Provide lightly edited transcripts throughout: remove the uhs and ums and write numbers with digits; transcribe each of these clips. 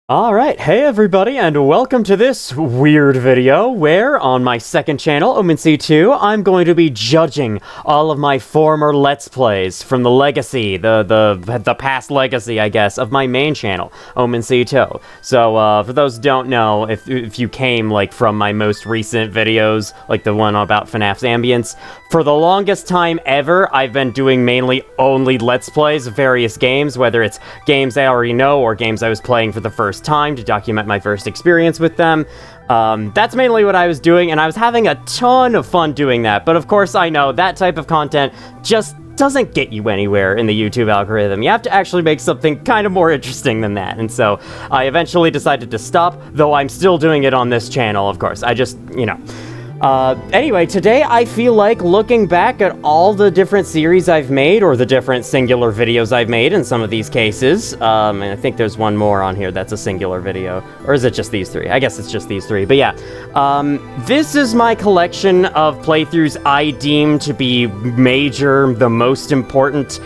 Alright, hey everybody, and welcome to this weird video where, on my second channel, OmenC2, I'm going to be judging all of my former Let's Plays from the legacy, the past legacy, I guess, of my main channel, OmenC2. So, for those who don't know, if you came, like, from my most recent videos, like the one about FNAF's ambience, for the longest time ever, I've been doing mainly only Let's Plays of various games, whether it's games I already know or games I was playing for the first time to document my first experience with them. That's mainly what I was doing, and I was having a ton of fun doing that, but of course I know that type of content just doesn't get you anywhere in the YouTube algorithm. You have to actually make something kind of more interesting than that, and so I eventually decided to stop, though I'm still doing it on this channel, of course. I just, you know. Anyway, today I feel like looking back at all the different series I've made, or the different singular videos I've made in some of these cases, and I think there's one more on here that's a singular video, or is it just these three? I guess it's just these three, but yeah. This is my collection of playthroughs I deem to be major, the most important.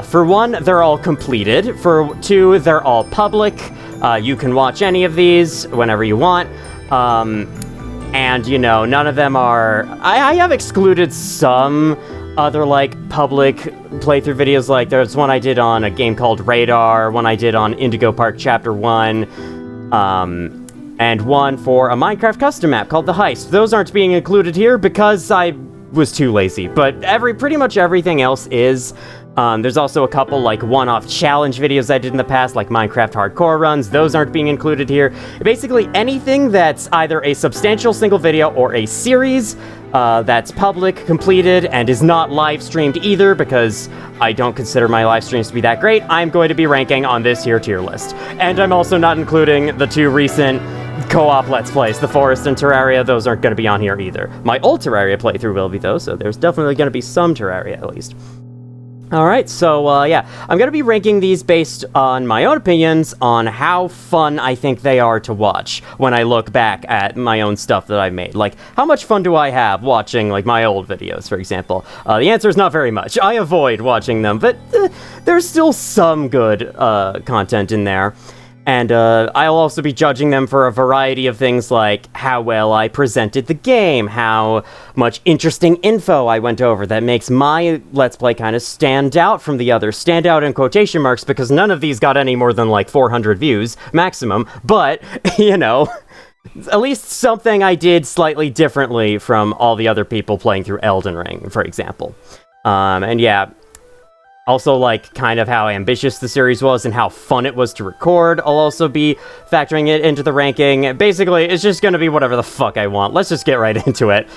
For one, they're all completed. For two, they're all public. You can watch any of these whenever you want. And, you know, none of them are... I have excluded some other, like, public playthrough videos. Like, there's one I did on a game called Radar, one I did on Indigo Park Chapter 1, and one for a Minecraft custom map called The Heist. Those aren't being included here because I was too lazy, but pretty much everything else is. There's also a couple, like, one-off challenge videos I did in the past, like Minecraft hardcore runs. Those aren't being included here. Basically, anything that's either a substantial single video or a series that's public, completed, and is not live-streamed either, because I don't consider my live streams to be that great, I'm going to be ranking on this here tier list. And I'm also not including the two recent co-op Let's Plays, the Forest and Terraria. Those aren't going to be on here either. My old Terraria playthrough will be, though, so there's definitely going to be some Terraria, at least. Alright, so, yeah, I'm gonna be ranking these based on my own opinions on how fun I think they are to watch when I look back at my own stuff that I've made. Like, how much fun do I have watching, like, my old videos, for example? The answer is not very much. I avoid watching them, but there's still some good content in there. And I'll also be judging them for a variety of things like how well I presented the game, how much interesting info I went over that makes my Let's Play kind of stand out from the others. Stand out in quotation marks, because none of these got any more than like 400 views maximum, but, you know, at least something I did slightly differently from all the other people playing through Elden Ring, for example. And yeah. Also, like, kind of how ambitious the series was and how fun it was to record. I'll also be factoring it into the ranking. Basically, it's just gonna be whatever the fuck I want. Let's just get right into it.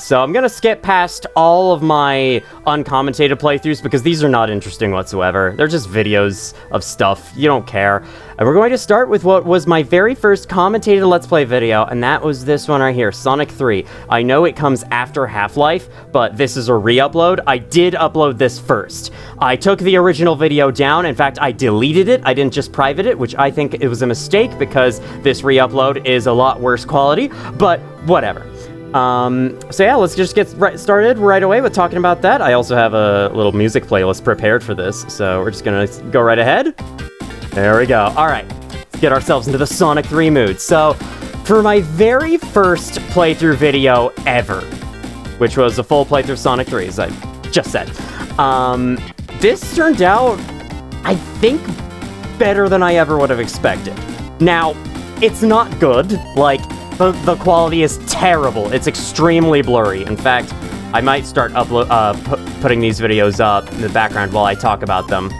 So I'm gonna skip past all of my uncommentated playthroughs because these are not interesting whatsoever. They're just videos of stuff. You don't care. And we're going to start with what was my very first commentated Let's Play video, and that was this one right here, Sonic 3. I know it comes after Half-Life, but this is a re-upload. I did upload this first. I took the original video down. In fact, I deleted it. I didn't just private it, which I think it was a mistake because this re-upload is a lot worse quality, but whatever. So yeah, let's just get started right away with talking about that. I also have a little music playlist prepared for this, so we're just gonna go right ahead. There we go. Alright, let's get ourselves into the Sonic 3 mood. So, for my very first playthrough video ever, which was a full playthrough of Sonic 3, as I just said, this turned out, I think, better than I ever would have expected. Now, it's not good. Like, the quality is terrible. It's extremely blurry. In fact, I might start putting these videos up in the background while I talk about them.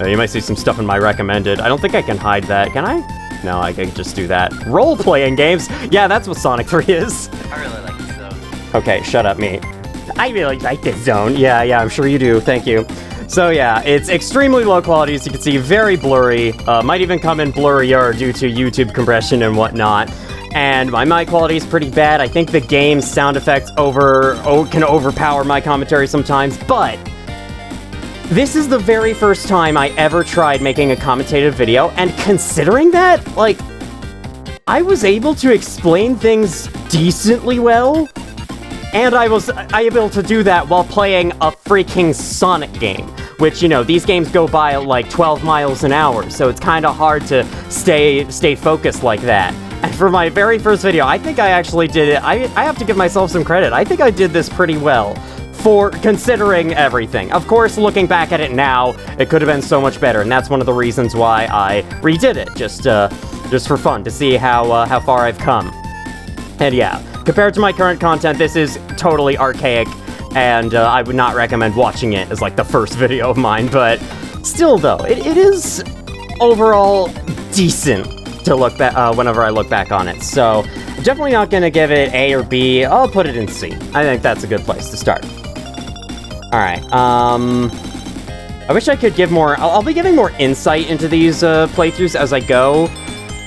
You might see some stuff in my recommended. I don't think I can hide that. Can I? No, I can just do that. Role-playing games? Yeah, that's what Sonic 3 is. I really like this zone. Okay, shut up, me. I really like this zone. Yeah, I'm sure you do. Thank you. So yeah, it's extremely low quality, as you can see, very blurry. Might even come in blurrier due to YouTube compression and whatnot. And my mic quality is pretty bad. I think the game's sound effects can overpower my commentary sometimes, but this is the very first time I ever tried making a commentated video, and considering that, like, I was able to explain things decently well, and I was able to do that while playing a freaking Sonic game. which, you know, these games go by at like 12 miles an hour, so it's kind of hard to stay focused like that. And for my very first video, I think I actually did it. I have to give myself some credit. I think I did this pretty well for considering everything. Of course, looking back at it now, it could have been so much better, and that's one of the reasons why I redid it, just for fun, to see how far I've come. And yeah, compared to my current content, this is totally archaic, and I would not recommend watching it as like the first video of mine, but still though, it is overall decent to look back whenever I look back on it. So I'm definitely not gonna give it A or B. I'll put it in C. I think that's a good place to start. All right. I wish I could give more. I'll be giving more insight into these playthroughs as I go,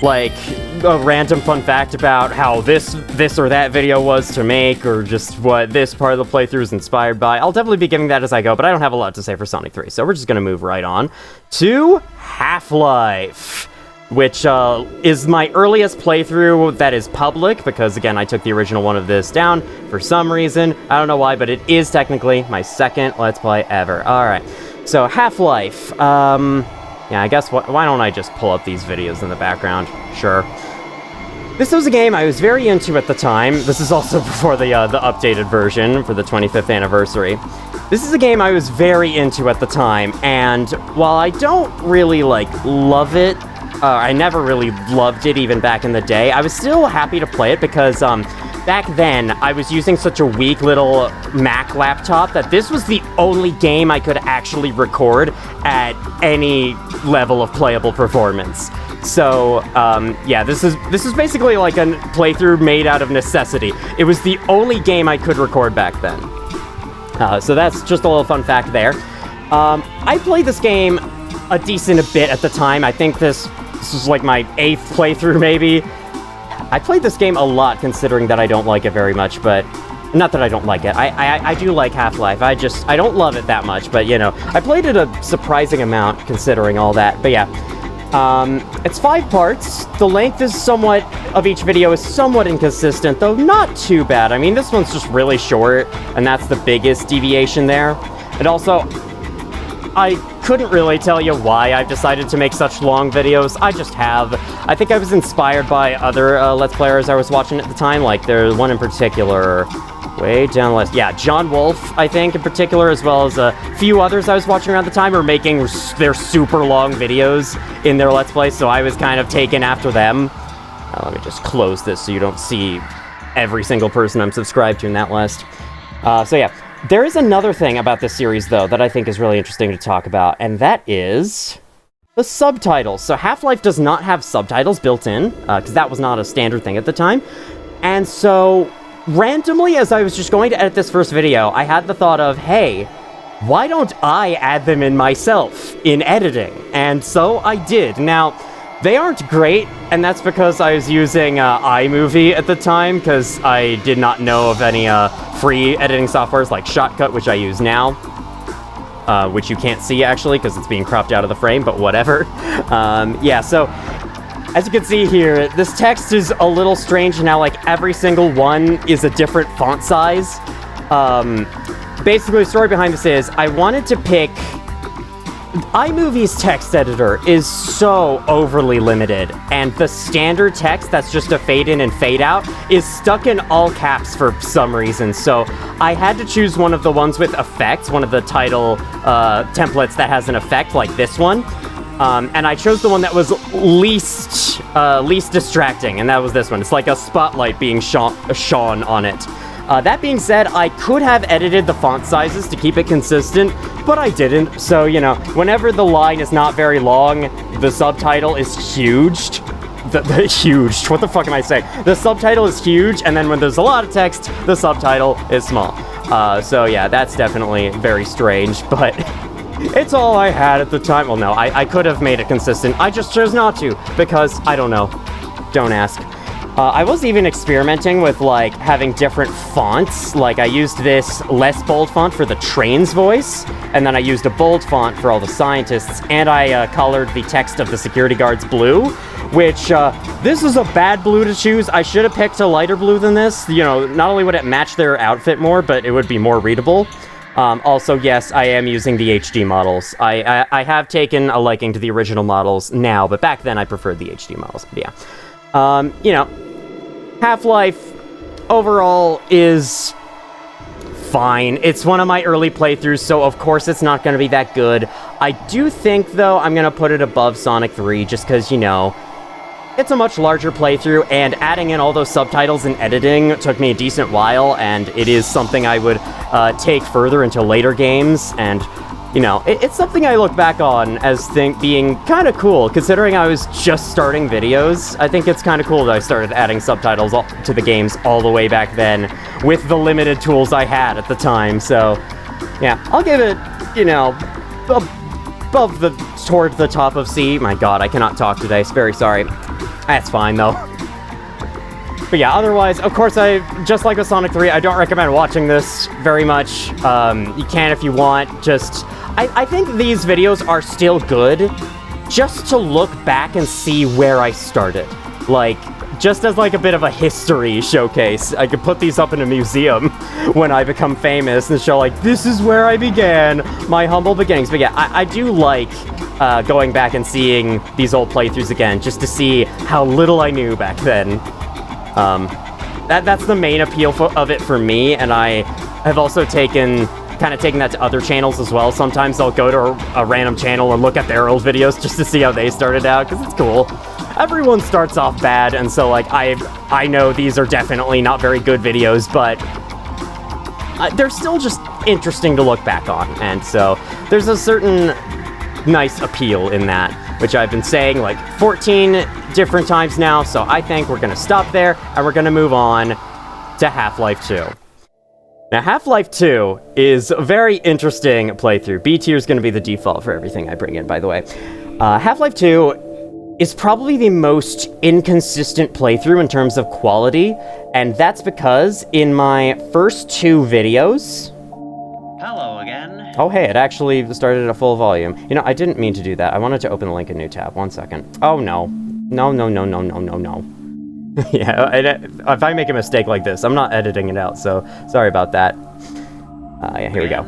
like a random fun fact about how this or that video was to make, or just what this part of the playthrough is inspired by. I'll definitely be giving that as I go, but I don't have a lot to say for Sonic 3, so we're just gonna move right on to Half-Life, which is my earliest playthrough that is public, because again, I took the original one of this down for some reason. I don't know why, but it is technically my second Let's Play ever. Alright, so Half-Life, yeah, I guess, why don't I just pull up these videos in the background? Sure. This was a game I was very into at the time. This is also before the updated version for the 25th anniversary. This is a game I was very into at the time, and while I don't really, like, love it, I never really loved it even back in the day, I was still happy to play it because, back then, I was using such a weak little Mac laptop that this was the only game I could actually record at any level of playable performance. So, yeah, this is basically like a playthrough made out of necessity. It was the only game I could record back then. So that's just a little fun fact there. I played this game a decent bit at the time. I think this was like my 8th playthrough, maybe. I played this game a lot, considering that I don't like it very much, but not that I don't like it. I do like Half-Life. I don't love it that much, but, you know, I played it a surprising amount, considering all that. But yeah, it's 5 parts. The length of each video is somewhat inconsistent, though not too bad. I mean, this one's just really short, and that's the biggest deviation there. And also, I couldn't really tell you why I've decided to make such long videos. I just have. I think I was inspired by other Let's Players I was watching at the time. Like, there's one in particular, way down the list. Yeah, John Wolf, I think, in particular, as well as a few others I was watching around the time, were making their super long videos in their Let's Plays, so I was kind of taken after them. Let me just close this so you don't see every single person I'm subscribed to in that list. So yeah. There is another thing about this series, though, that I think is really interesting to talk about, and that is the subtitles. So Half-Life does not have subtitles built in, because that was not a standard thing at the time. And so, randomly, as I was just going to edit this first video, I had the thought of, hey, why don't I add them in myself in editing? And so I did. Now, they aren't great, and that's because I was using iMovie at the time, because I did not know of any free editing softwares like Shotcut, which I use now, which you can't see, actually, because it's being cropped out of the frame, but whatever. Yeah, so, as you can see here, this text is a little strange now, like, every single one is a different font size. Basically, the story behind this is, I wanted to pick... iMovie's text editor is so overly limited, and the standard text that's just a fade in and fade out is stuck in all caps for some reason, so I had to choose one of the ones with effects, one of the title templates that has an effect, like this one, and I chose the one that was least distracting, and that was this one. It's like a spotlight being shone on it. That being said, I could have edited the font sizes to keep it consistent, but I didn't. So, you know, whenever the line is not very long, the subtitle is huge. Huge. What the fuck am I saying? The subtitle is huge, and then when there's a lot of text, the subtitle is small. So yeah, that's definitely very strange, but it's all I had at the time. Well, no, I could have made it consistent. I just chose not to, because I don't know. Don't ask. I was even experimenting with, like, having different fonts. Like, I used this less bold font for the train's voice, and then I used a bold font for all the scientists, and I colored the text of the security guards blue, which, this is a bad blue to choose. I should have picked a lighter blue than this. You know, not only would it match their outfit more, but it would be more readable. Also, yes, I am using the HD models. I have taken a liking to the original models now, but back then I preferred the HD models. But yeah. You know, Half-Life overall is fine. It's one of my early playthroughs, so of course it's not going to be that good. I do think, though, I'm going to put it above Sonic 3, just because, you know, it's a much larger playthrough, and adding in all those subtitles and editing took me a decent while, and it is something I would take further into later games, and, you know, it's something I look back on as being kind of cool, considering I was just starting videos. I think it's kind of cool that I started adding subtitles to the games all the way back then, with the limited tools I had at the time, so, yeah, I'll give it, you know, toward the top of C. My god, I cannot talk today, very sorry. That's fine, though. But yeah, otherwise, of course, just like with Sonic 3, I don't recommend watching this very much. You can if you want, I think these videos are still good, just to look back and see where I started. Like, just as like a bit of a history showcase. I could put these up in a museum when I become famous and show, like, this is where I began, my humble beginnings. But yeah, I do like going back and seeing these old playthroughs again, just to see how little I knew back then. That's the main appeal of it for me, and I have also taken that to other channels as well. Sometimes I'll go to a random channel and look at their old videos just to see how they started out, because it's cool. Everyone starts off bad, and so, like, I know these are definitely not very good videos, but they're still just interesting to look back on, and so there's a certain nice appeal in that, which I've been saying like 14 different times now, so I think we're gonna stop there, and we're gonna move on to Half-Life 2. Now, Half-Life 2 is a very interesting playthrough. B tier is gonna be the default for everything I bring in, by the way. Half-Life 2 is probably the most inconsistent playthrough in terms of quality, and that's because in my first two videos... Hello again. Oh, hey, it actually started at a full volume. You know, I didn't mean to do that. I wanted to open the link in a new tab. 1 second. Oh, no. No. Yeah, if I make a mistake like this, I'm not editing it out, so sorry about that. Yeah, here we go.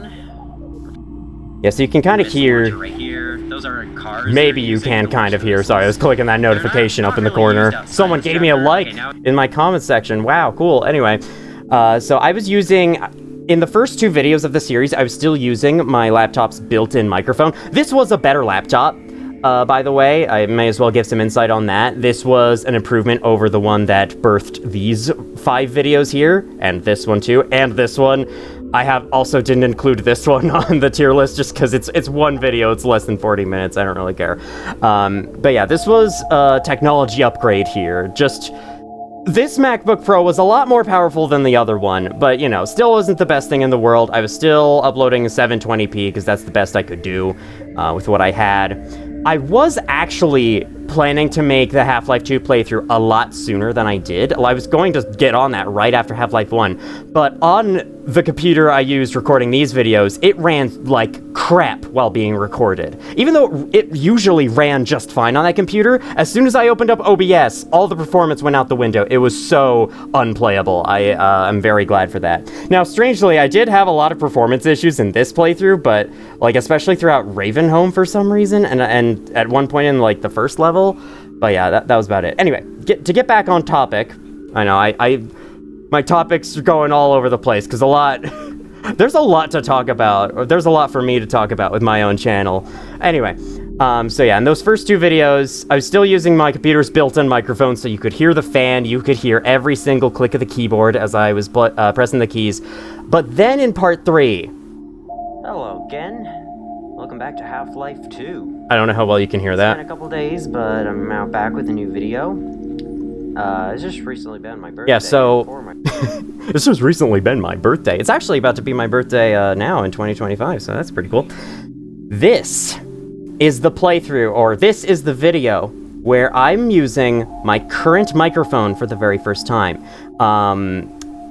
Yeah, so you can kind of hear... Right here. Those are cars. Maybe you can kind of hear. Sorry, I was clicking that notification up in the corner. Someone gave me a like in my comment section. Wow, cool. Anyway, so I was using... In the first two videos of the series, I was still using my laptop's built-in microphone. This was a better laptop, by the way. I may as well give some insight on that. This was an improvement over the one that birthed these 5 videos here, and this one too, and this one. I also didn't include this one on the tier list just because it's one video, it's less than 40 minutes, I don't really care. But yeah, this was a technology upgrade here. This MacBook Pro was a lot more powerful than the other one, but, you know, still wasn't the best thing in the world. I was still uploading 720p because that's the best I could do with what I had. I was actually planning to make the Half-Life 2 playthrough a lot sooner than I did. I was going to get on that right after Half-Life 1, but on the computer I used recording these videos, it ran like crap while being recorded. Even though it usually ran just fine on that computer, as soon as I opened up OBS, all the performance went out the window. It was so unplayable. I'm very glad for that. Now, strangely, I did have a lot of performance issues in this playthrough, but, like, especially throughout Ravenholm for some reason, and at one point in, like, the first level. But yeah, that was about it. Anyway, to get back on topic, I know, my topics are going all over the place, because there's a lot to talk about, or there's a lot for me to talk about with my own channel. Anyway, so yeah, in those first two videos, I was still using my computer's built-in microphone, so you could hear the fan, you could hear every single click of the keyboard as I was pressing the keys. But then in part 3... Hello again. Welcome back to Half-Life 2. I don't know how well you can hear that. It's been a couple days, but I'm now back with a new video. It's just recently been my birthday. Yeah, so... This has recently been my birthday. It's actually about to be my birthday now in 2025, so that's pretty cool. This is the playthrough, or this is the video where I'm using my current microphone for the very first time.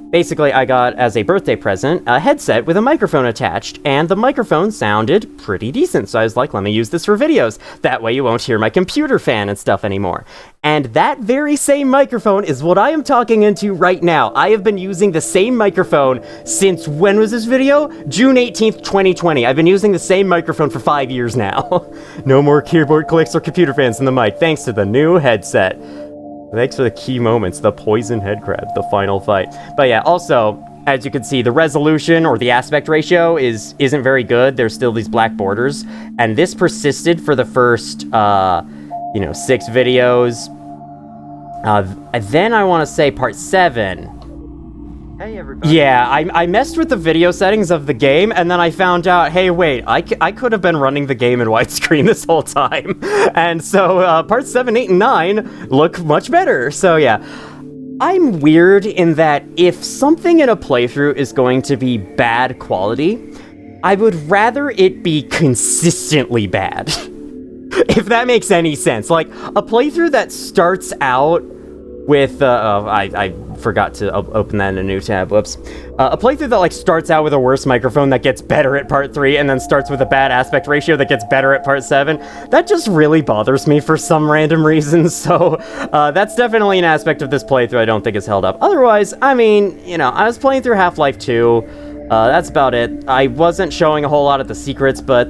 basically, I got, as a birthday present, a headset with a microphone attached, and the microphone sounded pretty decent, so I was like, let me use this for videos. That way you won't hear my computer fan and stuff anymore. And that very same microphone is what I am talking into right now. I have been using the same microphone since, when was this video? June 18th, 2020. I've been using the same microphone for 5 years now. No more keyboard clicks or computer fans in the mic, thanks to the new headset. Thanks for the key moments, the poison head crab, the final fight. But yeah, also, as you can see, the resolution or the aspect ratio isn't very good. There's still these black borders, and this persisted for the first, 6 videos. Then I want to say part 7. Hey, everybody. Yeah, I messed with the video settings of the game, and then I found out, hey, wait, I could have been running the game in widescreen this whole time. And so, parts 7, 8, and 9 look much better. So, yeah. I'm weird in that if something in a playthrough is going to be bad quality, I would rather it be consistently bad. If that makes any sense. Like, a playthrough that starts out with, I forgot to open that in a new tab, whoops. A playthrough that, starts out with a worse microphone that gets better at part 3, and then starts with a bad aspect ratio that gets better at part 7, that just really bothers me for some random reason, so, that's definitely an aspect of this playthrough I don't think is held up. Otherwise, I mean, I was playing through Half-Life 2, that's about it. I wasn't showing a whole lot of the secrets, but,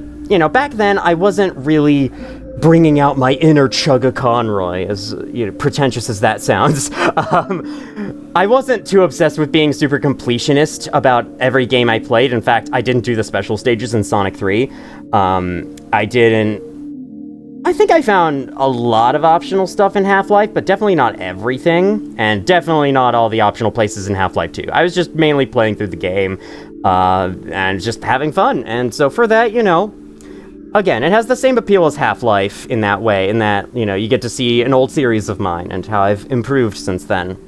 back then, I wasn't really bringing out my inner Chugga Conroy, as pretentious as that sounds. I wasn't too obsessed with being super completionist about every game I played. In fact, I didn't do the special stages in Sonic 3. I think I found a lot of optional stuff in Half-Life, but definitely not everything, and definitely not all the optional places in Half-Life 2. I was just mainly playing through the game, and just having fun, and so for that, again, it has the same appeal as Half-Life in that way, in that, you get to see an old series of mine and how I've improved since then.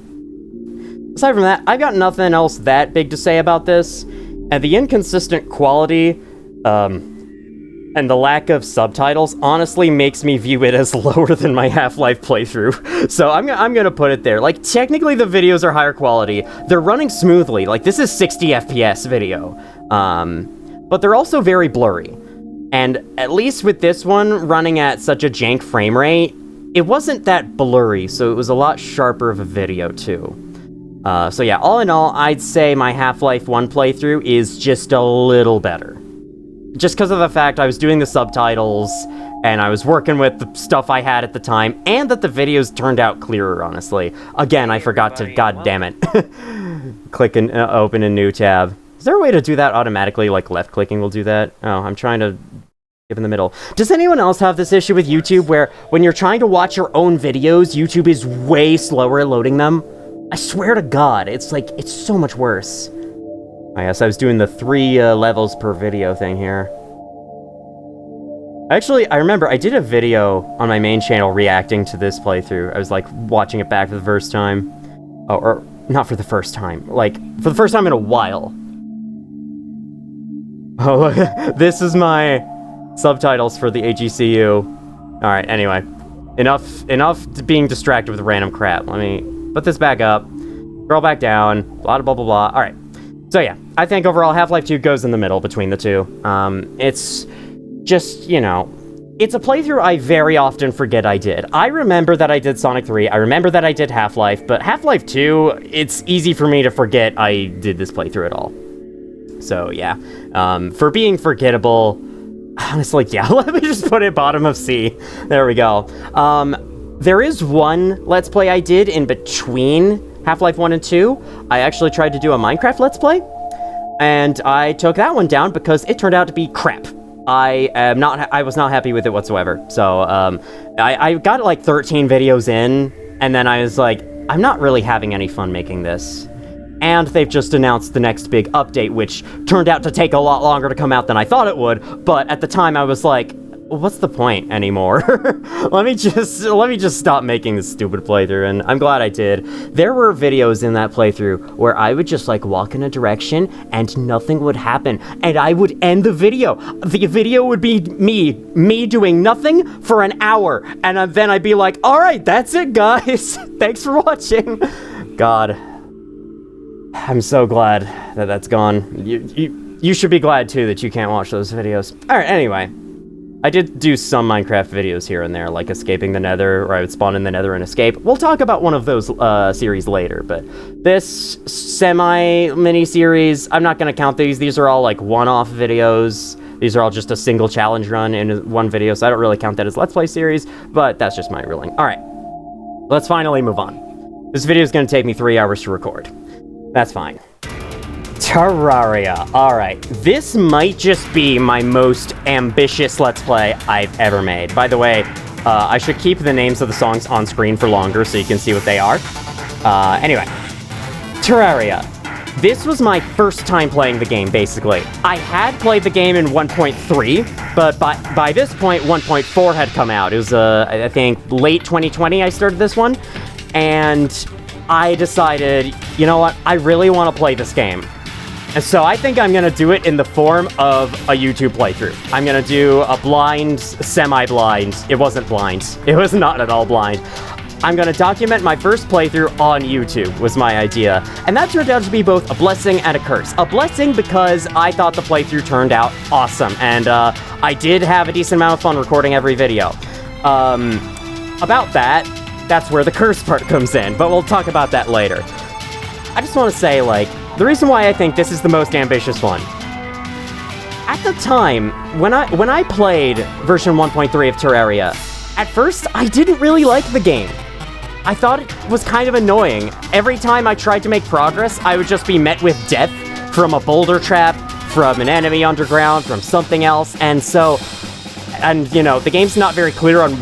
Aside from that, I've got nothing else that big to say about this, and the inconsistent quality, and the lack of subtitles honestly makes me view it as lower than my Half-Life playthrough. So I'm gonna put it there. Technically the videos are higher quality, they're running smoothly, this is 60 FPS video, but they're also very blurry. And at least with this one running at such a jank frame rate, it wasn't that blurry, so it was a lot sharper of a video too. So yeah, all in all, I'd say my Half-Life 1 playthrough is just a little better. Just because of the fact I was doing the subtitles, and I was working with the stuff I had at the time, and that the videos turned out clearer, honestly. Again, I forgot to, god damn it. Click and open a new tab. Is there a way to do that automatically, left-clicking will do that? Oh, I'm trying to skip in the middle. Does anyone else have this issue with YouTube where when you're trying to watch your own videos, YouTube is way slower at loading them? I swear to God, it's so much worse. I guess I was doing the 3 levels per video thing here. Actually, I remember I did a video on my main channel reacting to this playthrough. I was, watching it back for the first time. Oh, or not for the first time. For the first time in a while. Oh, this is my subtitles for the AGCU. Alright, anyway. Enough being distracted with random crap. Let me put this back up. Scroll back down. Blah, blah, blah, blah. Alright. So yeah, I think overall Half-Life 2 goes in the middle between the two. It's just, it's a playthrough I very often forget I did. I remember that I did Sonic 3, I remember that I did Half-Life, but Half-Life 2, it's easy for me to forget I did this playthrough at all. So yeah, for being forgettable, honestly, yeah, let me just put it bottom of C. There we go. There is one Let's Play I did in between Half-Life 1 and 2. I actually tried to do a Minecraft Let's Play, and I took that one down because it turned out to be crap. I was not happy with it whatsoever. So, I got 13 videos in, and then I was like, I'm not really having any fun making this. And they've just announced the next big update, which turned out to take a lot longer to come out than I thought it would, but at the time I was like, well, what's the point anymore? let me just stop making this stupid playthrough, and I'm glad I did. There were videos in that playthrough where I would just walk in a direction and nothing would happen, and I would end the video. The video would be me doing nothing for an hour, and then I'd be like, alright, that's it guys, thanks for watching. God. I'm so glad that that's gone. You should be glad, too, that you can't watch those videos. Alright, anyway. I did do some Minecraft videos here and there, like escaping the nether, or I would spawn in the nether and escape. We'll talk about one of those series later, but this semi-mini-series, I'm not going to count these. These are all, like, one-off videos. These are all just a single challenge run in one video, so I don't really count that as Let's Play series, but that's just my ruling. Alright, let's finally move on. This video is going to take me 3 hours to record. That's fine. Terraria. Alright, this might just be my most ambitious Let's Play I've ever made. By the way, I should keep the names of the songs on screen for longer so you can see what they are. Anyway, Terraria. This was my first time playing the game, basically. I had played the game in 1.3, but by this point, 1.4 had come out. It was, I think, late 2020 I started this one, and I decided, you know what, I really want to play this game. And so I think I'm going to do it in the form of a YouTube playthrough. I'm going to do a blind, semi-blind. It wasn't blind. It was not at all blind. I'm going to document my first playthrough on YouTube, was my idea. And that turned out to be both a blessing and a curse. A blessing because I thought the playthrough turned out awesome. And I did have a decent amount of fun recording every video. About that, that's where the curse part comes in. But we'll talk about that later. I just want to say, like, the reason why I think this is the most ambitious one. At the time, when I played version 1.3 of Terraria, at first, I didn't really like the game. I thought it was kind of annoying. Every time I tried to make progress, I would just be met with death from a boulder trap, from an enemy underground, from something else, and you know, the game's not very clear on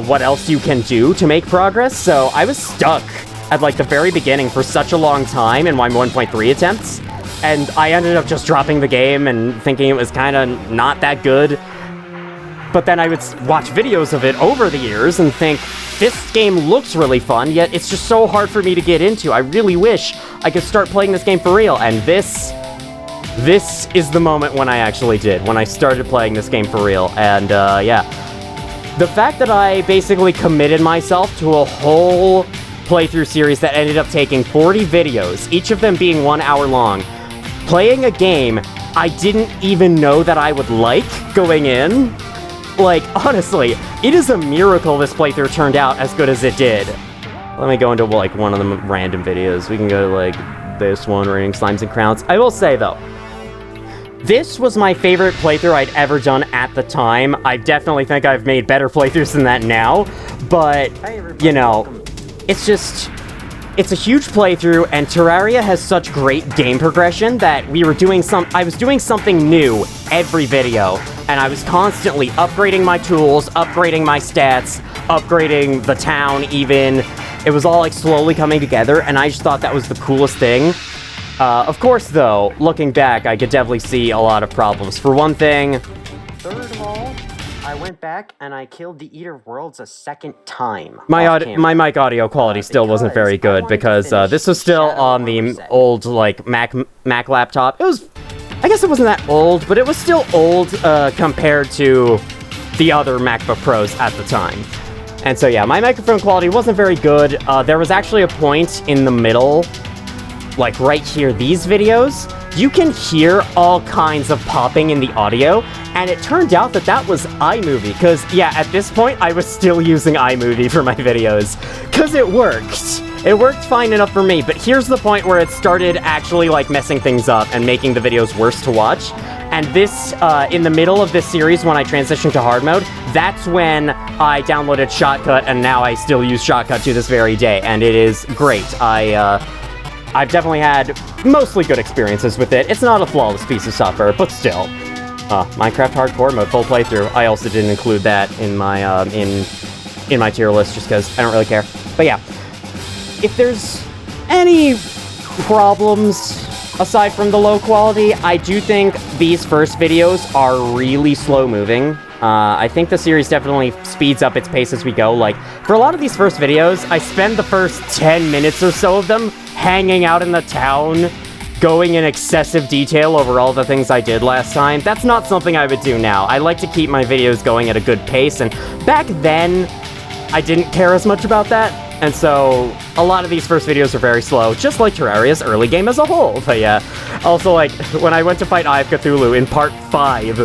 what else you can do to make progress, so I was stuck at, like, the very beginning for such a long time in my 1.3 attempts, and I ended up just dropping the game and thinking it was kind of not that good. But then I would watch videos of it over the years and think, this game looks really fun, yet it's just so hard for me to get into. I really wish I could start playing this game for real, and this is the moment when I actually did, when I started playing this game for real, and yeah. The fact that I basically committed myself to a whole playthrough series that ended up taking 40 videos, each of them being 1 hour long, playing a game I didn't even know that I would like going in. Like, honestly, it is a miracle this playthrough turned out as good as it did. Let me go into, like, one of the random videos. We can go to, like, this one, Raining Slimes and Crowns. I will say, though, this was my favorite playthrough I'd ever done at the time. I definitely think I've made better playthroughs than that now, but, you know, it's just, it's a huge playthrough, and Terraria has such great game progression that I was doing something new every video, and I was constantly upgrading my tools, upgrading my stats, upgrading the town even. It was all, like, slowly coming together, and I just thought that was the coolest thing. Of course, though, looking back, I could definitely see a lot of problems. For one thing, third of all, I went back and I killed the Eater of Worlds a second time. My mic audio quality still wasn't very good because this was still on the old, like, Mac laptop. It was, I guess it wasn't that old, but it was still old compared to the other MacBook Pros at the time. And so yeah, my microphone quality wasn't very good. There was actually a point in the middle, like right here, these videos, you can hear all kinds of popping in the audio, and it turned out that that was iMovie, because, yeah, at this point, I was still using iMovie for my videos, because it worked. It worked fine enough for me, but here's the point where it started actually, like, messing things up and making the videos worse to watch, and this, in the middle of this series, when I transitioned to hard mode, that's when I downloaded Shotcut, and now I still use Shotcut to this very day, and it is great. I've definitely had mostly good experiences with it. It's not a flawless piece of software, but still. Minecraft Hardcore mode, full playthrough. I also didn't include that in my, in my tier list, just because I don't really care. But yeah, if there's any problems aside from the low quality, I do think these first videos are really slow moving. I think the series definitely speeds up its pace as we go. Like, for a lot of these first videos, I spend the first 10 minutes or so of them hanging out in the town, going in excessive detail over all the things I did last time. That's not something I would do now. I like to keep my videos going at a good pace, and back then, I didn't care as much about that. And so, a lot of these first videos are very slow, just like Terraria's early game as a whole. But yeah, also, like, when I went to fight Eye of Cthulhu in part 5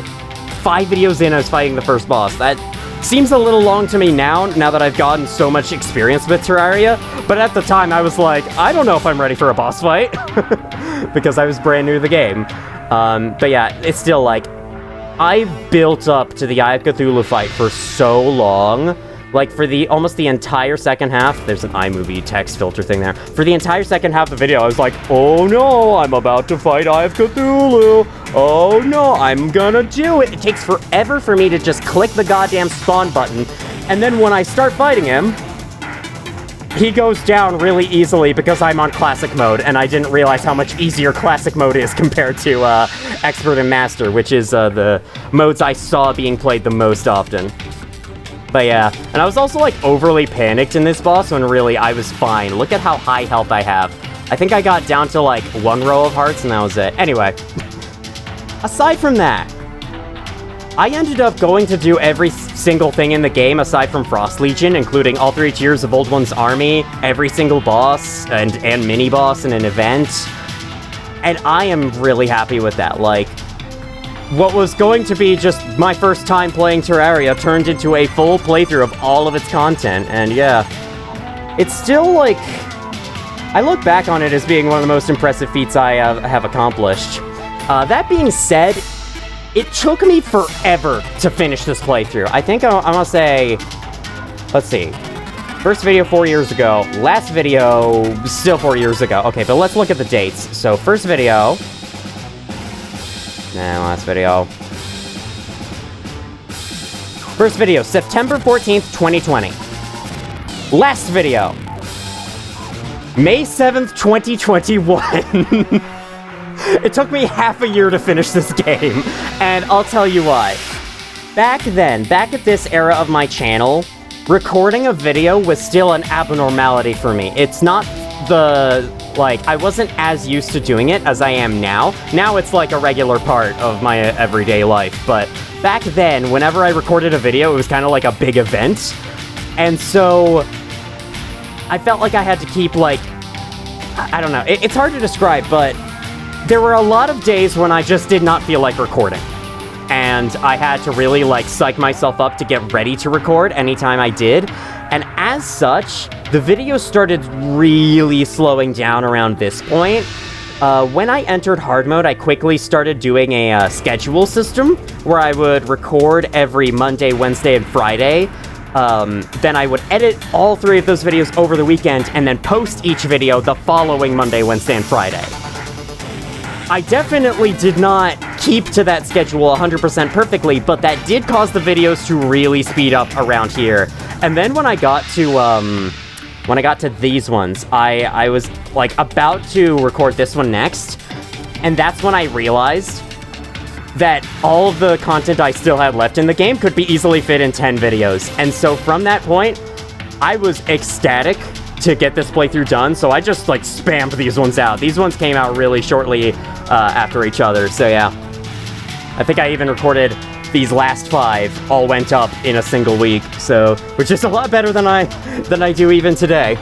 videos in, I was fighting the first boss. That seems a little long to me now that I've gotten so much experience with Terraria, but at the time I was like, I don't know if I'm ready for a boss fight, because I was brand new to the game. But yeah, it's still like, I built up to the Eye of Cthulhu fight for so long. Like, for almost the entire second half, there's an iMovie text filter thing there. For the entire second half of the video, I was like, oh no, I'm about to fight Eye of Cthulhu. Oh no, I'm gonna do it. It takes forever for me to just click the goddamn spawn button. And then when I start fighting him, he goes down really easily because I'm on classic mode, and I didn't realize how much easier classic mode is compared to expert and master, which is the modes I saw being played the most often. But yeah, and I was also like overly panicked in this boss when really I was fine. Look at how high health I have. I think I got down to like 1 row of hearts and that was it. Anyway, aside from that, I ended up going to do every single thing in the game aside from Frost Legion, including all 3 tiers of Old One's army, every single boss and mini-boss in an event. And I am really happy with that. Like, what was going to be just my first time playing Terraria turned into a full playthrough of all of its content, and yeah. It's still, like, I look back on it as being one of the most impressive feats I have accomplished. That being said, it took me forever to finish this playthrough. I think I'm gonna say, let's see. First video 4 years ago, last video still 4 years ago. Okay, but let's look at the dates. So first video, last video. First video, September 14th, 2020. Last video, May 7th, 2021. It took me half a year to finish this game, and I'll tell you why. Back at this era of my channel, recording a video was still an abnormality for me. It's not I wasn't as used to doing it as I am now. Now it's like a regular part of my everyday life, but back then, whenever I recorded a video, it was kind of like a big event. And so, I felt like I had to keep, like, I don't know, it's hard to describe, but there were a lot of days when I just did not feel like recording. And I had to really, like, psych myself up to get ready to record anytime I did. And as such, the video started really slowing down around this point. When I entered hard mode, I quickly started doing a schedule system where I would record every Monday, Wednesday, and Friday. Then I would edit all 3 of those videos over the weekend and then post each video the following Monday, Wednesday, and Friday. I definitely did not keep to that schedule 100% perfectly, but that did cause the videos to really speed up around here. And then when I got to these ones, I was like about to record this one next, and that's when I realized that all of the content I still had left in the game could be easily fit in 10 videos. And so from that point, I was ecstatic to get this playthrough done, so I just, like, spammed these ones out. These ones came out really shortly after each other, so yeah. I think I even recorded these last 5, all went up in a single week, so, which is a lot better than I do even today.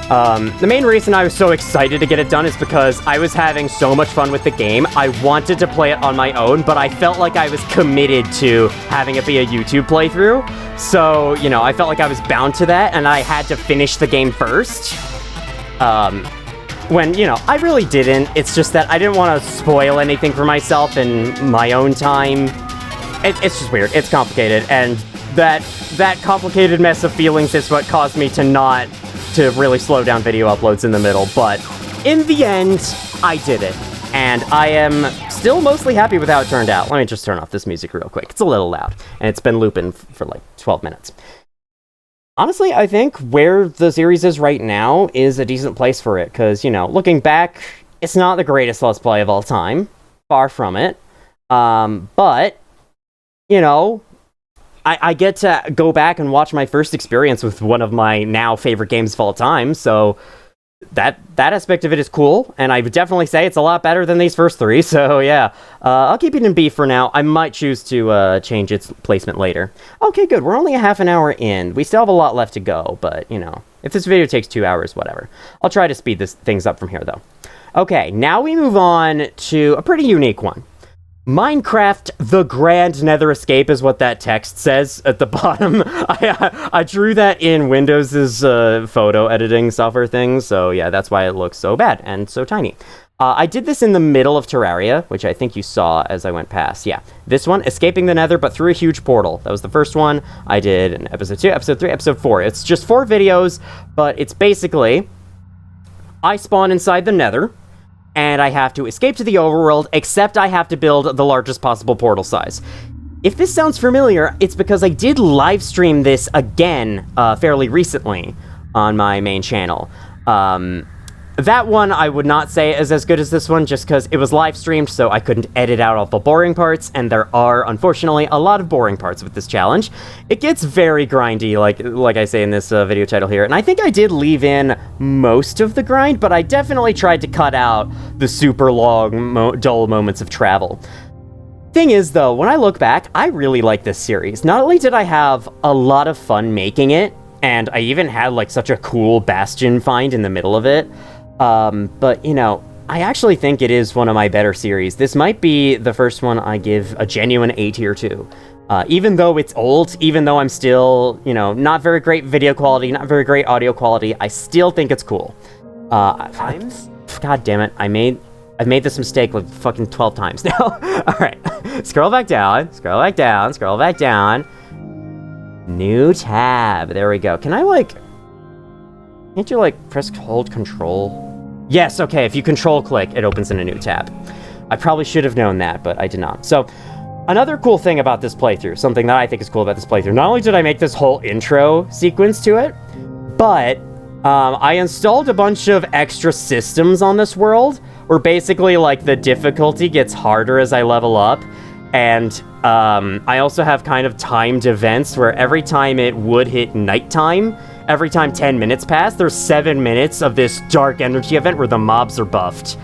The main reason I was so excited to get it done is because I was having so much fun with the game. I wanted to play it on my own, but I felt like I was committed to having it be a YouTube playthrough. So, you know, I felt like I was bound to that, and I had to finish the game first. When, you know, I really didn't. It's just that I didn't want to spoil anything for myself in my own time. It's just weird. It's complicated, and that complicated mess of feelings is what caused me to really slow down video uploads in the middle, but in the end, I did it, and I am still mostly happy with how it turned out. Let me just turn off this music real quick. It's a little loud, and it's been looping for like 12 minutes. Honestly, I think where the series is right now is a decent place for it, because, you know, looking back, it's not the greatest Let's Play of all time. Far from it. But, you know, I get to go back and watch my first experience with one of my now favorite games of all time, so that aspect of it is cool, and I would definitely say it's a lot better than these first three, so yeah. I'll keep it in B for now. I might choose to change its placement later. Okay, good. We're only a half an hour in. We still have a lot left to go, but, you know, if this video takes 2 hours, whatever. I'll try to speed things up from here, though. Okay, now we move on to a pretty unique one. Minecraft The Grand Nether Escape is what that text says at the bottom. I drew that in Windows's photo editing software thing, so yeah, that's why it looks so bad and so tiny. I did this in the middle of Terraria, which I think you saw as I went past. Yeah, this one, escaping the Nether, but through a huge portal. That was the first one I did in episode 2, episode 3, episode 4. It's just 4 videos, but it's basically I spawn inside the Nether, and I have to escape to the overworld, except I have to build the largest possible portal size. If this sounds familiar, it's because I did live stream this again fairly recently on my main channel. That one I would not say is as good as this one, just because it was live streamed, so I couldn't edit out all the boring parts, and there are, unfortunately, a lot of boring parts with this challenge. It gets very grindy, like I say in this video title here, and I think I did leave in most of the grind, but I definitely tried to cut out the super long, dull moments of travel. Thing is, though, when I look back, I really like this series. Not only did I have a lot of fun making it, and I even had, like, such a cool bastion find in the middle of it, but, you know, I actually think it is one of my better series. This might be the first one I give a genuine A tier to. Even though it's old, even though I'm still, you know, not very great video quality, not very great audio quality, I still think it's cool. Times? God damn it, I've made this mistake like fucking 12 times now. Alright, scroll back down, scroll back down, scroll back down. New tab, there we go. Can I, like... Can't you, like, press hold control? Yes, okay, if you control click, it opens in a new tab. I probably should have known that, but I did not. So, another cool thing about this playthrough, something that I think is cool about this playthrough, not only did I make this whole intro sequence to it, but I installed a bunch of extra systems on this world, where basically, like, the difficulty gets harder as I level up, and I also have kind of timed events where every time it would hit nighttime, every time 10 minutes pass, there's 7 minutes of this dark energy event where the mobs are buffed.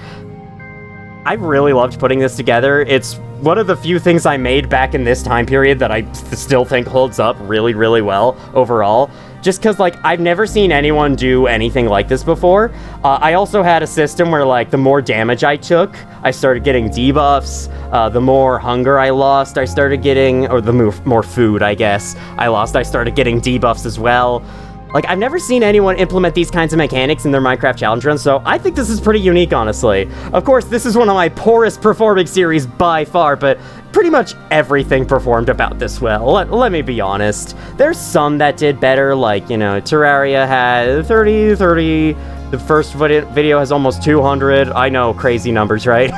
I really loved putting this together. It's one of the few things I made back in this time period that I still think holds up really, really well overall. Just because, like, I've never seen anyone do anything like this before. I also had a system where, like, the more damage I took, I started getting debuffs. The more hunger I lost, I started getting, or the more food, I guess, I lost, I started getting debuffs as well. Like, I've never seen anyone implement these kinds of mechanics in their Minecraft challenge runs, so I think this is pretty unique, honestly. Of course, this is one of my poorest performing series by far, but pretty much everything performed about this well. Let me be honest. There's some that did better, like, you know, Terraria had 30. The first video has almost 200. I know, crazy numbers, right?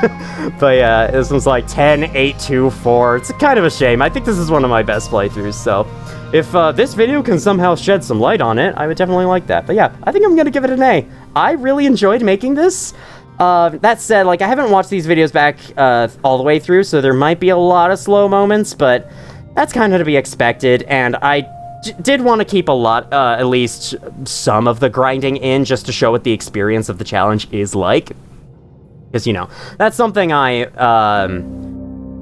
But yeah, this one's like 10, 8, 2, 4. It's kind of a shame. I think this is one of my best playthroughs, so... If this video can somehow shed some light on it, I would definitely like that. But yeah, I think I'm gonna give it an A. I really enjoyed making this. That said, like, I haven't watched these videos back all the way through, so there might be a lot of slow moments, but that's kind of to be expected, and I did want to keep a lot, at least some of the grinding in, just to show what the experience of the challenge is like. Because, you know, that's something I,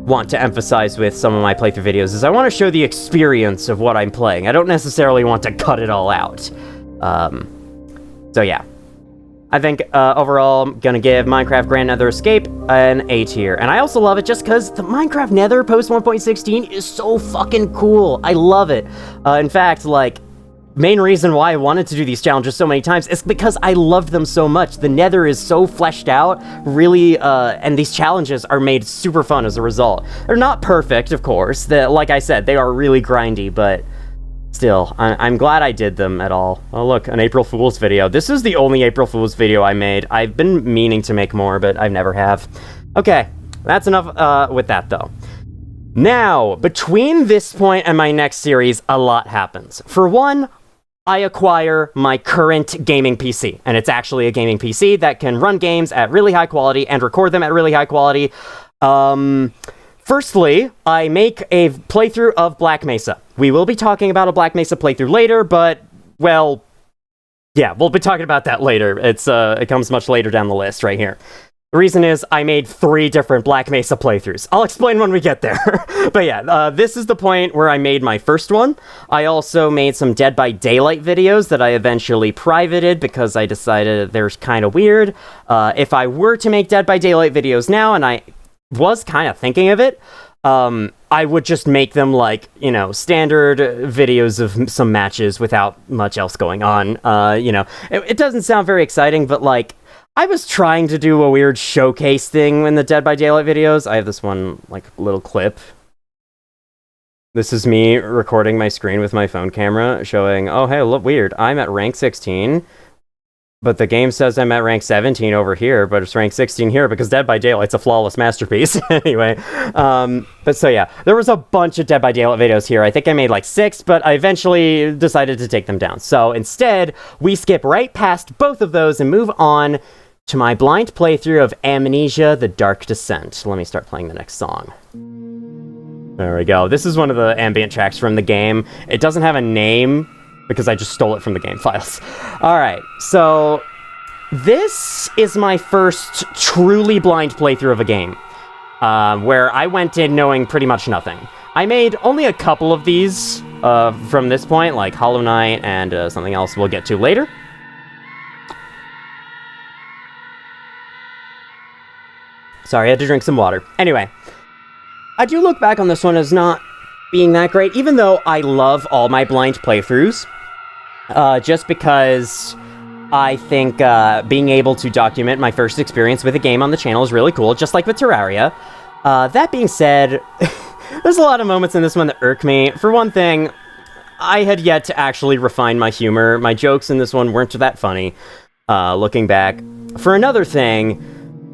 want to emphasize with some of my playthrough videos, is I want to show the experience of what I'm playing. I don't necessarily want to cut it all out. So yeah. I think, overall, I'm gonna give Minecraft Grand Nether Escape an A tier. And I also love it just because the Minecraft Nether post 1.16 is so fucking cool. I love it. In fact, like, main reason why I wanted to do these challenges so many times is because I loved them so much. The Nether is so fleshed out, really, and these challenges are made super fun as a result. They're not perfect, of course. Like I said, they are really grindy, but still, I'm glad I did them at all. Oh look, an April Fool's video. This is the only April Fool's video I made. I've been meaning to make more, but I never have. Okay, that's enough with that, though. Now, between this point and my next series, a lot happens. For one, I acquire my current gaming PC, and it's actually a gaming PC that can run games at really high quality and record them at really high quality. Firstly, I make a playthrough of Black Mesa. We will be talking about a Black Mesa playthrough later, but, well, Yeah, we'll be talking about that later. It comes much later down the list right here. The reason is I made 3 different Black Mesa playthroughs. I'll explain when we get there. But yeah, this is the point where I made my first one. I also made some Dead by Daylight videos that I eventually privated because I decided they're kind of weird. If I were to make Dead by Daylight videos now, and I was kind of thinking of it, I would just make them like, standard videos of some matches without much else going on. It doesn't sound very exciting, but like, I was trying to do a weird showcase thing in the Dead by Daylight videos. I have this one, like, little clip. This is me recording my screen with my phone camera, showing, oh, hey, look, weird. I'm at rank 16, but the game says I'm at rank 17 over here, but it's rank 16 here because Dead by Daylight's a flawless masterpiece. Anyway, but so yeah, there was a bunch of Dead by Daylight videos here. I think I made like 6, but I eventually decided to take them down. So instead, we skip right past both of those and move on to my blind playthrough of Amnesia: The Dark Descent. Let me start playing the next song. There we go. This is one of the ambient tracks from the game. It doesn't have a name because I just stole it from the game files. Alright, so this is my first truly blind playthrough of a game, where I went in knowing pretty much nothing. I made only a couple of these from this point, like Hollow Knight and something else we'll get to later. Sorry, I had to drink some water. Anyway, I do look back on this one as not being that great, even though I love all my blind playthroughs, just because I think being able to document my first experience with a game on the channel is really cool, just like with Terraria. That being said, there's a lot of moments in this one that irk me. For one thing, I had yet to actually refine my humor. My jokes in this one weren't that funny, looking back. For another thing,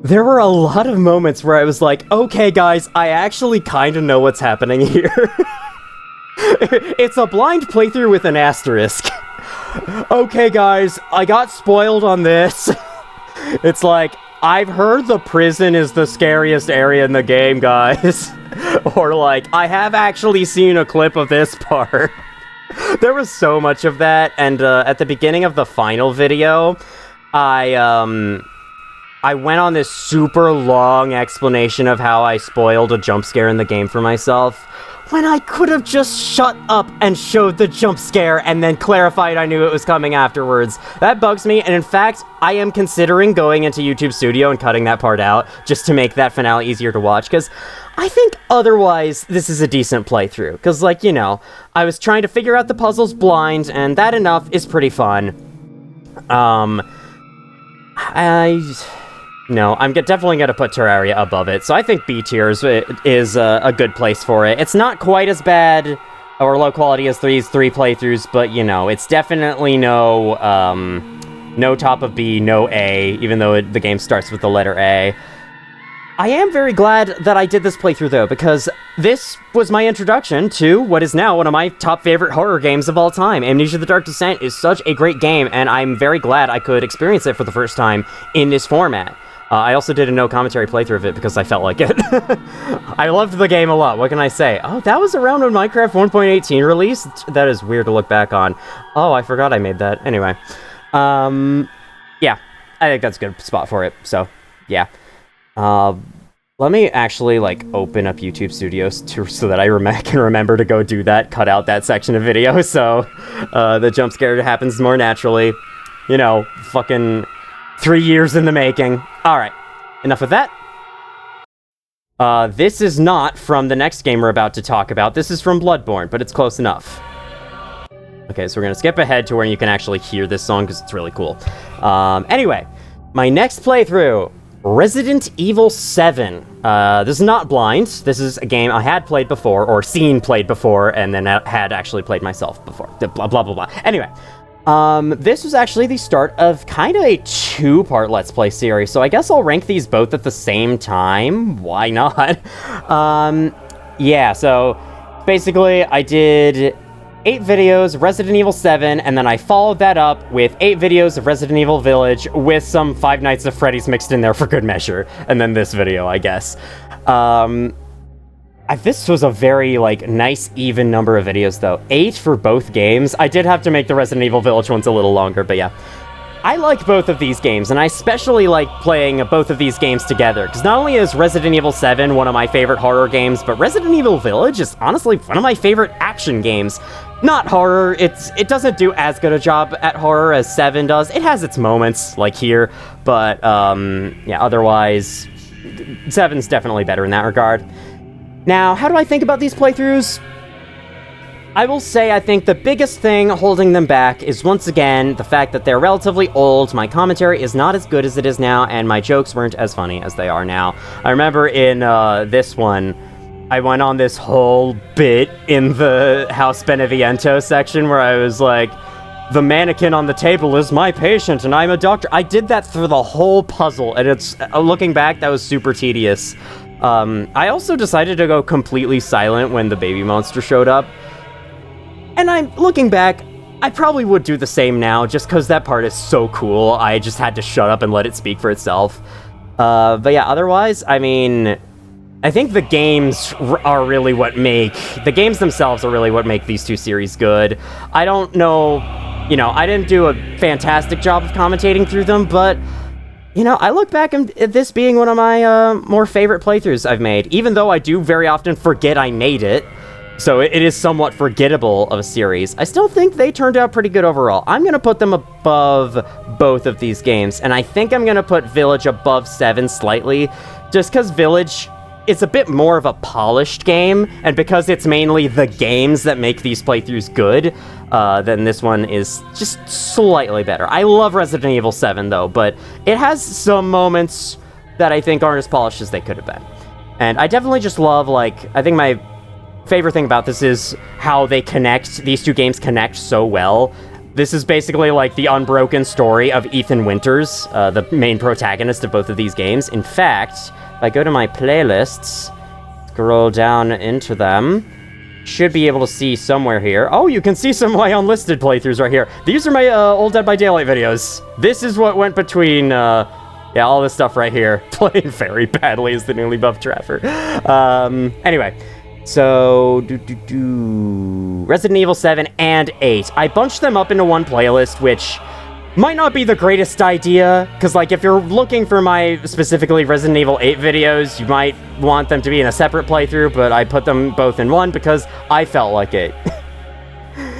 there were a lot of moments where I was like, okay guys, I actually kind of know what's happening here. It's a blind playthrough with an asterisk. Okay guys, I got spoiled on this. It's like, I've heard the prison is the scariest area in the game, guys. Or like, I have actually seen a clip of this part. There was so much of that, and at the beginning of the final video, I went on this super long explanation of how I spoiled a jump scare in the game for myself, when I could have just shut up and showed the jump scare and then clarified I knew it was coming afterwards. That bugs me, and in fact, I am considering going into YouTube Studio and cutting that part out, just to make that finale easier to watch, because I think otherwise this is a decent playthrough, because, like, I was trying to figure out the puzzles blind, and that enough is pretty fun. No, I'm definitely going to put Terraria above it, so I think B tier is a good place for it. It's not quite as bad or low quality as these 3 playthroughs, but, it's definitely no top of B, no A, even though the game starts with the letter A. I am very glad that I did this playthrough, though, because this was my introduction to what is now one of my top favorite horror games of all time. Amnesia: The Dark Descent is such a great game, and I'm very glad I could experience it for the first time in this format. I also did a no-commentary playthrough of it because I felt like it. I loved the game a lot, what can I say? Oh, that was around when Minecraft 1.18 released? That is weird to look back on. Oh, I forgot I made that. Anyway. Yeah, I think that's a good spot for it, so, yeah. Let me actually, like, open up YouTube Studios so that I can remember to go do that, cut out that section of video, so the jump scare happens more naturally. Fucking 3 years in the making. Alright, enough of that. This is not from the next game we're about to talk about. This is from Bloodborne, but it's close enough. Okay, so we're gonna skip ahead to where you can actually hear this song, because it's really cool. Anyway, my next playthrough, Resident Evil 7. This is not blind. This is a game I had played before, or seen played before, and then had actually played myself before. Blah, blah, blah, blah. Anyway. This was actually the start of kind of a 2-part Let's Play series, so I guess I'll rank these both at the same time. Why not? Yeah, so basically I did 8 videos of Resident Evil 7, and then I followed that up with 8 videos of Resident Evil Village with some Five Nights at Freddy's mixed in there for good measure, and then this video, I guess. This was a very, like, nice, even number of videos, though. 8 for both games. I did have to make the Resident Evil Village ones a little longer, but yeah. I like both of these games, and I especially like playing both of these games together, because not only is Resident Evil 7 one of my favorite horror games, but Resident Evil Village is honestly one of my favorite action games. Not horror, it doesn't do as good a job at horror as 7 does. It has its moments, like here, but, yeah, otherwise, 7's definitely better in that regard. Now, how do I think about these playthroughs? I will say I think the biggest thing holding them back is, once again, the fact that they're relatively old, my commentary is not as good as it is now, and my jokes weren't as funny as they are now. I remember in this one, I went on this whole bit in the House Beneviento section where I was like, the mannequin on the table is my patient and I'm a doctor. I did that through the whole puzzle, and it's, looking back, that was super tedious. I also decided to go completely silent when the baby monster showed up. And I'm looking back, I probably would do the same now, just because that part is so cool. I just had to shut up and let it speak for itself. But yeah, otherwise, I mean, I think the games are really what make... The games themselves are really what make these two series good. I don't know... You know, I didn't do a fantastic job of commentating through them, but... You know, I look back at this being one of my more favorite playthroughs I've made, even though I do very often forget I made it. So it is somewhat forgettable of a series. I still think they turned out pretty good overall. I'm going to put them above both of these games, and I think I'm going to put Village above 7 slightly, just because Village is a bit more of a polished game, and because it's mainly the games that make these playthroughs good, then this one is just slightly better. I love Resident Evil 7, though, but it has some moments that I think aren't as polished as they could have been. And I definitely just love, like, I think my favorite thing about this is how they connect. These two games connect so well. This is basically like the unbroken story of Ethan Winters, the main protagonist of both of these games. In fact, if I go to my playlists, scroll down into them, should be able to see somewhere here. Oh, you can see some of my unlisted playthroughs right here. These are my old Dead by Daylight videos. This is what went between, yeah, all this stuff right here. Playing very badly as the newly buffed Trapper. Anyway. So, Resident Evil 7 and 8. I bunched them up into one playlist, which might not be the greatest idea, because, like, if you're looking for my, specifically, Resident Evil 8 videos, you might want them to be in a separate playthrough, but I put them both in one because I felt like it.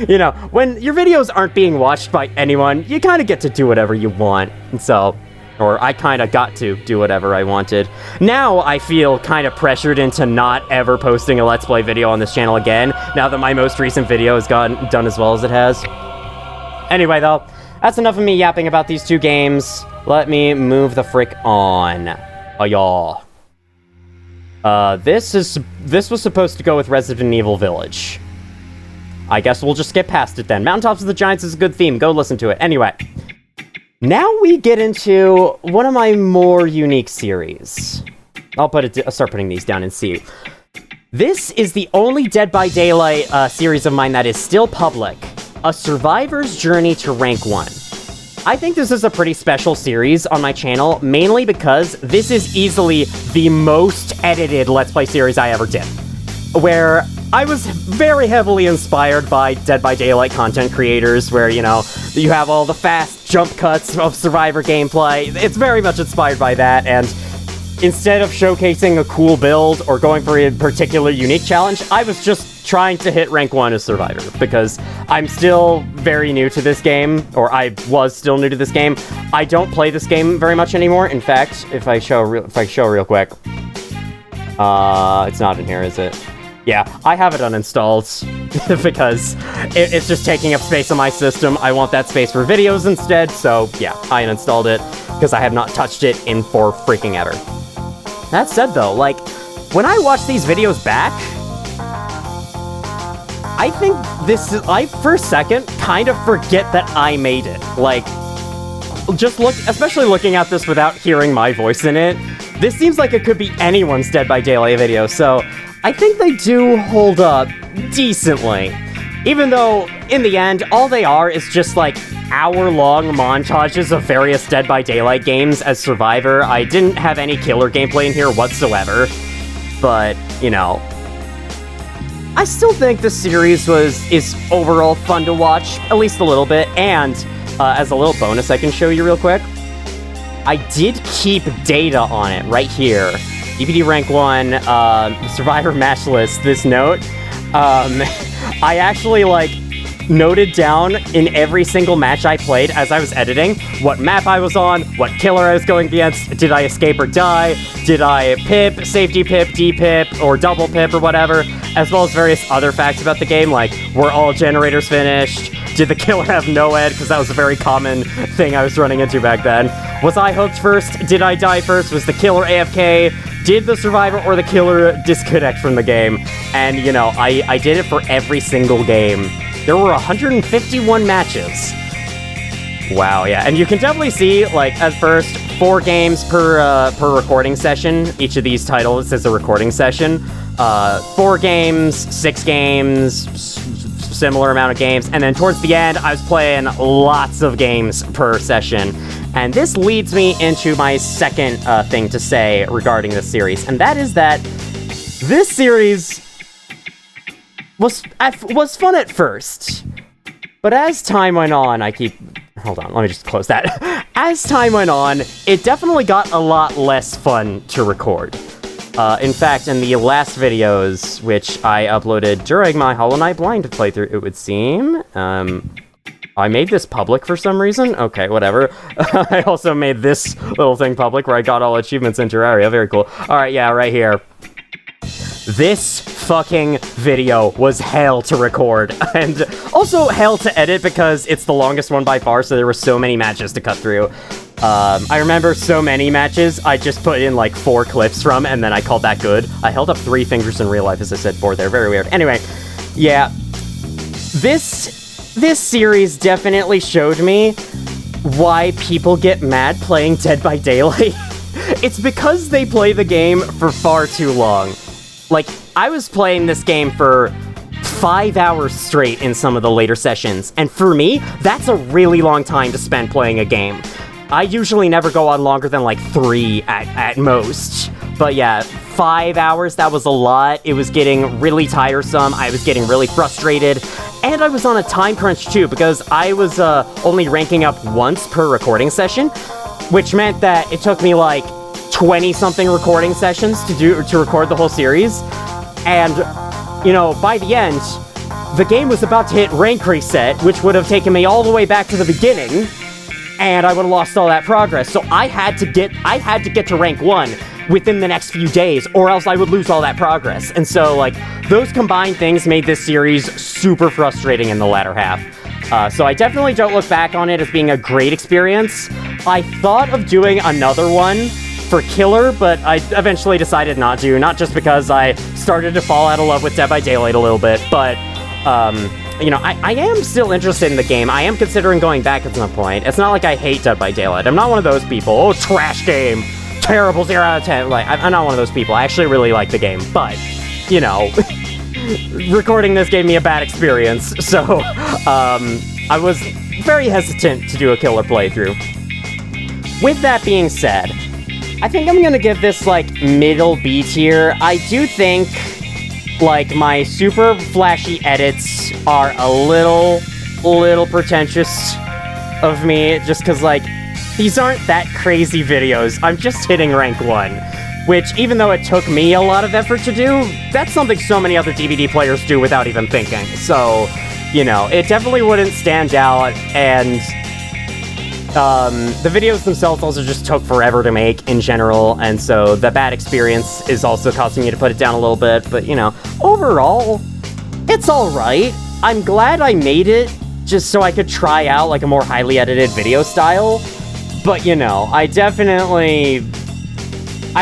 You know, when your videos aren't being watched by anyone, you kind of get to do whatever you want, and so... Or I kind of got to do whatever I wanted. Now I feel kind of pressured into not ever posting a Let's Play video on this channel again, now that my most recent video has gotten done as well as it has. Anyway, though, that's enough of me yapping about these two games. Let me move the frick on. Oh, y'all. This was supposed to go with Resident Evil Village. I guess we'll just skip past it then. Mountaintops of the Giants is a good theme. Go listen to it. Anyway. Now we get into one of my more unique series. I'll start putting these down and see. This is the only Dead by Daylight series of mine that is still public. A Survivor's Journey to Rank 1. I think this is a pretty special series on my channel, mainly because this is easily the most edited Let's Play series I ever did. Where I was very heavily inspired by Dead by Daylight content creators, where, you know, you have all the fast jump cuts of Survivor gameplay. It's very much inspired by that, and instead of showcasing a cool build or going for a particular unique challenge, I was just trying to hit rank 1 as Survivor, because I'm still very new to this game, or I was still new to this game. I don't play this game very much anymore. In fact, if I show real quick, it's not in here, is it? Yeah, I have it uninstalled because it's just taking up space on my system. I want that space for videos instead, so yeah, I uninstalled it because I have not touched it in for freaking ever. That said, though, like, when I watch these videos back, I think I, for a second, kind of forget that I made it. Like, especially looking at this without hearing my voice in it, this seems like it could be anyone's Dead by Daylight video, so I think they do hold up decently. Even though, in the end, all they are is just, like, hour-long montages of various Dead by Daylight games as Survivor. I didn't have any killer gameplay in here whatsoever. But, you know, I still think the series is overall fun to watch, at least a little bit, and as a little bonus I can show you real quick, I did keep data on it right here. DVD Rank 1, Survivor Match List, this note. I actually, like, noted down in every single match I played as I was editing what map I was on, what killer I was going against, did I escape or die, did I pip, safety pip, D-pip, or double pip or whatever, as well as various other facts about the game, like, were all generators finished, did the killer have no ed, because that was a very common thing I was running into back then, was I hooked first, did I die first, was the killer AFK, did the survivor or the killer disconnect from the game, and, you know, I did it for every single game. There were 151 matches. Wow, yeah. And you can definitely see, like, at first, 4 games per recording session. Each of these titles is a recording session. 4 games, 6 games, similar amount of games. And then towards the end, I was playing lots of games per session. And this leads me into my second thing to say regarding this series. And that is that this series was fun at first, but as time went on, hold on, let me just close that. As time went on, it definitely got a lot less fun to record. In fact, in the last videos, which I uploaded during my Hollow Knight Blind playthrough, it would seem, I made this public for some reason? Okay, whatever. I also made this little thing public where I got all achievements in Terraria, very cool. Alright, yeah, right here. This fucking video was hell to record, and also hell to edit because it's the longest one by far, so there were so many matches to cut through. I remember so many matches I just put in like 4 clips from, and then I called that good. I held up 3 fingers in real life as I said 4 there, very weird. Anyway, yeah, this series definitely showed me why people get mad playing Dead by Daylight. It's because they play the game for far too long. Like, I was playing this game for 5 hours straight in some of the later sessions, and for me, that's a really long time to spend playing a game. I usually never go on longer than, like, 3 at most. But yeah, 5 hours, that was a lot. It was getting really tiresome, I was getting really frustrated, and I was on a time crunch too, because I was only ranking up once per recording session, which meant that it took me, like, 20-something recording sessions to record the whole series, and, you know, by the end, the game was about to hit rank reset, which would have taken me all the way back to the beginning, and I would have lost all that progress, so I had to get to rank 1 within the next few days, or else I would lose all that progress, and so, like, those combined things made this series super frustrating in the latter half. So I definitely don't look back on it as being a great experience. I thought of doing another one for Killer, but I eventually decided not to, not just because I started to fall out of love with Dead by Daylight a little bit, but, you know, I am still interested in the game. I am considering going back at some point. It's not like I hate Dead by Daylight. I'm not one of those people, oh, trash game, terrible 0 out of 10, like, I'm not one of those people. I actually really like the game, but, you know, recording this gave me a bad experience, so, I was very hesitant to do a Killer playthrough. With that being said, I think I'm gonna give this, like, middle B tier. I do think, like, my super flashy edits are a little pretentious of me, just because, like, these aren't that crazy videos. I'm just hitting rank 1, which, even though it took me a lot of effort to do, that's something so many other DVD players do without even thinking. So, you know, it definitely wouldn't stand out, and the videos themselves also just took forever to make in general, and so the bad experience is also causing me to put it down a little bit, but, you know, overall, it's alright. I'm glad I made it just so I could try out, like, a more highly edited video style, but, you know, I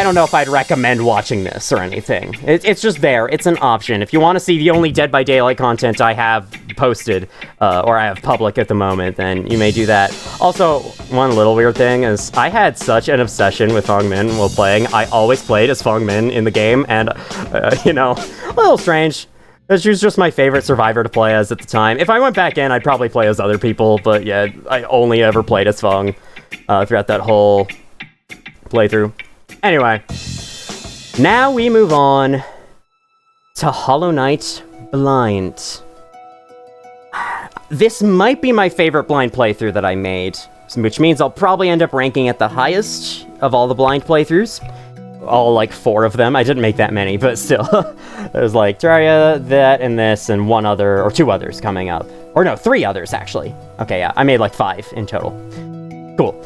don't know if I'd recommend watching this or anything. It's just there. It's an option. If you want to see the only Dead by Daylight content I have posted, or I have public at the moment, then you may do that. Also, one little weird thing is I had such an obsession with Fong Min while playing. I always played as Fong Min in the game, and, you know, a little strange. She was just my favorite survivor to play as at the time. If I went back in, I'd probably play as other people, but yeah, I only ever played as Fong throughout that whole playthrough. Anyway, now we move on to Hollow Knight Blind. This might be my favorite blind playthrough that I made, which means I'll probably end up ranking at the highest of all the blind playthroughs. All, like, 4 of them. I didn't make that many, but still. There's, like, Terraria, that, and this, and 1 other, or 2 others coming up. Or no, 3 others, actually. Okay, yeah, I made, like, 5 in total. Cool.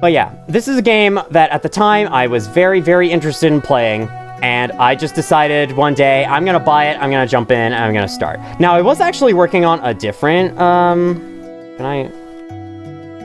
But yeah, this is a game that, at the time, I was very, very interested in playing, and I just decided one day, I'm gonna buy it, I'm gonna jump in, and I'm gonna start. Now, I was actually working on a different, can I...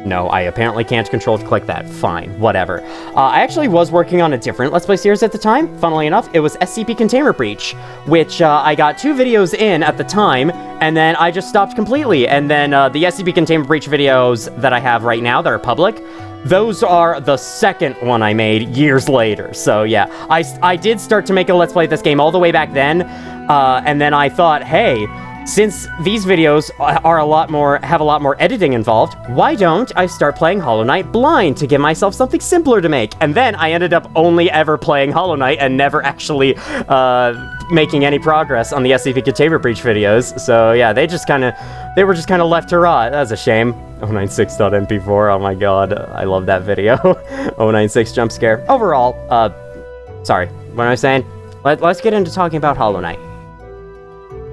No, I apparently can't control-click that. Fine, whatever. I actually was working on a different Let's Play series at the time. Funnily enough, it was SCP Container Breach, which I got 2 videos in at the time, and then I just stopped completely. And then the SCP Container Breach videos that I have right now that are public, those are the second one I made years later. So yeah, I did start to make a Let's Play this game all the way back then, and then I thought, hey, since these videos are have a lot more editing involved, why don't I start playing Hollow Knight blind to give myself something simpler to make? And then I ended up only ever playing Hollow Knight and never actually making any progress on the SCP Container Breach videos. So yeah, they were just kind of left to rot. That's a shame. 096.mp4, oh my god, I love that video. 096 jump scare. Overall, sorry, what am I saying? Let's get into talking about Hollow Knight.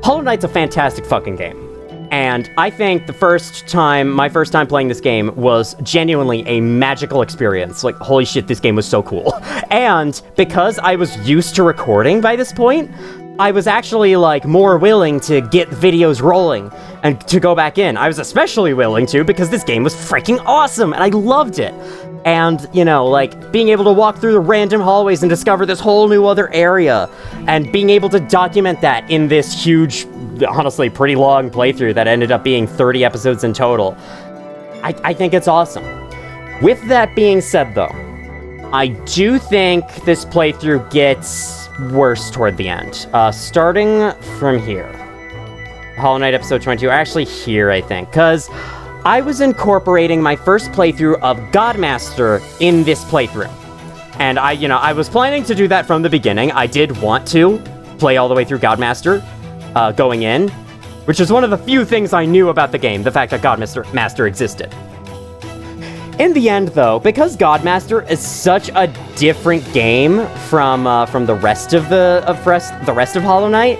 Hollow Knight's a fantastic fucking game. And I think my first time playing this game was genuinely a magical experience. Like, holy shit, this game was so cool. And because I was used to recording by this point, I was actually, like, more willing to get videos rolling and to go back in. I was especially willing to because this game was freaking awesome and I loved it. And, you know, like, being able to walk through the random hallways and discover this whole new other area, and being able to document that in this huge, honestly, pretty long playthrough that ended up being 30 episodes in total, I think it's awesome. With that being said, though, I do think this playthrough gets worse toward the end. Starting from here. Hollow Knight episode 22, actually here, I think, because I was incorporating my first playthrough of Godmaster in this playthrough. And I was planning to do that from the beginning. I did want to play all the way through Godmaster going in, which is one of the few things I knew about the game, the fact that Godmaster existed. In the end, though, because Godmaster is such a different game from the rest of Hollow Knight,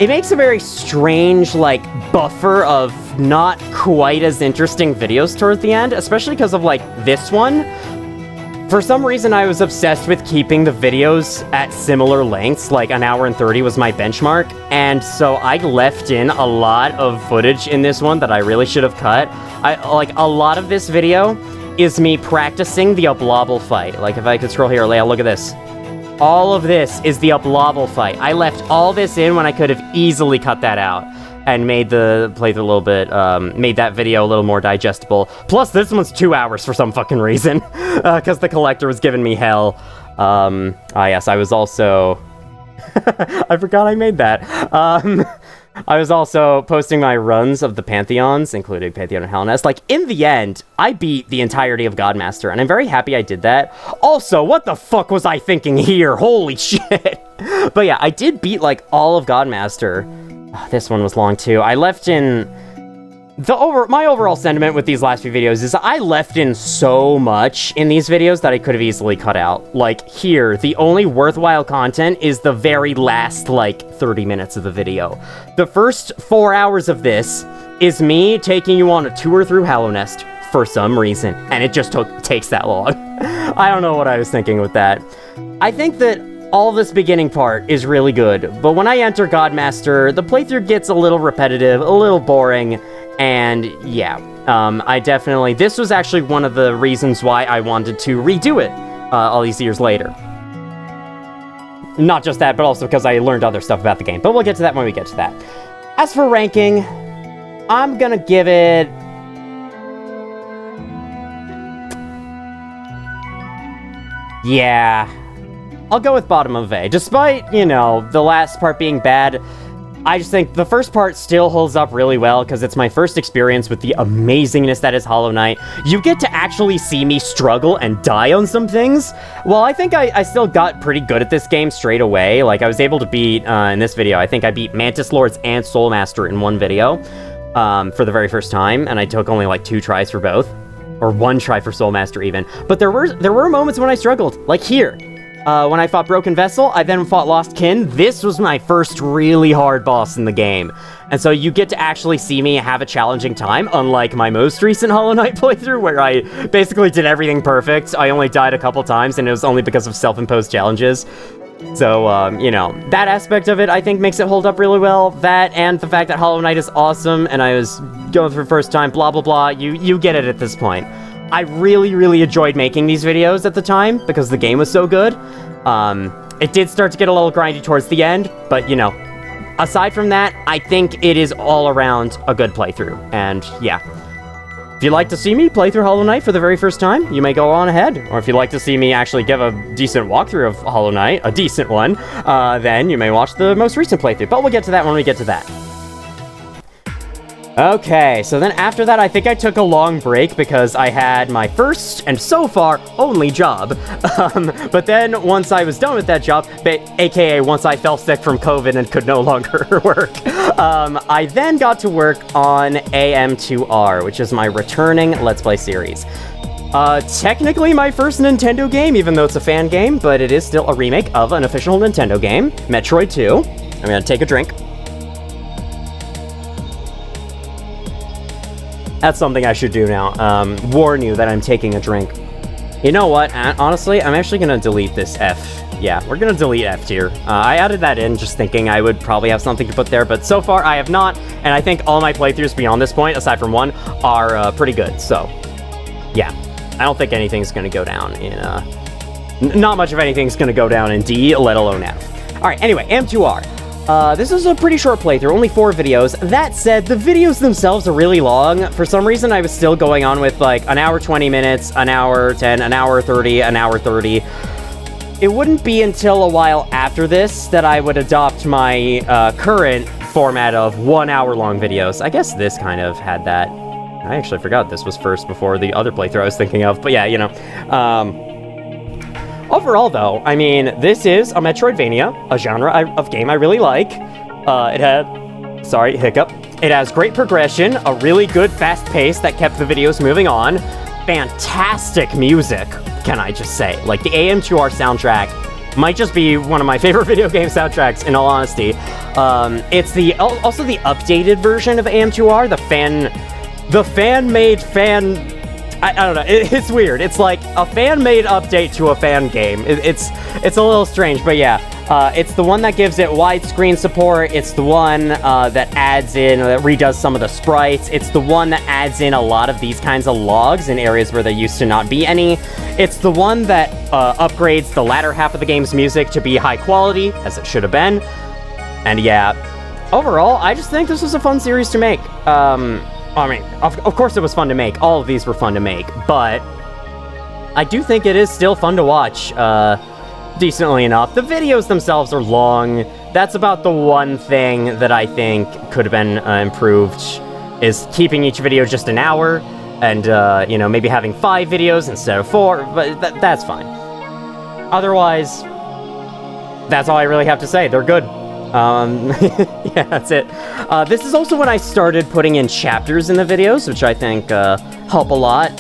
it makes a very strange, like, buffer of not quite as interesting videos towards the end, especially because of, like, this one. For some reason, I was obsessed with keeping the videos at similar lengths, like an hour and 30 was my benchmark, and so I left in a lot of footage in this one that I really should have cut. A lot of this video is me practicing the Oblobble fight. Like, if I could scroll here, Leia, look at this. All of this is the Oblobble fight. I left all this in when I could have easily cut that out and made the playthrough a little bit, made that video a little more digestible. Plus, this one's 2 hours for some fucking reason, because the collector was giving me hell. Yes, I was also... I forgot I made that. I was also posting my runs of the Pantheons, including Pantheon and Hellnest. Like, in the end, I beat the entirety of Godmaster, and I'm very happy I did that. Also, what the fuck was I thinking here? Holy shit! But yeah, I did beat, like, all of Godmaster. Oh, this one was long, too. I left in... My overall sentiment with these last few videos is I left in so much in these videos that I could have easily cut out. Like, here, the only worthwhile content is the very last, like, 30 minutes of the video. The first 4 hours of this is me taking you on a tour through Hallownest for some reason, and it just takes that long. I don't know what I was thinking with that. I think that all this beginning part is really good, but when I enter Godmaster, the playthrough gets a little repetitive, a little boring, and yeah, this was actually one of the reasons why I wanted to redo it all these years later. Not just that, but also because I learned other stuff about the game, but we'll get to that when we get to that. As for ranking, I'm gonna give it... yeah, I'll go with bottom of A. Despite, you know, the last part being bad, I just think the first part still holds up really well because it's my first experience with the amazingness that is Hollow Knight. You get to actually see me struggle and die on some things. Well, I think I still got pretty good at this game straight away. Like, I was able to beat, in this video, I think I beat Mantis Lords and Soul Master in one video for the very first time, and I took only like 2 tries for both. Or 1 try for Soul Master even. But there were moments when I struggled, like here. When I fought Broken Vessel, I then fought Lost Kin. This was my first really hard boss in the game. And so you get to actually see me have a challenging time, unlike my most recent Hollow Knight playthrough, where I basically did everything perfect. I only died a couple times, and it was only because of self-imposed challenges. So, you know, that aspect of it, I think, makes it hold up really well. That, and the fact that Hollow Knight is awesome, and I was going through the first time, blah, blah, blah, you get it at this point. I really, really enjoyed making these videos at the time, because the game was so good. It did start to get a little grindy towards the end, but, you know, aside from that, I think it is all around a good playthrough, and yeah. If you'd like to see me play through Hollow Knight for the very first time, you may go on ahead. Or if you'd like to see me actually give a decent walkthrough of Hollow Knight, a decent one, then you may watch the most recent playthrough. But we'll get to that when we get to that. Okay, so then after that, I think I took a long break because I had my first, and so far, only job. But then, once I was done with that job, aka once I fell sick from COVID and could no longer work, I then got to work on AM2R, which is my returning Let's Play series. Technically my first Nintendo game, even though it's a fan game, but it is still a remake of an official Nintendo game, Metroid 2. I'm gonna take a drink. That's something I should do now. Warn you that I'm taking a drink. You know what? Honestly, I'm actually gonna delete this F. Yeah, we're gonna delete F tier. I added that in just thinking I would probably have something to put there, but so far I have not, and I think all my playthroughs beyond this point, aside from one, are pretty good, so yeah. I don't think anything's gonna go down in, not much of anything's gonna go down in D, let alone F. Alright, anyway, AM2R. This is a pretty short playthrough, only 4 videos. That said, the videos themselves are really long. For some reason, I was still going on with, like, an hour 20 minutes, an hour 10, an hour 30, an hour 30. It wouldn't be until a while after this that I would adopt my current format of 1 hour long videos. I guess this kind of had that. I actually forgot this was first before the other playthrough I was thinking of, but yeah, you know. Overall, though, I mean, this is a Metroidvania, a genre of game I really like. It had... Sorry, hiccup. It has great progression, a really good fast pace that kept the videos moving on. Fantastic music, can I just say. Like, the AM2R soundtrack might just be one of my favorite video game soundtracks, in all honesty. It's also the updated version of AM2R, the fan-made fan... I don't know, it's weird. It's like a fan-made update to a fan game. It's a little strange, but yeah. It's the one that gives it widescreen support. It's the one that adds in, that redoes some of the sprites. It's the one that adds in a lot of these kinds of logs in areas where there used to not be any. It's the one that upgrades the latter half of the game's music to be high quality, as it should have been. And yeah, overall, I just think this was a fun series to make. I mean, of course it was fun to make. All of these were fun to make, but I do think it is still fun to watch, decently enough. The videos themselves are long. That's about the one thing that I think could have been improved, is keeping each video just an hour, and, you know, maybe having 5 videos instead of 4, but that's fine. Otherwise, that's all I really have to say. They're good. Yeah, that's it. This is also when I started putting in chapters in the videos, which I think help a lot.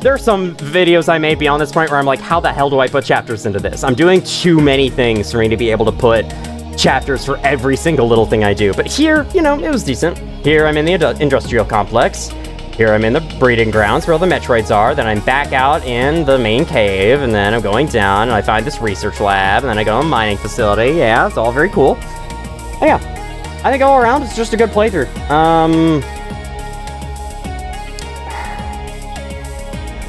There are some videos I made beyond this point where I'm like, how the hell do I put chapters into this? I'm doing too many things for me to be able to put chapters for every single little thing I do. But here, you know, it was decent. Here I'm in the industrial complex. Here I'm in the breeding grounds where all the Metroids are. Then I'm back out in the main cave, and then I'm going down, and I find this research lab, and then I go to a mining facility. Yeah, it's all very cool. Oh, yeah, I think all around it's just a good playthrough.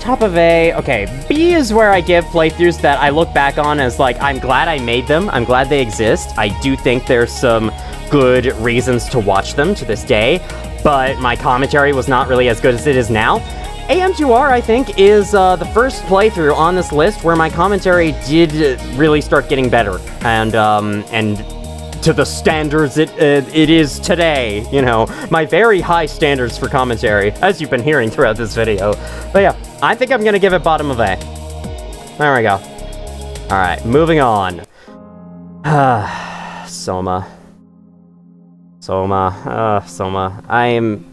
Top of A, okay, B is where I give playthroughs that I look back on as like, I'm glad I made them, I'm glad they exist. I do think there's some good reasons to watch them to this day, but my commentary was not really as good as it is now. AM2R, I think, is the first playthrough on this list where my commentary did really start getting better, and to the standards it is today. You know, my very high standards for commentary, as you've been hearing throughout this video. But yeah, I think I'm gonna give it bottom of A. There we go. Alright, moving on. Soma. I'm...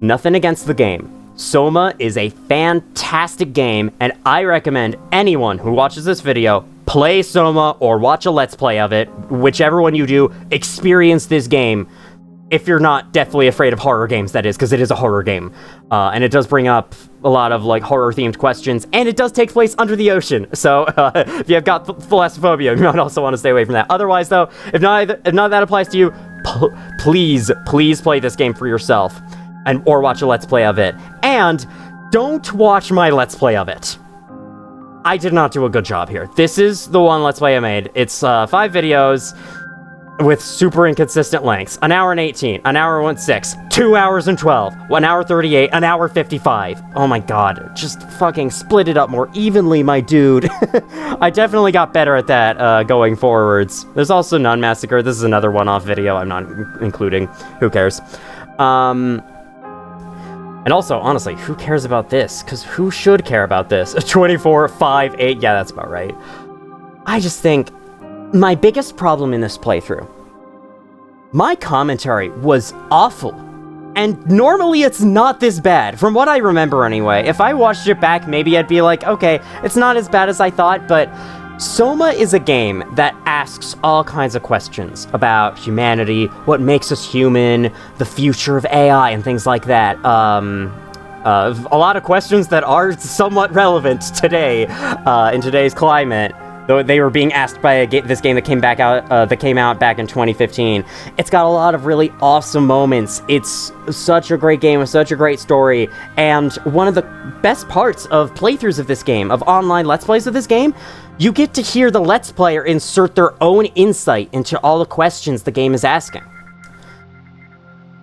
Nothing against the game. Soma is a fantastic game, and I recommend anyone who watches this video play Soma or watch a Let's Play of it. Whichever one you do, experience this game. If you're not deathly afraid of horror games, that is, because it is a horror game. And it does bring up a lot of, like, horror-themed questions, and it does take place under the ocean. So, if you've got thalassophobia, you might also want to stay away from that. Otherwise, though, if none of that applies to you, please play this game for yourself. Or watch a Let's Play of it. And don't watch my Let's Play of it. I did not do a good job here. This is the one Let's Play I made. It's 5 videos with super inconsistent lengths. An hour and 18, an hour and 6, 2 hours and 12, 1 hour 38, an hour 55. Oh my god, just fucking split it up more evenly, my dude. I definitely got better at that going forwards. There's also Nun Massacre. This is another one-off video I'm not including. Who cares? And also, honestly, who cares about this? Because who should care about this? 24, 5, 8, yeah, that's about right. I just think my biggest problem in this playthrough, my commentary was awful. And normally it's not this bad, from what I remember anyway. If I watched it back, maybe I'd be like, okay, it's not as bad as I thought, but Soma is a game that asks all kinds of questions about humanity, what makes us human, the future of AI, and things like that. A lot of questions that are somewhat relevant today, in today's climate, though they were being asked by this game that came out back in 2015. It's got a lot of really awesome moments. It's such a great game with such a great story, and one of the best parts of playthroughs of this game, of online Let's Plays of this game, you get to hear the Let's Player insert their own insight into all the questions the game is asking.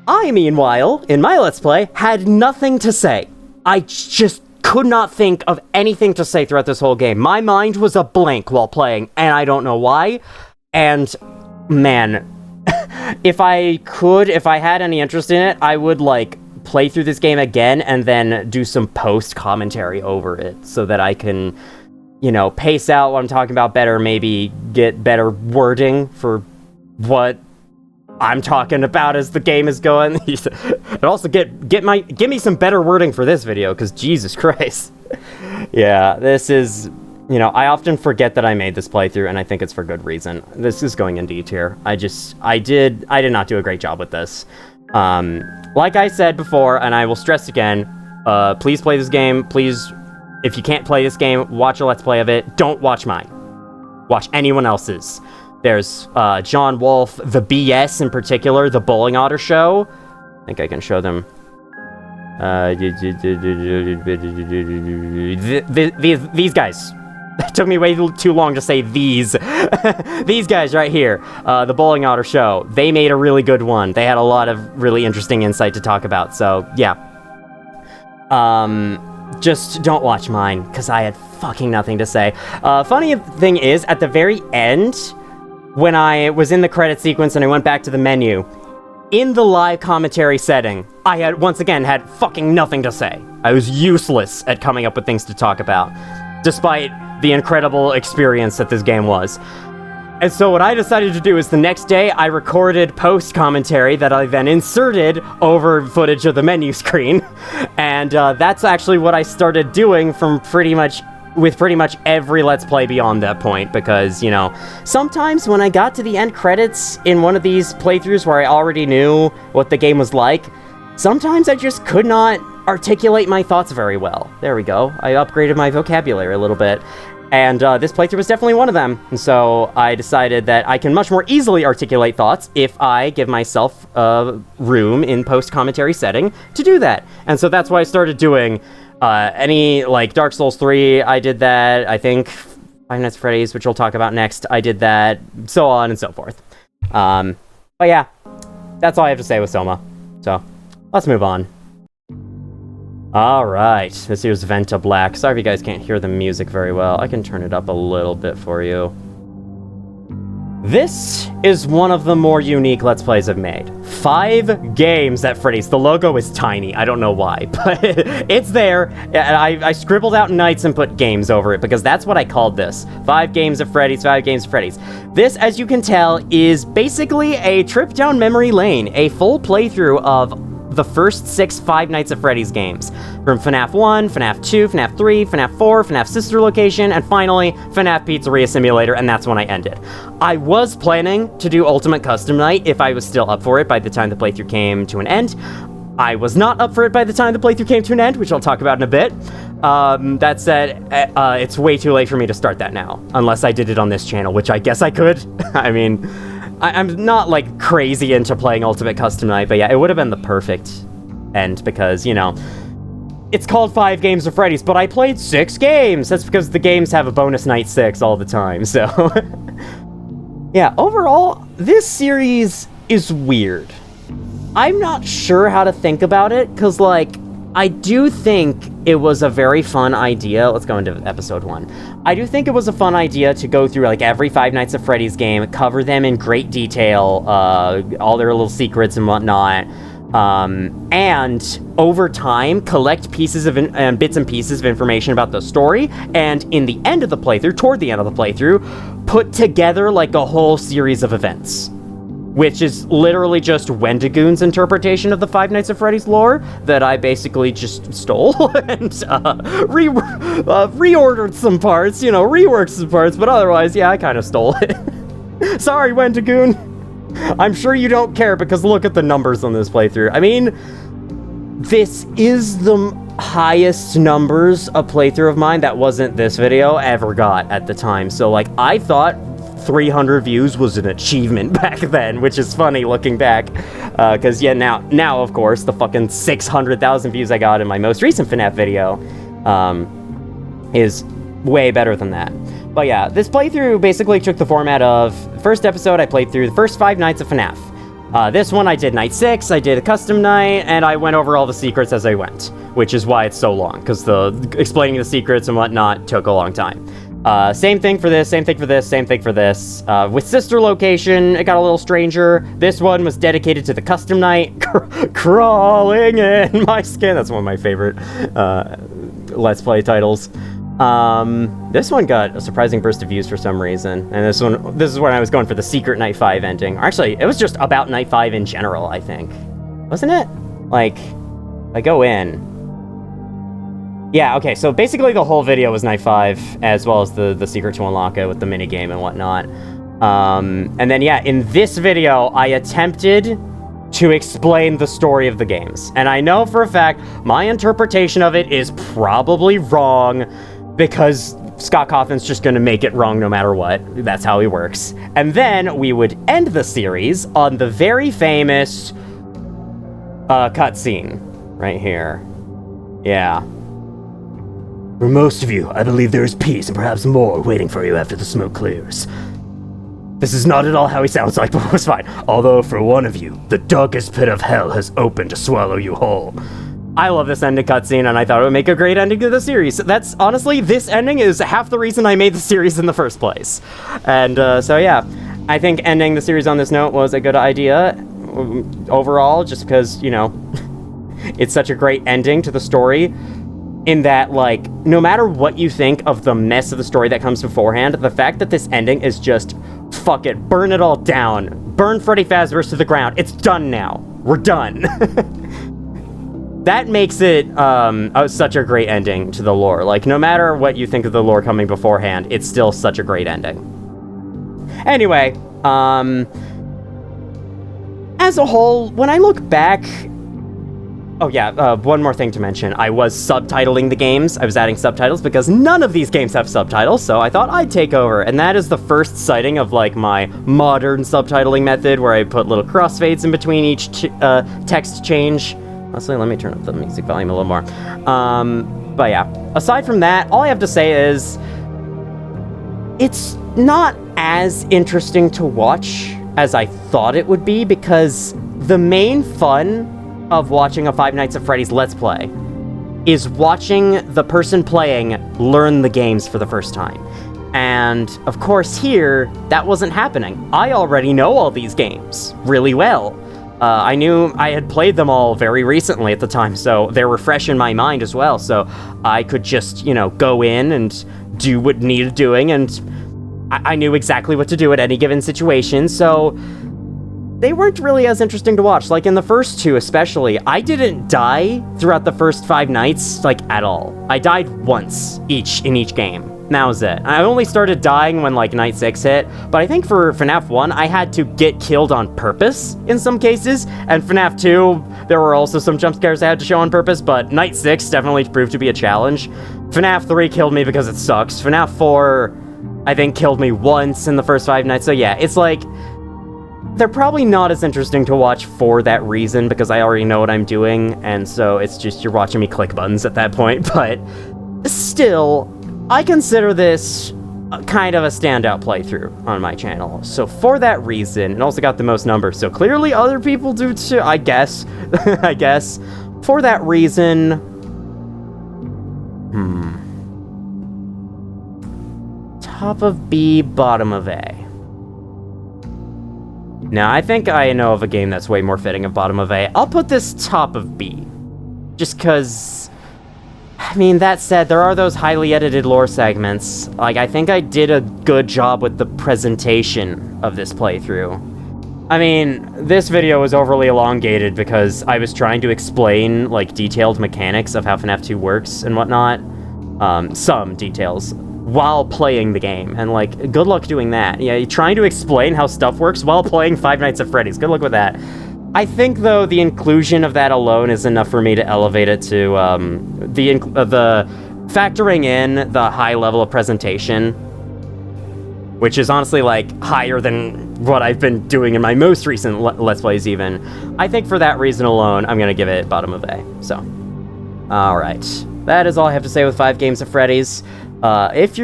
I, meanwhile, in my Let's Play, had nothing to say. I just could not think of anything to say throughout this whole game. My mind was a blank while playing, and I don't know why. And, man, if I had any interest in it, I would, like, play through this game again and then do some post-commentary over it so that I can, you know, pace out what I'm talking about better, maybe get better wording for what I'm talking about as the game is going. And also give me some better wording for this video, because Jesus Christ. Yeah, this is, you know, I often forget that I made this playthrough, and I think it's for good reason. This is going in D tier. I did not do a great job with this. Like I said before, and I will stress again, please play this game. Please, if you can't play this game, watch a Let's Play of it. Don't watch mine. Watch anyone else's. There's John Wolfe, the BS in particular, the Bowling Otter Show. I think I can show them. These guys. It took me way too long to say these. These guys right here. The Bowling Otter Show. They made a really good one. They had a lot of really interesting insight to talk about. So, yeah. Just don't watch mine, because I had fucking nothing to say. Funny thing is, at the very end, when I was in the credit sequence and I went back to the menu, in the live commentary setting, I had, once again, had fucking nothing to say. I was useless at coming up with things to talk about, despite the incredible experience that this game was. And so what I decided to do is the next day, I recorded post-commentary that I then inserted over footage of the menu screen. And that's actually what I started doing from pretty much every Let's Play beyond that point, because, you know, sometimes when I got to the end credits in one of these playthroughs where I already knew what the game was like, sometimes I just could not articulate my thoughts very well. There we go. I upgraded my vocabulary a little bit. And this playthrough was definitely one of them. And so I decided that I can much more easily articulate thoughts if I give myself room in post-commentary setting to do that. And so that's why I started doing like Dark Souls 3, I did that. I think Five Nights at Freddy's, which we'll talk about next, I did that, so on and so forth. But yeah, that's all I have to say with Soma. So, let's move on. Alright, this here's Venta Black. Sorry if you guys can't hear the music very well. I can turn it up a little bit for you. This is one of the more unique Let's Plays I've made. 5 games at Freddy's. The logo is tiny. I don't know why, but it's there. I scribbled out nights and put games over it because that's what I called this. 5 games of Freddy's, 5 games of Freddy's. This, as you can tell, is basically a trip down memory lane, a full playthrough of the first 6 Five Nights at Freddy's games. From FNAF 1, FNAF 2, FNAF 3, FNAF 4, FNAF Sister Location, and finally, FNAF Pizzeria Simulator, and that's when I ended. I was planning to do Ultimate Custom Night if I was still up for it by the time the playthrough came to an end. I was not up for it by the time the playthrough came to an end, which I'll talk about in a bit. That said, it's way too late for me to start that now, unless I did it on this channel, which I guess I could. I mean, I'm not, like, crazy into playing Ultimate Custom Night, but yeah, it would have been the perfect end because, you know, it's called 5 Games of Freddy's, but I played 6 games! That's because the games have a bonus night 6 all the time, so... Yeah, overall, this series is weird. I'm not sure how to think about it, because, like, I do think it was a very fun idea. Let's go into episode 1. I do think it was a fun idea to go through, like, every Five Nights at Freddy's game, cover them in great detail, all their little secrets and whatnot, and over time, collect pieces of bits and pieces of information about the story, and in the end of the playthrough, toward the end of the playthrough, put together, like, a whole series of events. Which is literally just Wendigoon's interpretation of the Five Nights at Freddy's lore that I basically just stole and reordered some parts, you know, reworked some parts, but otherwise, yeah, I kind of stole it. Sorry, Wendigoon. I'm sure you don't care because look at the numbers on this playthrough. I mean, this is the highest numbers a playthrough of mine that wasn't this video ever got at the time. So, like, I thought 300 views was an achievement back then, which is funny looking back, because yeah, now of course the fucking 600,000 views I got in my most recent FNAF video is way better than that. But yeah, this playthrough basically took the format of first episode I played through the first 5 nights of FNAF. This one I did night 6, I did a custom night, and I went over all the secrets as I went, which is why it's so long, because the explaining the secrets and whatnot took a long time. Same thing for this, same thing for this, same thing for this. With Sister Location, it got a little stranger. This one was dedicated to the custom night. Crawling in my skin. That's one of my favorite Let's Play titles. This one got a surprising burst of views for some reason. And this is when I was going for the secret Night 5 ending. Actually, it was just about Night 5 in general, I think. Wasn't it? Like, I go in. Yeah, okay, so basically the whole video was Night 5, as well as the secret to unlock it with the minigame and whatnot. And then, yeah, in this video, I attempted to explain the story of the games. And I know for a fact, my interpretation of it is probably wrong, because Scott Cawthon's just gonna make it wrong no matter what. That's how he works. And then we would end the series on the very famous cutscene right here. Yeah. For most of you, I believe there is peace and perhaps more waiting for you after the smoke clears. This is not at all how he sounds like, but it was fine. Although for one of you, the darkest pit of hell has opened to swallow you whole. I love this ending cutscene, and I thought it would make a great ending to the series. That's, honestly, this ending is half the reason I made the series in the first place. And, so yeah, I think ending the series on this note was a good idea overall, just because, you know, it's such a great ending to the story. In that, like, no matter what you think of the mess of the story that comes beforehand, the fact that this ending is just, fuck it, burn it all down. Burn Freddy Fazbear's to the ground. It's done now. We're done. That makes it such a great ending to the lore. Like, no matter what you think of the lore coming beforehand, it's still such a great ending. Anyway, as a whole, when I look back... Oh yeah, one more thing to mention. I was subtitling the games. I was adding subtitles because none of these games have subtitles, so I thought I'd take over. And that is the first sighting of, like, my modern subtitling method, where I put little crossfades in between each text change. Honestly, let me turn up the music volume a little more. But yeah, aside from that, all I have to say is it's not as interesting to watch as I thought it would be, because the main fun of watching a Five Nights at Freddy's Let's Play is watching the person playing learn the games for the first time. And, of course, here, that wasn't happening. I already know all these games really well. I knew I had played them all very recently at the time, so they were fresh in my mind as well, so I could just, you know, go in and do what needed doing, and I knew exactly what to do at any given situation, so they weren't really as interesting to watch. Like, in the first two especially, I didn't die throughout the first 5 nights, like, at all. I died once in each game. That was it. I only started dying when, like, night 6 hit, but I think for FNAF 1, I had to get killed on purpose in some cases, and FNAF 2, there were also some jump scares I had to show on purpose, but night 6 definitely proved to be a challenge. FNAF 3 killed me because it sucks. FNAF 4, I think, killed me once in the first 5 nights, so yeah, it's like, they're probably not as interesting to watch for that reason, because I already know what I'm doing, and so it's just, you're watching me click buttons at that point, but still, I consider this kind of a standout playthrough on my channel. So for that reason, it also got the most numbers, so clearly other people do too, I guess. I guess. For that reason... Top of B, bottom of A. Now, I think I know of a game that's way more fitting of bottom of A. I'll put this top of B. Just because... I mean, that said, there are those highly edited lore segments. Like, I think I did a good job with the presentation of this playthrough. I mean, this video was overly elongated because I was trying to explain, like, detailed mechanics of how FNAF 2 works and whatnot. Some details, while playing the game. And, like, good luck doing that. Yeah, you're trying to explain how stuff works while playing Five Nights at Freddy's. Good luck with that. I think, though, the inclusion of that alone is enough for me to elevate it to the factoring in the high level of presentation, which is honestly, like, higher than what I've been doing in my most recent Let's Plays, even. I think for that reason alone, I'm gonna give it bottom of A. So, alright. That is all I have to say with 5 Games of Freddy's. If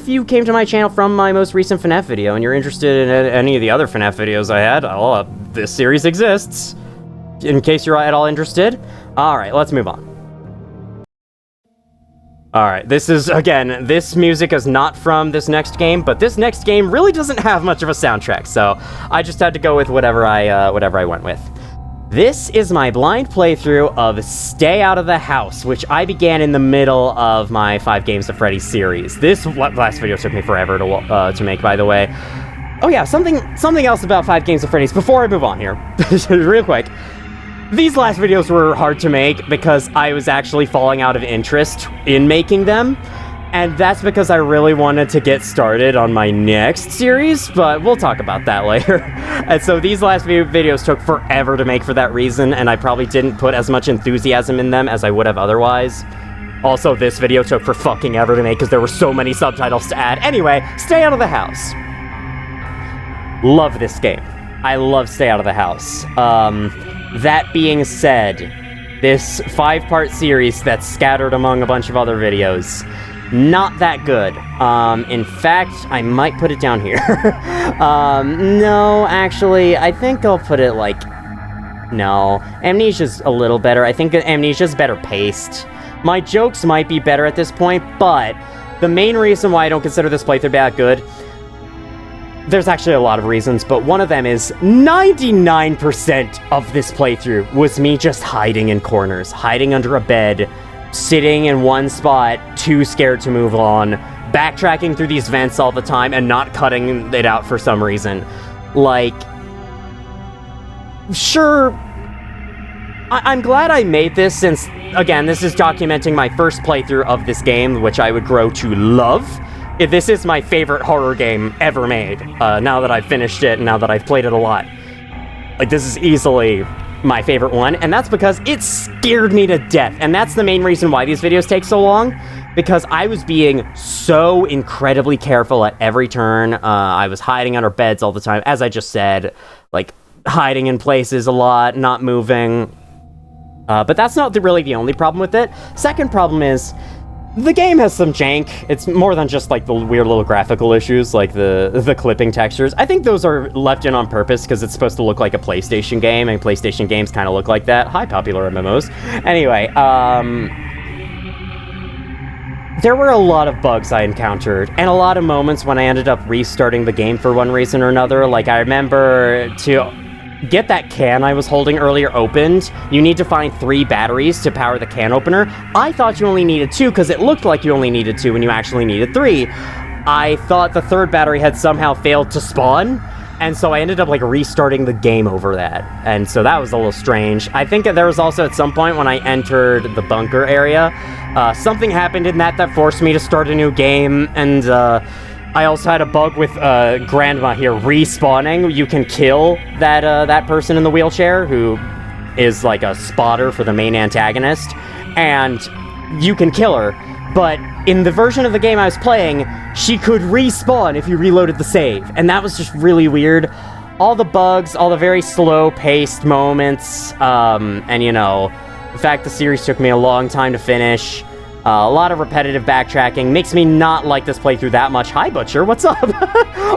you came to my channel from my most recent FNAF video and you're interested in any of the other FNAF videos I had, this series exists, in case you're at all interested. Alright, let's move on. Alright, this music is not from this next game, but this next game really doesn't have much of a soundtrack, so I just had to go with whatever I went with. This is my blind playthrough of Stay Out of the House, which I began in the middle of my 5 Games of Freddy's series. This last video took me forever to make, by the way. Oh yeah, something else about 5 Games of Freddy's before I move on here. Real quick. These last videos were hard to make because I was actually falling out of interest in making them. And that's because I really wanted to get started on my next series, but we'll talk about that later. And so these last few videos took forever to make for that reason, and I probably didn't put as much enthusiasm in them as I would have otherwise. Also, this video took for fucking ever to make because there were so many subtitles to add. Anyway, Stay Out of the House. Love this game. I love Stay Out of the House. That being said, this 5-part series that's scattered among a bunch of other videos, not that good. In fact, I might put it down here. No, actually, I think I'll put it like... No, Amnesia's a little better. I think Amnesia's better paced. My jokes might be better at this point, but the main reason why I don't consider this playthrough that good... There's actually a lot of reasons, but one of them is 99% of this playthrough was me just hiding in corners, hiding under a bed, sitting in one spot, too scared to move on, backtracking through these vents all the time, and not cutting it out for some reason. Like, sure, I'm glad I made this since, again, this is documenting my first playthrough of this game, which I would grow to love. This is my favorite horror game ever made, now that I've finished it, and now that I've played it a lot. Like, this is easily my favorite one, and that's because it scared me to death, and that's the main reason why these videos take so long, because I was being so incredibly careful at every turn. I was hiding under beds all the time, as I just said, like, hiding in places a lot, not moving, but that's not really the only problem with it. Second problem is, the game has some jank. It's more than just, like, the weird little graphical issues, like the clipping textures. I think those are left in on purpose because it's supposed to look like a PlayStation game, and PlayStation games kind of look like that. Hi, popular MMOs. Anyway, there were a lot of bugs I encountered, and a lot of moments when I ended up restarting the game for one reason or another. Like, I remember to get that can I was holding earlier opened, you need to find 3 batteries to power the can opener. I thought you only needed 2 because it looked like you only needed 2 when you actually needed 3. I thought the 3rd battery had somehow failed to spawn, and so I ended up, like, restarting the game over that. And so that was a little strange. I think there was also at some point when I entered the bunker area, something happened in that forced me to start a new game, and I also had a bug with Grandma here respawning. You can kill that person in the wheelchair who is like a spotter for the main antagonist, and you can kill her. But in the version of the game I was playing, she could respawn if you reloaded the save, and that was just really weird. All the bugs, all the very slow-paced moments, and you know, the fact the series took me a long time to finish. A lot of repetitive backtracking makes me not like this playthrough that much. Hi, Butcher, what's up?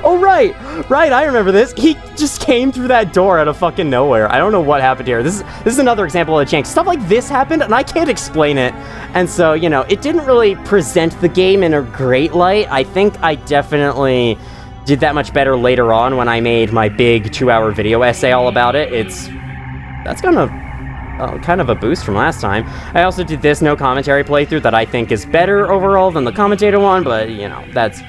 Oh, right, I remember this. He just came through that door out of fucking nowhere. I don't know what happened here. This is another example of a jank. Stuff like this happened, and I can't explain it. And so, you know, it didn't really present the game in a great light. I think I definitely did that much better later on when I made my big 2-hour video essay all about it. That's gonna... kind of a boost from last time. I also did this no commentary playthrough that I think is better overall than the commentator one, but, you know, that's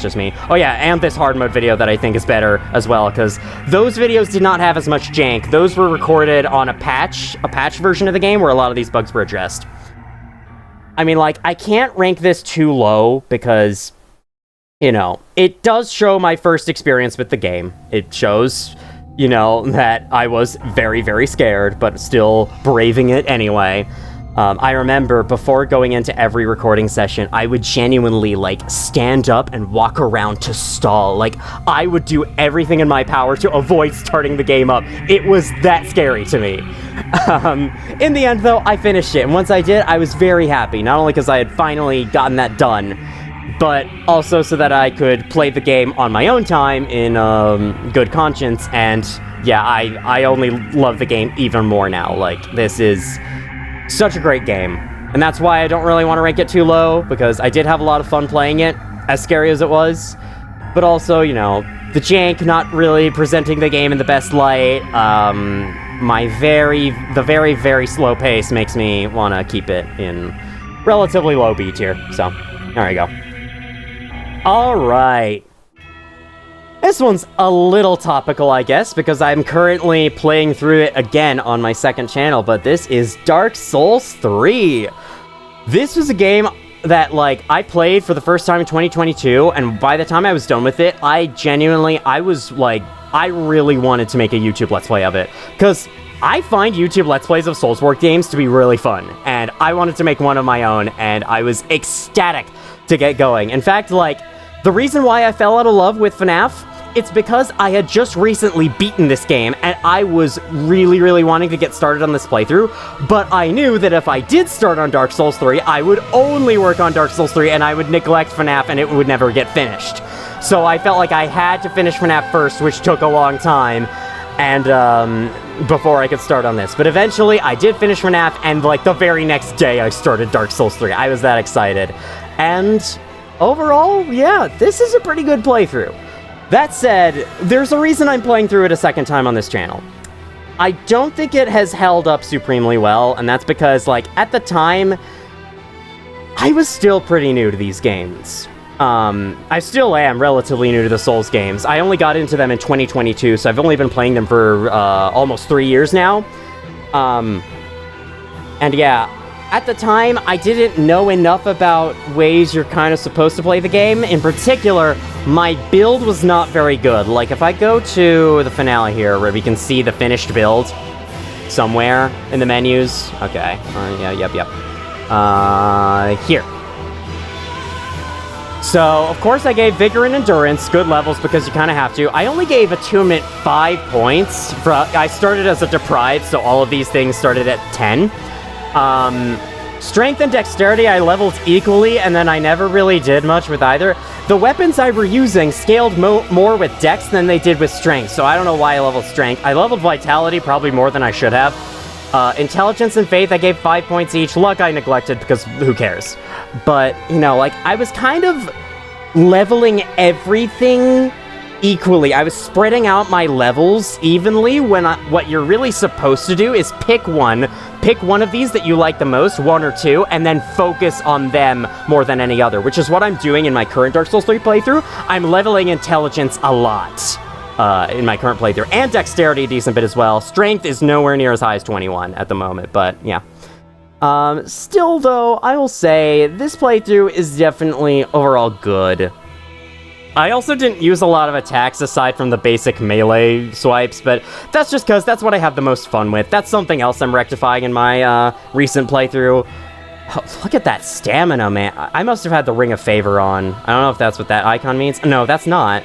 just me. Oh yeah, and this hard mode video that I think is better as well, because those videos did not have as much jank. Those were recorded on a patch version of the game where a lot of these bugs were addressed. I mean, like, I can't rank this too low because, you know, it does show my first experience with the game. It shows, you know, that I was very, very scared, but still braving it anyway. I remember before going into every recording session, I would genuinely, like, stand up and walk around to stall. Like, I would do everything in my power to avoid starting the game up. It was that scary to me. In the end, though, I finished it, and once I did, I was very happy. Not only because I had finally gotten that done, but also so that I could play the game on my own time in good conscience, and yeah, I only love the game even more now. Like, this is such a great game, and that's why I don't really want to rank it too low, because I did have a lot of fun playing it, as scary as it was, but also, you know, the jank not really presenting the game in the best light, the very, very slow pace makes me want to keep it in relatively low B tier, so there you go. Alright. This one's a little topical, I guess, because I'm currently playing through it again on my second channel, but this is Dark Souls 3. This was a game that, like, I played for the first time in 2022, and by the time I was done with it, I really wanted to make a YouTube Let's Play of it, because I find YouTube Let's Plays of Soulsborne games to be really fun, and I wanted to make one of my own, and I was ecstatic to get going. In fact, like, the reason why I fell out of love with FNAF, it's because I had just recently beaten this game, and I was really, really wanting to get started on this playthrough, but I knew that if I did start on Dark Souls 3, I would only work on Dark Souls 3, and I would neglect FNAF, and it would never get finished. So I felt like I had to finish FNAF first, which took a long time, and, before I could start on this. But eventually, I did finish FNAF, and, like, the very next day, I started Dark Souls 3. I was that excited. And overall, yeah, this is a pretty good playthrough. That said, there's a reason I'm playing through it a second time on this channel. I don't think it has held up supremely well, and that's because, like, at the time, I was still pretty new to these games. I still am relatively new to the Souls games. I only got into them in 2022, so I've only been playing them for almost 3 years now. And yeah, at the time, I didn't know enough about ways you're kind of supposed to play the game. In particular, my build was not very good. Like, if I go to the finale here, where we can see the finished build somewhere in the menus. Okay, here. So, of course, I gave Vigor and Endurance good levels because you kind of have to. I only gave Attunement 5 points. I started as a Deprived, so all of these things started at 10. Strength and Dexterity I leveled equally, and then I never really did much with either. The weapons I were using scaled more with Dex than they did with Strength, so I don't know why I leveled Strength. I leveled Vitality probably more than I should have. Intelligence and Faith, I gave 5 points each. Luck, I neglected because who cares? But, you know, like, I was kind of leveling everything equally. I was spreading out my levels evenly when what you're really supposed to do is pick one of these that you like the most, one or two, and then focus on them more than any other, which is what I'm doing in my current Dark Souls 3 playthrough. I'm leveling Intelligence a lot in my current playthrough, and Dexterity a decent bit as well. Strength is nowhere near as high as 21 at the moment, but yeah. Still though, I will say this playthrough is definitely overall good. I also didn't use a lot of attacks aside from the basic melee swipes, but that's just because that's what I have the most fun with. That's something else I'm rectifying in my recent playthrough. Oh, look at that stamina, man. I must have had the Ring of Favor on. I don't know if that's what that icon means. No, that's not.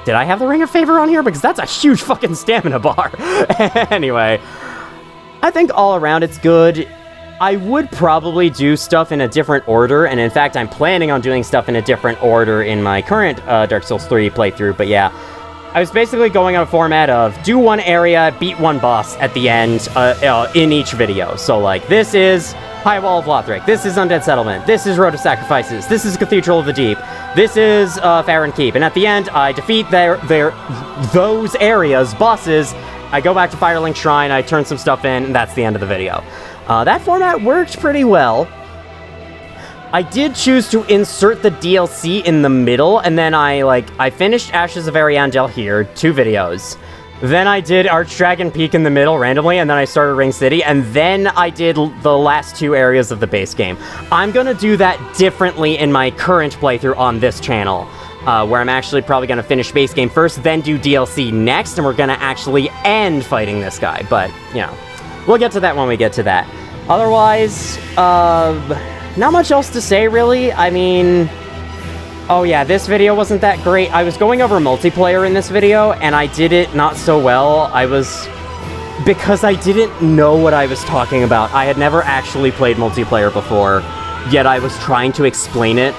Did I have the Ring of Favor on here? Because that's a huge fucking stamina bar. Anyway, I think all around it's good. I would probably do stuff in a different order, and in fact, I'm planning on doing stuff in a different order in my current Dark Souls 3 playthrough, but yeah. I was basically going on a format of do one area, beat one boss at the end in each video. So, like, this is High Wall of Lothric, this is Undead Settlement, this is Road of Sacrifices, this is Cathedral of the Deep, this is Farron Keep, and at the end, I defeat those areas, bosses, I go back to Firelink Shrine, I turn some stuff in, and that's the end of the video. That format worked pretty well. I did choose to insert the DLC in the middle, and then I finished Ashes of Ariandel here, 2 videos. Then I did Archdragon Peak in the middle randomly, and then I started Ring City, and then I did the last 2 areas of the base game. I'm gonna do that differently in my current playthrough on this channel, where I'm actually probably gonna finish base game first, then do DLC next, and we're gonna actually end fighting this guy, but, you know. We'll get to that when we get to that. Otherwise, not much else to say, really. I mean, oh yeah, this video wasn't that great. I was going over multiplayer in this video, and I did it not so well. Because I didn't know what I was talking about. I had never actually played multiplayer before, yet I was trying to explain it.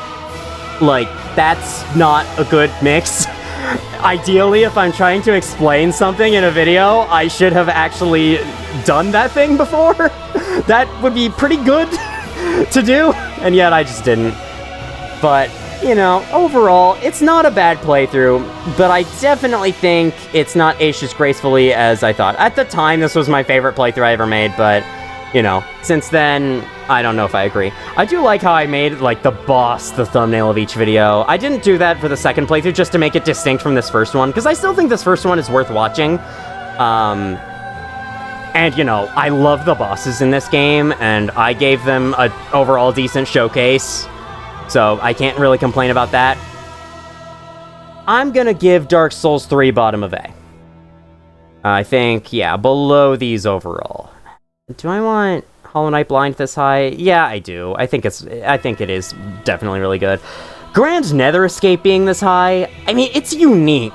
Like, that's not a good mix. Ideally, if I'm trying to explain something in a video, I should have actually done that thing before. That would be pretty good to do, and yet I just didn't. But, you know, overall, it's not a bad playthrough, but I definitely think it's not aged as gracefully as I thought. At the time, this was my favorite playthrough I ever made, but, you know, since then, I don't know if I agree. I do like how I made, like, the boss the thumbnail of each video. I didn't do that for the second playthrough just to make it distinct from this first one, because I still think this first one is worth watching. And, you know, I love the bosses in this game, and I gave them an overall decent showcase, so I can't really complain about that. I'm gonna give Dark Souls 3 bottom of A. I think, yeah, below these overall. Do I want Hollow Knight Blind this high? Yeah, I do. I think it is definitely really good. Grand Nether Escape being this high, I mean, it's unique,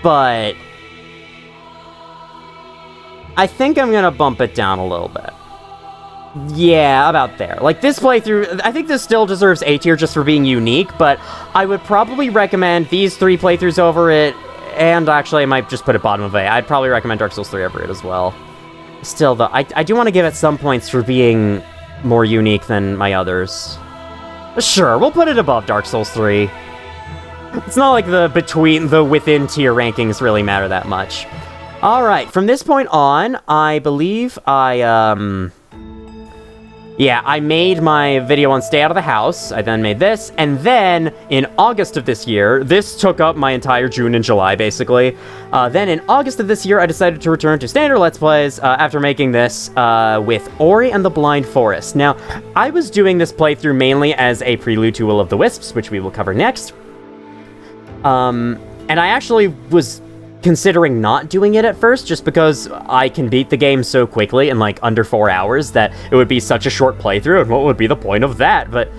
but I think I'm gonna bump it down a little bit. Yeah, about there. Like, this playthrough, I think this still deserves A tier just for being unique, but I would probably recommend these 3 playthroughs over it, and actually I might just put it bottom of A. I'd probably recommend Dark Souls 3 over it as well. Still, though, I do want to give it some points for being more unique than my others. Sure, we'll put it above Dark Souls 3. It's not like the within tier rankings really matter that much. Alright, from this point on, I believe I made my video on Stay Out of the House. I then made this, and then in August of this year, this took up my entire June and July, basically. Then in August of this year, I decided to return to standard Let's Plays after making this with Ori and the Blind Forest. Now, I was doing this playthrough mainly as a prelude to Will of the Wisps, which we will cover next. And I actually was considering not doing it at first, just because I can beat the game so quickly in like under 4 hours that it would be such a short playthrough, and what would be the point of that? But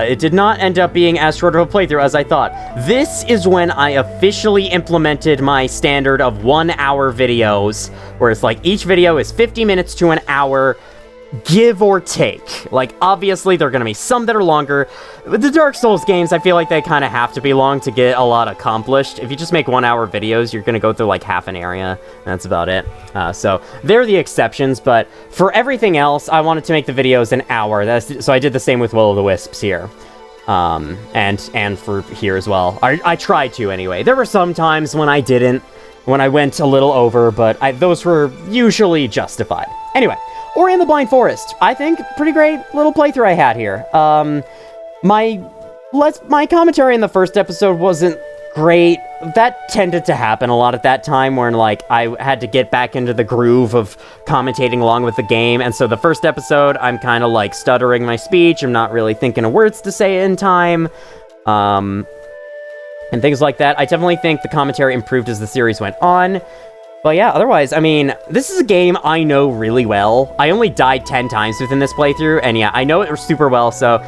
it did not end up being as short of a playthrough as I thought. This is when I officially implemented my standard of 1 hour videos, where it's like each video is 50 minutes to an hour, give or take. Like, obviously, there are gonna be some that are longer. With the Dark Souls games, I feel like they kind of have to be long to get a lot accomplished. If you just make 1 hour videos, you're gonna go through like half an area, and that's about it. So they're the exceptions, but for everything else, I wanted to make the videos an hour. So I did the same with Will of the Wisps here. And for here as well. I tried to anyway. There were some times when I didn't, when I went a little over, but those were usually justified. Anyway, Ori and the Blind Forest. I think pretty great little playthrough I had here. My commentary in the first episode wasn't great. That tended to happen a lot at that time, where like I had to get back into the groove of commentating along with the game, and so the first episode I'm kind of like stuttering my speech. I'm not really thinking of words to say in time, and things like that. I definitely think the commentary improved as the series went on. But yeah, otherwise, I mean, this is a game I know really well. I only died 10 times within this playthrough, and yeah, I know it super well, so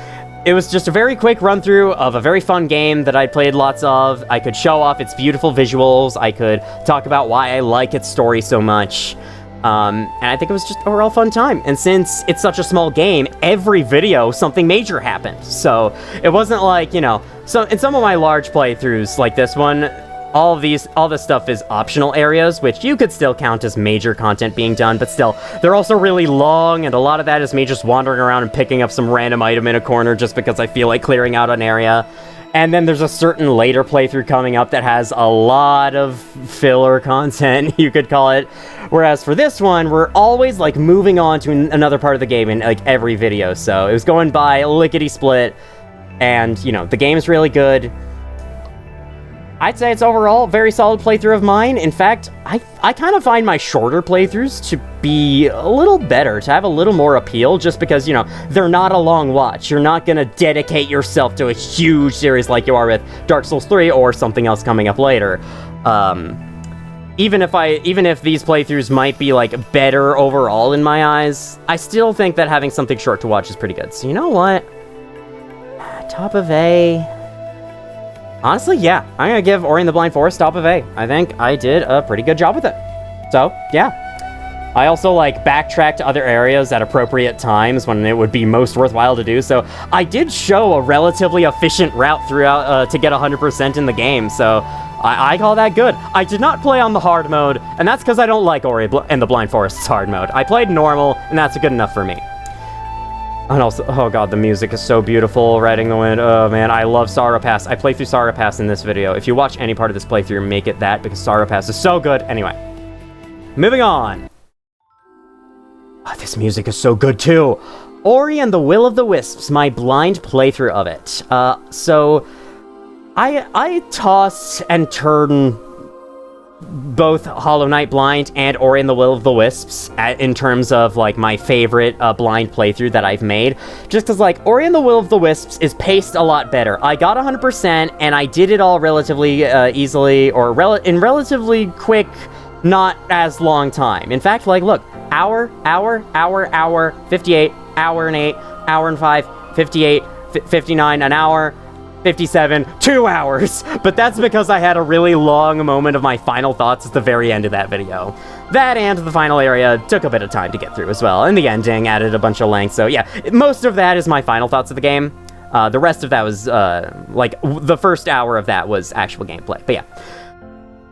it was just a very quick run-through of a very fun game that I played lots of. I could show off its beautiful visuals, I could talk about why I like its story so much, and I think it was just an overall fun time. And since it's such a small game, every video, something major happened. So it wasn't like, you know, so in some of my large playthroughs, like this one, all this stuff is optional areas, which you could still count as major content being done, but still, they're also really long, and a lot of that is me just wandering around and picking up some random item in a corner just because I feel like clearing out an area. And then there's a certain later playthrough coming up that has a lot of filler content, you could call it. Whereas for this one, we're always like moving on to another part of the game in like every video, so it was going by lickety-split, and you know, the game's really good. I'd say it's overall a very solid playthrough of mine. In fact, I kind of find my shorter playthroughs to be a little better, to have a little more appeal, just because, you know, they're not a long watch. You're not gonna dedicate yourself to a huge series like you are with Dark Souls 3 or something else coming up later. Even if these playthroughs might be, like, better overall in my eyes, I still think that having something short to watch is pretty good. So you know what? Top of A... Honestly, yeah, I'm gonna give Ori and the Blind Forest top of A. I think I did a pretty good job with it. So, yeah. I also, like, backtracked to other areas at appropriate times when it would be most worthwhile to do, so I did show a relatively efficient route throughout to get 100% in the game, so I call that good. I did not play on the hard mode, and that's because I don't like Ori and the Blind Forest's hard mode. I played normal, and that's good enough for me. And also, oh god, the music is so beautiful, Riding the Wind. Oh man, I love Sorrow Pass. I played through Sorrow Pass in this video. If you watch any part of this playthrough, make it that, because Sorrow Pass is so good. Anyway, moving on. Oh, this music is so good too. Ori and the Will of the Wisps, my blind playthrough of it. So I toss and turn both Hollow Knight Blind and Ori and the Will of the Wisps in terms of, like, my favorite blind playthrough that I've made. Just because, like, Ori and the Will of the Wisps is paced a lot better. I got 100%, and I did it all relatively easily, or in relatively quick, not as long time. In fact, like, look, hour, 58, hour and 8, hour and 5, 58, 59, an hour, 57, 2 hours, but that's because I had a really long moment of my final thoughts at the very end of that video. That and the final area took a bit of time to get through as well, and the ending added a bunch of length, so yeah, most of that is my final thoughts of the game. The rest of that was, like, the first hour of that was actual gameplay, but yeah.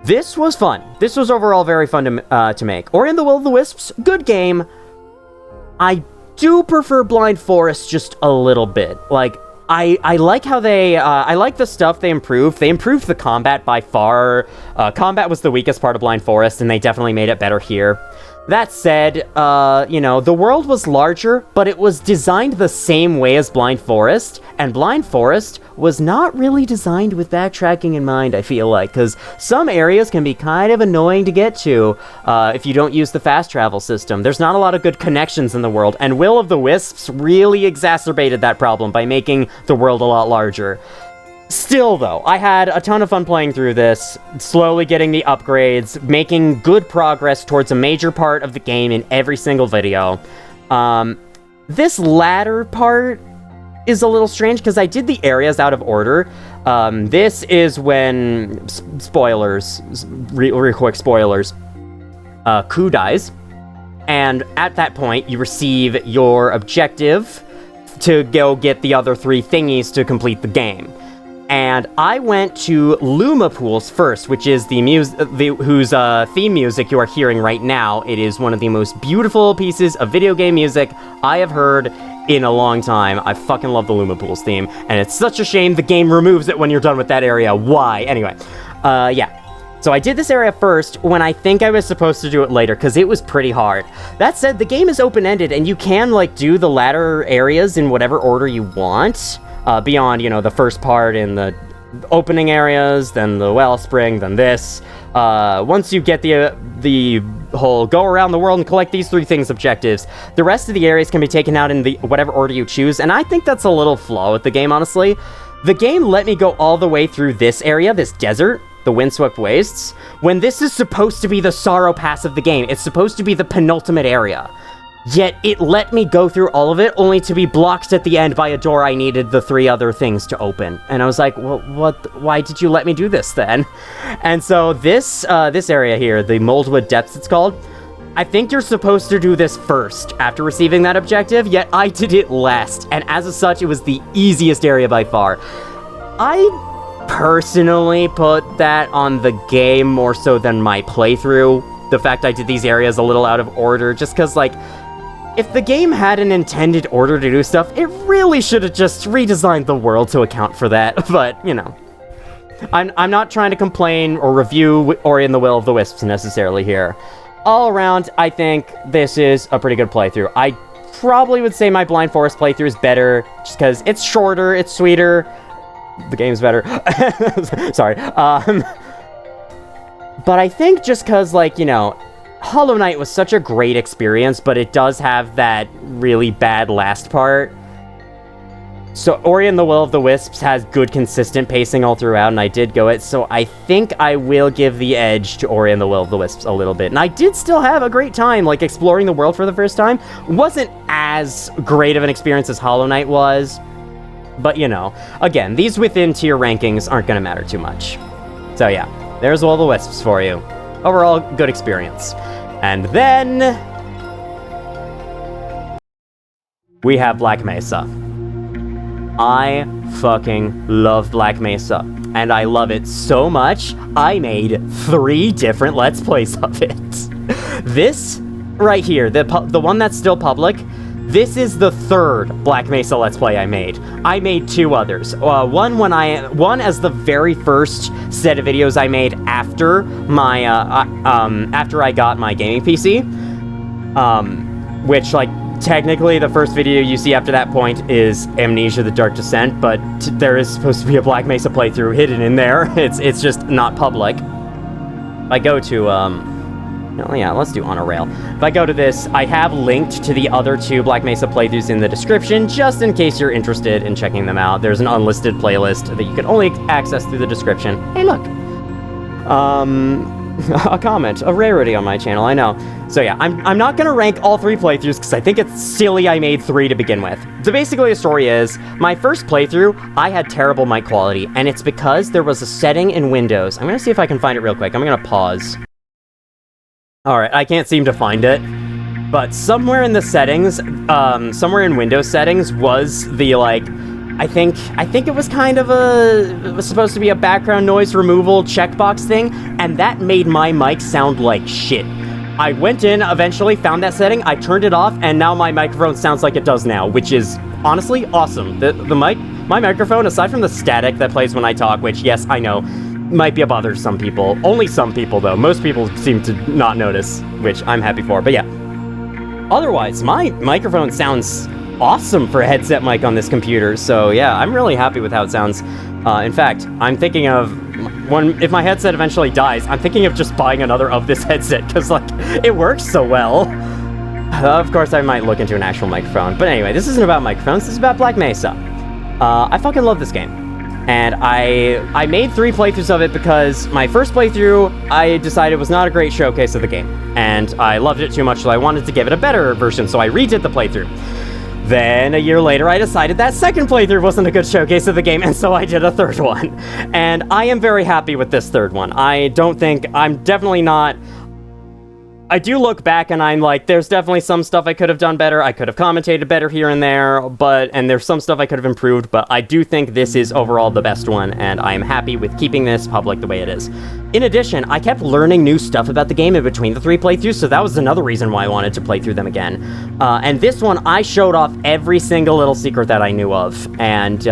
This was fun. This was overall very fun to make. Ori and the Will of the Wisps, good game. I do prefer Blind Forest just a little bit, like, I like how they, I like the stuff they improved. They improved the combat by far. Combat was the weakest part of Blind Forest, and they definitely made it better here. That said, you know, the world was larger, but it was designed the same way as Blind Forest, and Blind Forest was not really designed with backtracking in mind, I feel like, because some areas can be kind of annoying to get to if you don't use the fast travel system. There's not a lot of good connections in the world, and Will of the Wisps really exacerbated that problem by making the world a lot larger. Still, though, I had a ton of fun playing through this, slowly getting the upgrades, making good progress towards a major part of the game in every single video. This latter part is a little strange, because I did the areas out of order. This is when, spoilers, real quick spoilers, Ku dies. And at that point, you receive your objective to go get the other 3 thingies to complete the game. And I went to Luma Pools first, which is whose theme music you are hearing right now. It is one of the most beautiful pieces of video game music I have heard in a long time. I fucking love the Luma Pools theme, and it's such a shame the game removes it when you're done with that area. Why? Anyway, yeah. So I did this area first when I think I was supposed to do it later, because it was pretty hard. That said, the game is open-ended, and you can, like, do the latter areas in whatever order you want. Beyond, you know, the first part in the opening areas, then the wellspring, then this. Once you get the whole go around the world and collect these 3 things objectives, the rest of the areas can be taken out in the whatever order you choose, and I think that's a little flaw with the game, honestly. The game let me go all the way through this area, this desert, the Windswept Wastes, when this is supposed to be the Sorrow Pass of the game. It's supposed to be the penultimate area. Yet it let me go through all of it, only to be blocked at the end by a door I needed the 3 other things to open. And I was like, well, why did you let me do this then? And so this area here, the Moldwood Depths it's called, I think you're supposed to do this first after receiving that objective, yet I did it last. And as such, it was the easiest area by far. I personally put that on the game more so than my playthrough. The fact I did these areas a little out of order, just because, like, if the game had an intended order to do stuff, it really should have just redesigned the world to account for that, but, you know. I'm not trying to complain or review Ori and the Will of the Wisps necessarily here. All around, I think this is a pretty good playthrough. I probably would say my Blind Forest playthrough is better, just because it's shorter, it's sweeter, the game's better. Sorry. But I think just because, like, you know, Hollow Knight was such a great experience, but it does have that really bad last part. So Ori and the Will of the Wisps has good, consistent pacing all throughout, and I did go it, so I think I will give the edge to Ori and the Will of the Wisps a little bit. And I did still have a great time, like, exploring the world for the first time. Wasn't as great of an experience as Hollow Knight was, but, you know, again, these within-tier rankings aren't going to matter too much. So yeah, there's Will of the Wisps for you. Overall, good experience. And then we have Black Mesa. I fucking love Black Mesa, and I love it so much, I made 3 different Let's Plays of it. This right here, the one that's still public, this is the 3rd Black Mesa Let's Play I made. I made 2 others. One as the very first set of videos I made after my after I got my gaming PC, which, like, technically the first video you see after that point is Amnesia: The Dark Descent, but there is supposed to be a Black Mesa playthrough hidden in there. It's just not public. If I go to oh yeah, let's do On a Rail. If I go to this, I have linked to the other 2 Black Mesa playthroughs in the description, just in case you're interested in checking them out. There's an unlisted playlist that you can only access through the description. Hey, look! A comment, a rarity on my channel, I know. So yeah, I'm not gonna rank all 3 playthroughs, because I think it's silly I made 3 to begin with. So basically the story is, my first playthrough, I had terrible mic quality, and it's because there was a setting in Windows. I'm gonna see if I can find it real quick. I'm gonna pause. Alright, I can't seem to find it, but somewhere in the settings, somewhere in Windows settings was the, like, I think it was kind of it was supposed to be a background noise removal checkbox thing, and that made my mic sound like shit. I went in, eventually found that setting, I turned it off, and now my microphone sounds like it does now, which is honestly awesome. My microphone, aside from the static that plays when I talk, which, yes, I know, might be a bother to some people. Only some people, though. Most people seem to not notice, which I'm happy for, but yeah. Otherwise, my microphone sounds awesome for a headset mic on this computer, so yeah, I'm really happy with how it sounds. In fact, I'm thinking of, if my headset eventually dies, I'm thinking of just buying another of this headset, because, like, it works so well. Of course, I might look into an actual microphone, but anyway, this isn't about microphones, this is about Black Mesa. I fucking love this game. And I made 3 playthroughs of it because my first playthrough, I decided was not a great showcase of the game. And I loved it too much, so I wanted to give it a better version, so I redid the playthrough. Then, a year later, I decided that second playthrough wasn't a good showcase of the game, and so I did a 3rd one. And I am very happy with this 3rd one. I'm definitely not I do look back and I'm like, there's definitely some stuff I could have done better. I could have commentated better here and there, and there's some stuff I could have improved, but I do think this is overall the best one, and I am happy with keeping this public the way it is. In addition, I kept learning new stuff about the game in between the 3 playthroughs, so that was another reason why I wanted to play through them again. And this one, I showed off every single little secret that I knew of, and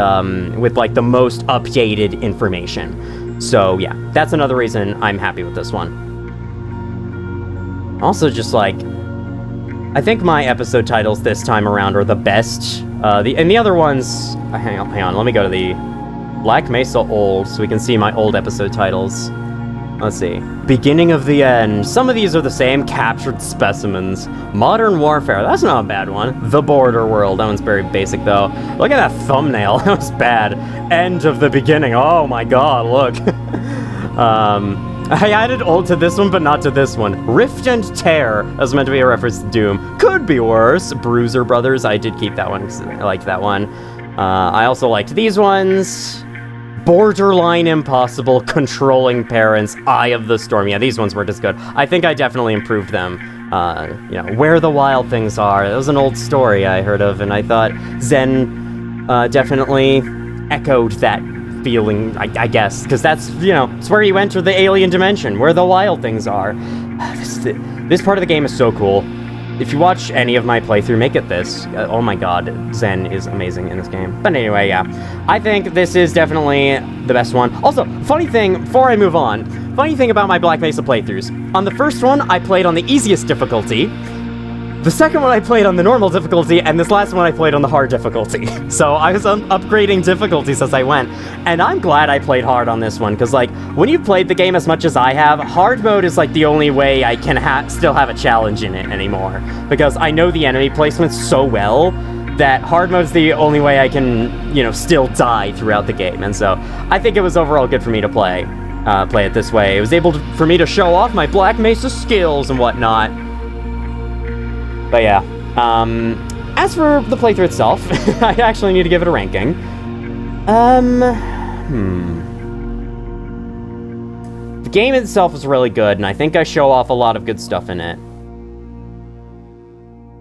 with like the most updated information. So yeah, that's another reason I'm happy with this one. Also, just like, I think my episode titles this time around are the best. And the other ones, hang on, let me go to the Black Mesa Old so we can see my old episode titles. Let's see. Beginning of the End. Some of these are the same. Captured Specimens. Modern Warfare. That's not a bad one. The Border World. That one's very basic, though. Look at that thumbnail. That was bad. End of the Beginning. Oh my god, look. I added old to this one, but not to this one. Rift and Tear. That was meant to be a reference to Doom. Could be worse. Bruiser Brothers. I did keep that one because I liked that one. I also liked these ones. Borderline Impossible, Controlling Parents, Eye of the Storm. Yeah, these ones were just good. I think I definitely improved them. You know, Where the Wild Things Are. That was an old story I heard of, and I thought Zen definitely echoed that feeling, I guess, because that's, you know, it's where you enter the alien dimension, where the wild things are. This part of the game is so cool. If you watch any of my playthrough, make it this. Oh my god, Zen is amazing in this game. But anyway, yeah. I think this is definitely the best one. Also, funny thing, before I move on, funny thing about my Black Mesa playthroughs. On the first one, I played on the easiest difficulty. The second one I played on the normal difficulty, and this last one I played on the hard difficulty. So I was upgrading difficulties as I went, and I'm glad I played hard on this one, because like, when you've played the game as much as I have, hard mode is like the only way I can still have a challenge in it anymore, because I know the enemy placements so well that hard mode's the only way I can, you know, still die throughout the game, and so I think it was overall good for me to play it this way. It was able for me to show off my Black Mesa skills and whatnot. But yeah, as for the playthrough itself, I actually need to give it a ranking. The game itself is really good, and I think I show off a lot of good stuff in it.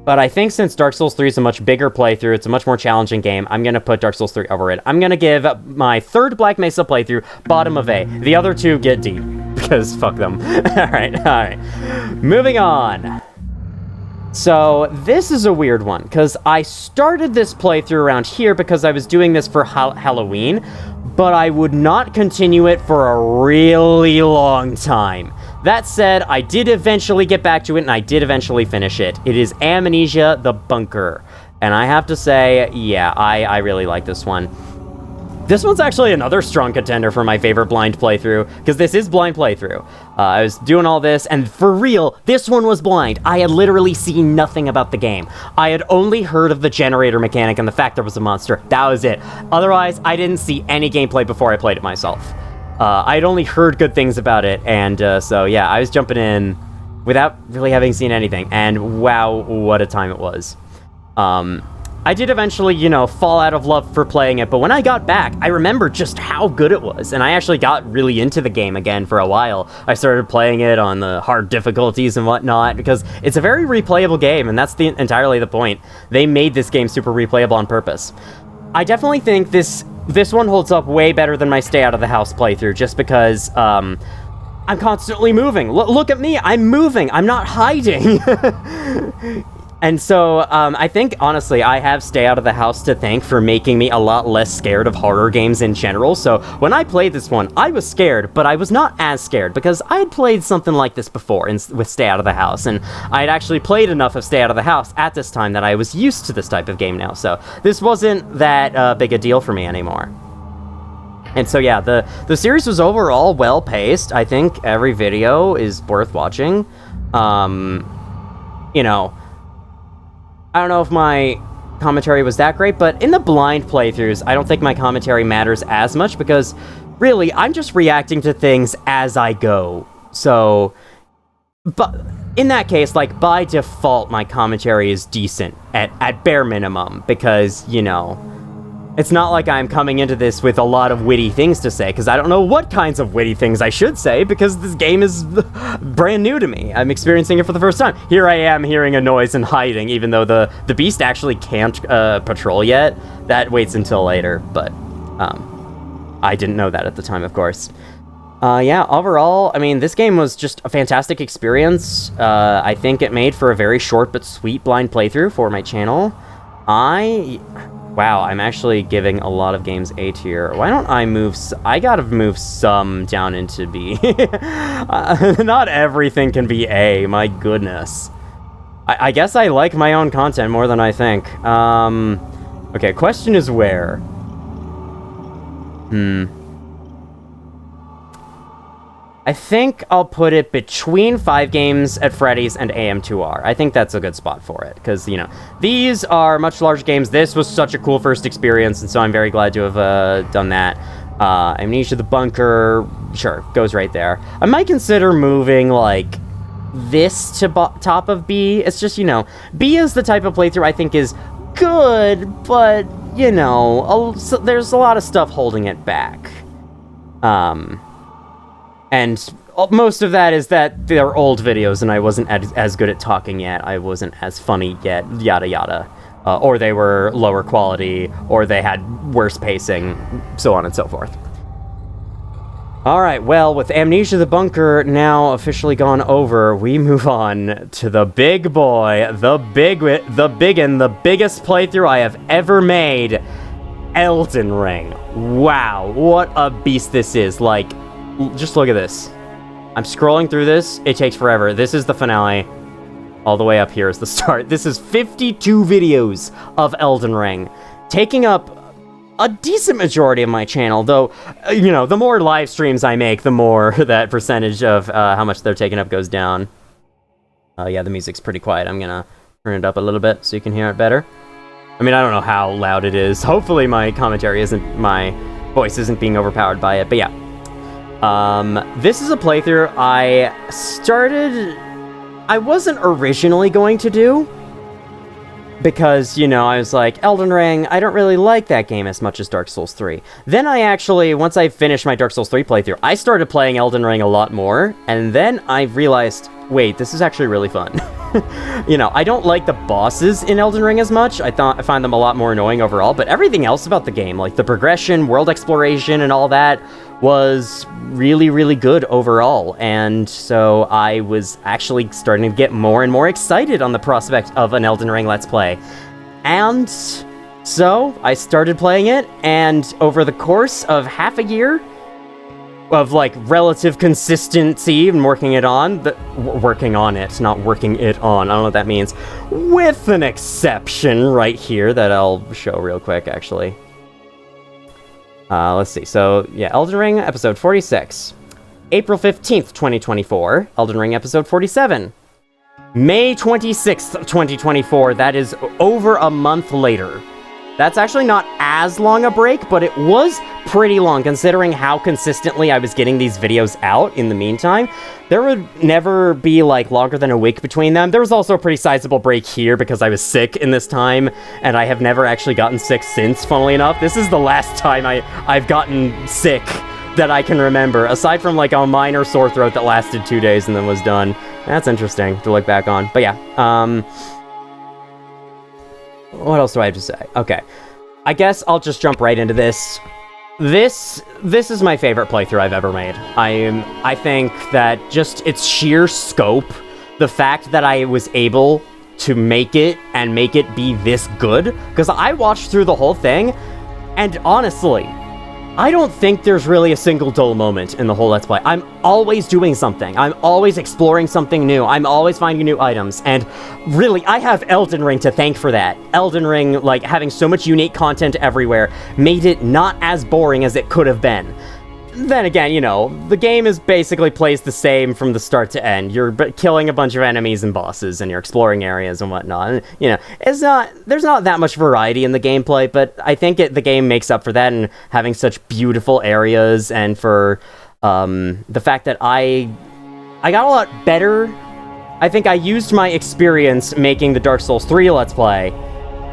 But I think since Dark Souls 3 is a much bigger playthrough, it's a much more challenging game, I'm gonna put Dark Souls 3 over it. I'm gonna give my third Black Mesa playthrough bottom of A. The other two get D, because fuck them. Alright. Moving on. So, this is a weird one, because I started this playthrough around here because I was doing this for Halloween, but I would not continue it for a really long time. That said, I did eventually get back to it, and I did eventually finish it. It is Amnesia: The Bunker, and I have to say, yeah, I really like this one. This one's actually another strong contender for my favorite blind playthrough, because this is blind playthrough. I was doing all this, and for real, this one was blind. I had literally seen nothing about the game. I had only heard of the generator mechanic and the fact there was a monster. That was it. Otherwise, I didn't see any gameplay before I played it myself. I had only heard good things about it, and so yeah, I was jumping in without really having seen anything, and wow, what a time it was. I did eventually, you know, fall out of love for playing it, but when I got back, I remembered just how good it was, and I actually got really into the game again for a while. I started playing it on the hard difficulties and whatnot, because it's a very replayable game, and that's entirely the point. They made this game super replayable on purpose. I definitely think this one holds up way better than my Stay Out of the House playthrough, just because, I'm constantly moving. Look at me, I'm moving, I'm not hiding! And so, I think, honestly, I have Stay Out of the House to thank for making me a lot less scared of horror games in general. So, when I played this one, I was scared, but I was not as scared, because I had played something like this before with Stay Out of the House, and I had actually played enough of Stay Out of the House at this time that I was used to this type of game now, so this wasn't that big a deal for me anymore. And so, yeah, the series was overall well-paced. I think every video is worth watching. You know, I don't know if my commentary was that great, but in the blind playthroughs, I don't think my commentary matters as much, because really, I'm just reacting to things as I go. So, but in that case, like, by default, my commentary is decent, at bare minimum, because, you know, It's not like I'm coming into this with a lot of witty things to say, because I don't know what kinds of witty things I should say, because this game is brand new to me. I'm experiencing it for the first time. Here I am hearing a noise and hiding, even though the beast actually can't patrol yet. That waits until later, but I didn't know that at the time, of course. Yeah, overall, I mean, this game was just a fantastic experience. I think it made for a very short but sweet blind playthrough for my channel. Wow, I'm actually giving a lot of games A tier. Why don't I move... I gotta move some down into B. Not everything can be A, my goodness. I guess I like my own content more than I think. Okay, question is where? I think I'll put it between 5 Games at Freddy's and AM2R. I think that's a good spot for it, because, you know, these are much larger games. This was such a cool first experience, and so I'm very glad to have done that. Amnesia the Bunker, sure, goes right there. I might consider moving, like, this to top of B. It's just, you know, B is the type of playthrough I think is good, but, you know, there's a lot of stuff holding it back. And most of that is that they're old videos and I wasn't as good at talking yet, I wasn't as funny yet, yada yada. Or they were lower quality, or they had worse pacing, so on and so forth. Alright, well, with Amnesia the Bunker now officially gone over, we move on to the big boy, the biggest playthrough I have ever made, Elden Ring. Wow, what a beast this is. Like, just look at this. I'm scrolling through this. It takes forever. This is the finale. All the way up here is the start. This is 52 videos of Elden Ring, taking up a decent majority of my channel, though, you know, the more live streams I make, the more that percentage of how much they're taking up goes down. Yeah, the music's pretty quiet. I'm gonna turn it up a little bit so you can hear it better. I mean, I don't know how loud it is. Hopefully my my voice isn't being overpowered by it, but yeah. This is a playthrough I wasn't originally going to do, because, you know, I was like, Elden Ring, I don't really like that game as much as Dark Souls 3. Then I actually, once I finished my Dark Souls 3 playthrough, I started playing Elden Ring a lot more, and then I realized, wait, this is actually really fun. You know, I don't like the bosses in Elden Ring as much. I find them a lot more annoying overall, but everything else about the game, like the progression, world exploration, and all that, was really, really good overall. And so I was actually starting to get more and more excited on the prospect of an Elden Ring Let's Play. And so I started playing it, and over the course of half a year of, like, relative consistency and working it on, working on it, not working it on, I don't know what that means, with an exception right here that I'll show real quick, actually. Let's see, so, yeah, Elden Ring, episode 46. April 15th, 2024, Elden Ring, episode 47. May 26th, 2024, that is over a month later. That's actually not as long a break, but it was pretty long, considering how consistently I was getting these videos out in the meantime. There would never be, like, longer than a week between them. There was also a pretty sizable break here because I was sick in this time, and I have never actually gotten sick since, funnily enough. This is the last time I've gotten sick that I can remember, aside from, like, a minor sore throat that lasted 2 days and then was done. That's interesting to look back on. But yeah, what else do I have to say? Okay, I guess I'll just jump right into this. This is my favorite playthrough I've ever made. I think that just its sheer scope, the fact that I was able to make it and make it be this good, because I watched through the whole thing, and honestly, I don't think there's really a single dull moment in the whole Let's Play. I'm always doing something. I'm always exploring something new. I'm always finding new items. And really, I have Elden Ring to thank for that. Elden Ring, like, having so much unique content everywhere, made it not as boring as it could have been. Then again, you know, the game is basically plays the same from the start to end. You're killing a bunch of enemies and bosses, and you're exploring areas and whatnot. And, you know, there's not that much variety in the gameplay, but I think the game makes up for that, and having such beautiful areas, and for the fact that I got a lot better. I think I used my experience making the Dark Souls 3 Let's Play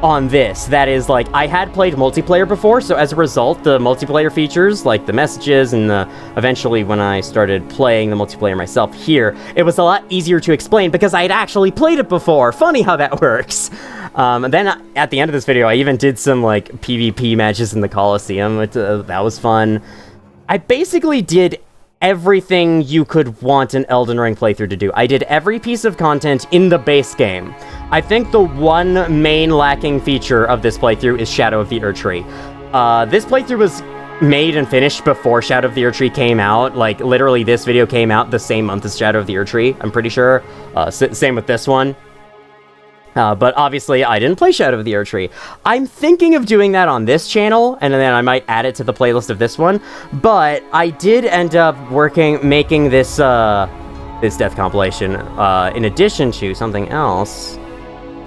on this. That is, like, I had played multiplayer before, so as a result, the multiplayer features, like the messages and eventually when I started playing the multiplayer myself here, it was a lot easier to explain because I had actually played it before. Funny how that works. And then at the end of this video, I even did some, like, PvP matches in the Coliseum. That was fun. I basically did everything you could want an Elden Ring playthrough to do. I did every piece of content in the base game. I think the one main lacking feature of this playthrough is Shadow of the Erdtree. This playthrough was made and finished before Shadow of the Erdtree came out. Like, literally, this video came out the same month as Shadow of the Erdtree, I'm pretty sure. Same with this one. But obviously, I didn't play Shadow of the Erdtree. I'm thinking of doing that on this channel, and then I might add it to the playlist of this one. But I did end up making this this death compilation in addition to something else.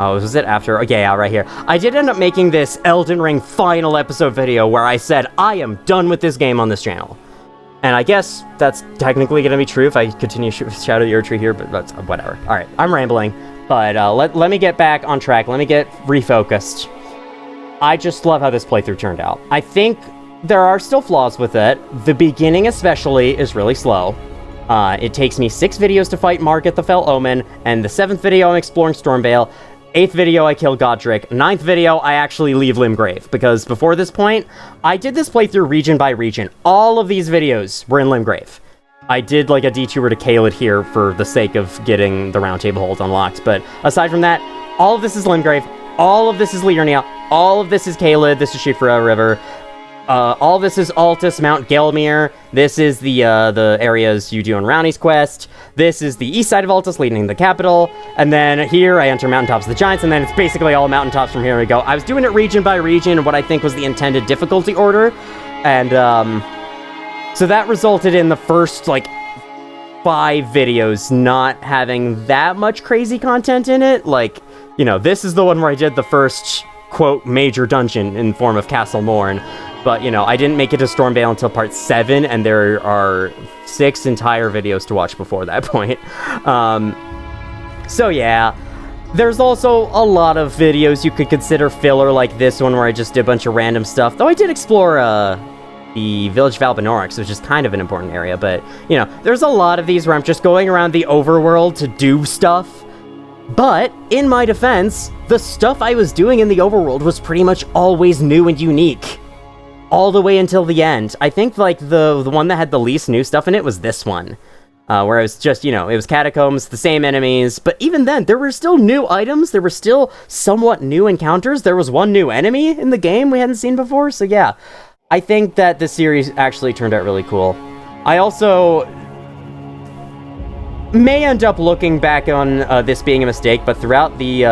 Oh, was it after? Okay, yeah, right here. I did end up making this Elden Ring final episode video where I said, I am done with this game on this channel. And I guess that's technically going to be true if I continue with Shadow of the Erdtree here, but that's whatever. Alright, I'm rambling. But let me get back on track. Let me get refocused. I just love how this playthrough turned out. I think there are still flaws with it. The beginning especially is really slow. It takes me 6 videos to fight Margit the Fell Omen, and the 7th video I'm exploring Stormvale. 8th video I kill Godric. 9th video I actually leave Limgrave, because before this point, I did this playthrough region by region. All of these videos were in Limgrave. I did, like, a detour to Caelid here for the sake of getting the Round Table Hold unlocked, but aside from that, all of this is Limgrave, all of this is Liurnia, all of this is Caelid, this is Shifra River, all of this is Altus, Mount Gelmir, this is the areas you do on Rowney's quest, this is the east side of Altus leading to the capital, and then here I enter Mountaintops of the Giants, and then it's basically all mountaintops from here we go. I was doing it region by region, what I think was the intended difficulty order, and, so that resulted in the first, like, 5 videos not having that much crazy content in it. Like, you know, this is the one where I did the first, quote, major dungeon in form of Castle Morn. But, you know, I didn't make it to Stormvale until part 7, and there are 6 entire videos to watch before that point. So, yeah. There's also a lot of videos you could consider filler, like this one where I just did a bunch of random stuff. Though I did explore, the village of Albinorix, which is kind of an important area, but, you know, there's a lot of these where I'm just going around the overworld to do stuff. But, in my defense, the stuff I was doing in the overworld was pretty much always new and unique. All the way until the end. I think, like, the one that had the least new stuff in it was this one. Where it was just, you know, it was catacombs, the same enemies, but even then, there were still new items, there were still somewhat new encounters, there was one new enemy in the game we hadn't seen before, so yeah. I think that this series actually turned out really cool. I also may end up looking back on this being a mistake, but throughout the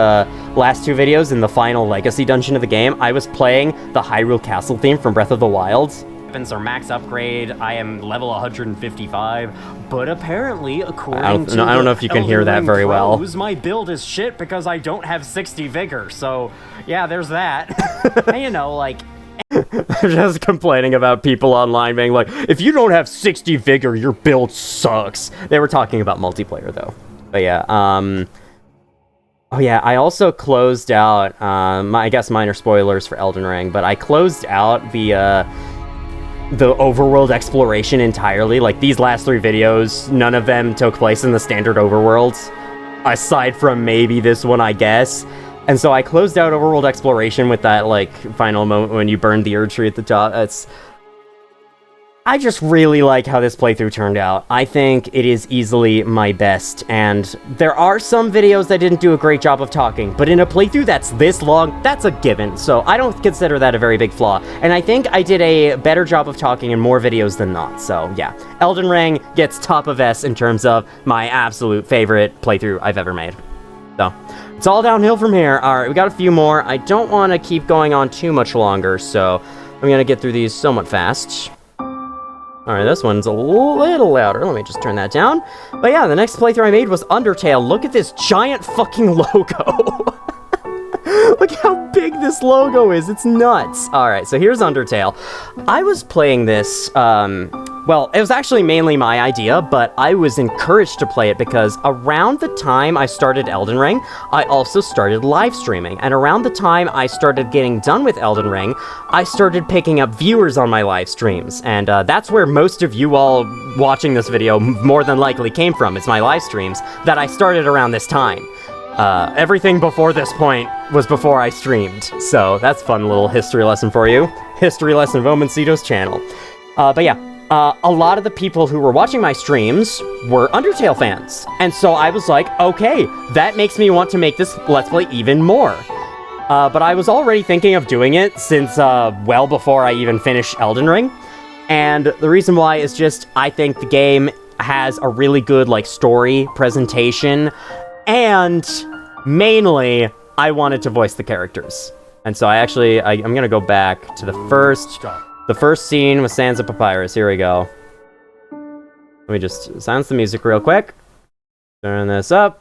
last 2 videos in the final Legacy dungeon of the game, I was playing the Hyrule Castle theme from Breath of the Wild. Weapons are max upgrade, I am level 155, but apparently, according to I don't know if you can hear that very well. My build is shit because I don't have 60 vigor, so yeah, there's that. And, you know, like, I'm just complaining about people online being like, if you don't have 60 vigor, your build sucks. They were talking about multiplayer, though. But yeah, oh yeah, I also closed out, I guess minor spoilers for Elden Ring, but I closed out the overworld exploration entirely. Like, these last 3 videos, none of them took place in the standard overworlds, aside from maybe this one, I guess. And so I closed out overworld exploration with that, like, final moment when you burned the Erdtree at the top. I just really like how this playthrough turned out. I think it is easily my best, and there are some videos that didn't do a great job of talking, but in a playthrough that's this long, that's a given, so I don't consider that a very big flaw. And I think I did a better job of talking in more videos than not, so yeah. Elden Ring gets top of S in terms of my absolute favorite playthrough I've ever made. So, it's all downhill from here. Alright, we got a few more. I don't want to keep going on too much longer, so I'm going to get through these somewhat fast. Alright, this one's a little louder. Let me just turn that down. But yeah, the next playthrough I made was Undertale. Look at this giant fucking logo. Look how big this logo is. It's nuts. Alright, so here's Undertale. I was playing this, well, it was actually mainly my idea, but I was encouraged to play it because around the time I started Elden Ring, I also started live streaming. And around the time I started getting done with Elden Ring, I started picking up viewers on my live streams. And that's where most of you all watching this video more than likely came from. It's my live streams that I started around this time. Everything before this point was before I streamed. So that's a fun little history lesson for you. History lesson of Omencito's channel. But yeah. A lot of the people who were watching my streams were Undertale fans. And so I was like, okay, that makes me want to make this Let's Play even more. But I was already thinking of doing it since, well before I even finished Elden Ring. And the reason why is just, I think the game has a really good, like, story, presentation, and mainly, I wanted to voice the characters. And so I'm gonna go back to the first scene with Sands of Papyrus. Here we go. Let me just silence the music real quick. Turn this up.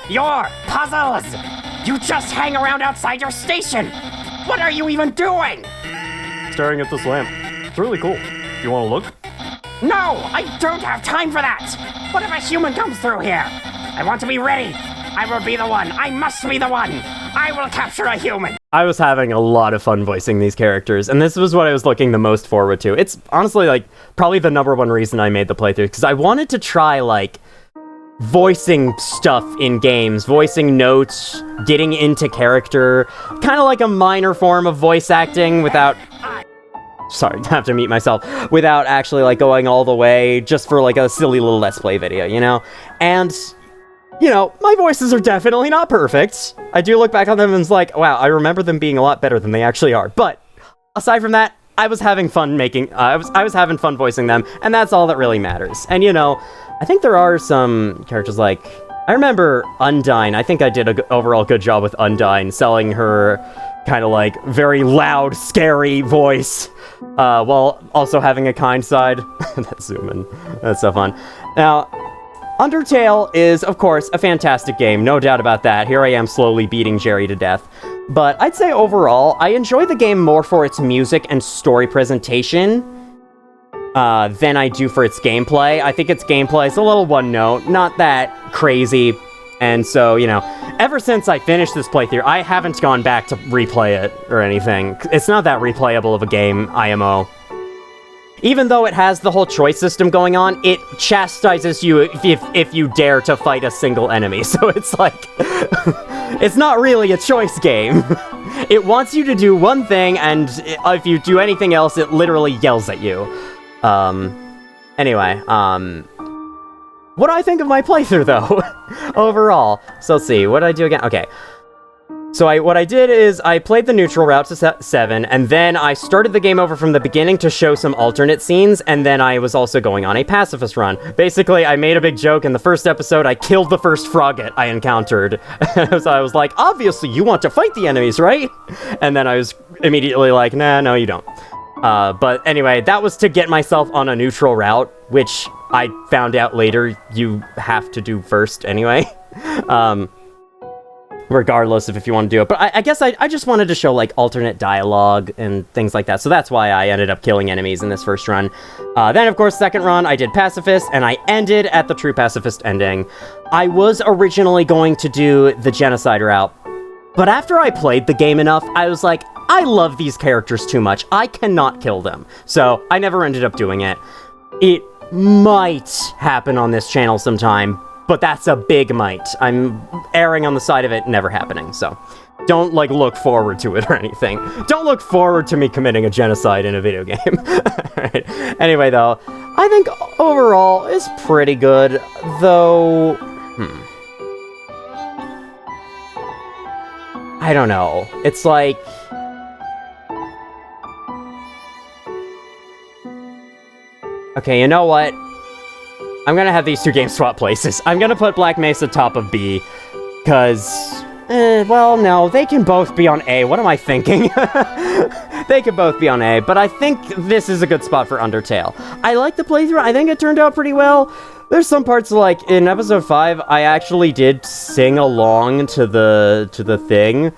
Your puzzles! You just hang around outside your station! What are you even doing? Staring at this lamp. It's really cool. You want to look? No! I don't have time for that! What if a human comes through here? I want to be ready! I will be the one! I must be the one! I will capture a human! I was having a lot of fun voicing these characters, and this was what I was looking the most forward to. It's honestly, like, probably the #1 reason I made the playthrough, because I wanted to try, like, voicing stuff in games, voicing notes, getting into character, kind of like a minor form of voice acting without... Sorry, I have to mute myself. Without actually, like, going all the way, just for, like, a silly little Let's Play video, you know? And... you know, my voices are definitely not perfect. I do look back on them and it's like, wow, I remember them being a lot better than they actually are. But aside from that, I was having fun making, I was having fun voicing them, and that's all that really matters. And you know, I think there are some characters like, I remember Undyne. I think I did an overall good job with Undyne, selling her kind of like very loud, scary voice, while also having a kind side. That's zoom in. That's so fun. Now, Undertale is, of course, a fantastic game, no doubt about that. Here I am slowly beating Jerry to death. But I'd say overall, I enjoy the game more for its music and story presentation than I do for its gameplay. I think its gameplay is a little one-note, not that crazy. And so, you know, ever since I finished this playthrough, I haven't gone back to replay it or anything. It's not that replayable of a game, IMO. Even though it has the whole choice system going on, it chastises you if you dare to fight a single enemy. So it's like, it's not really a choice game. It wants you to do one thing, and if you do anything else, it literally yells at you. Anyway, what do I think of my playthrough, though? Overall. So let's see, what did I do again? Okay. So what I did is I played the neutral route to 7, and then I started the game over from the beginning to show some alternate scenes, and then I was also going on a pacifist run. Basically, I made a big joke in the first episode. I killed the first frogget I encountered. So I was like, obviously you want to fight the enemies, right? And then I was immediately like, nah, no, you don't. But anyway, that was to get myself on a neutral route, which I found out later you have to do first anyway. Regardless of if you want to do it. But I guess I just wanted to show, like, alternate dialogue and things like that. So that's why I ended up killing enemies in this first run. Then, of course, second run, I did Pacifist, and I ended at the True Pacifist ending. I was originally going to do the Genocide route, but after I played the game enough, I was like, I love these characters too much. I cannot kill them. So I never ended up doing it. It might happen on this channel sometime, but that's a big might. I'm erring on the side of it never happening, so don't, like, look forward to it or anything. Don't look forward to me committing a genocide in a video game. Alright. Anyway, though, I think overall it's pretty good, though... I don't know. It's like... Okay, you know what? I'm gonna have these two games swap places. I'm gonna put Black Mesa top of B, because... well, no, they can both be on A. What am I thinking? They can both be on A, but I think this is a good spot for Undertale. I like the playthrough. I think it turned out pretty well. There's some parts, like, in episode 5, I actually did sing along to the thing.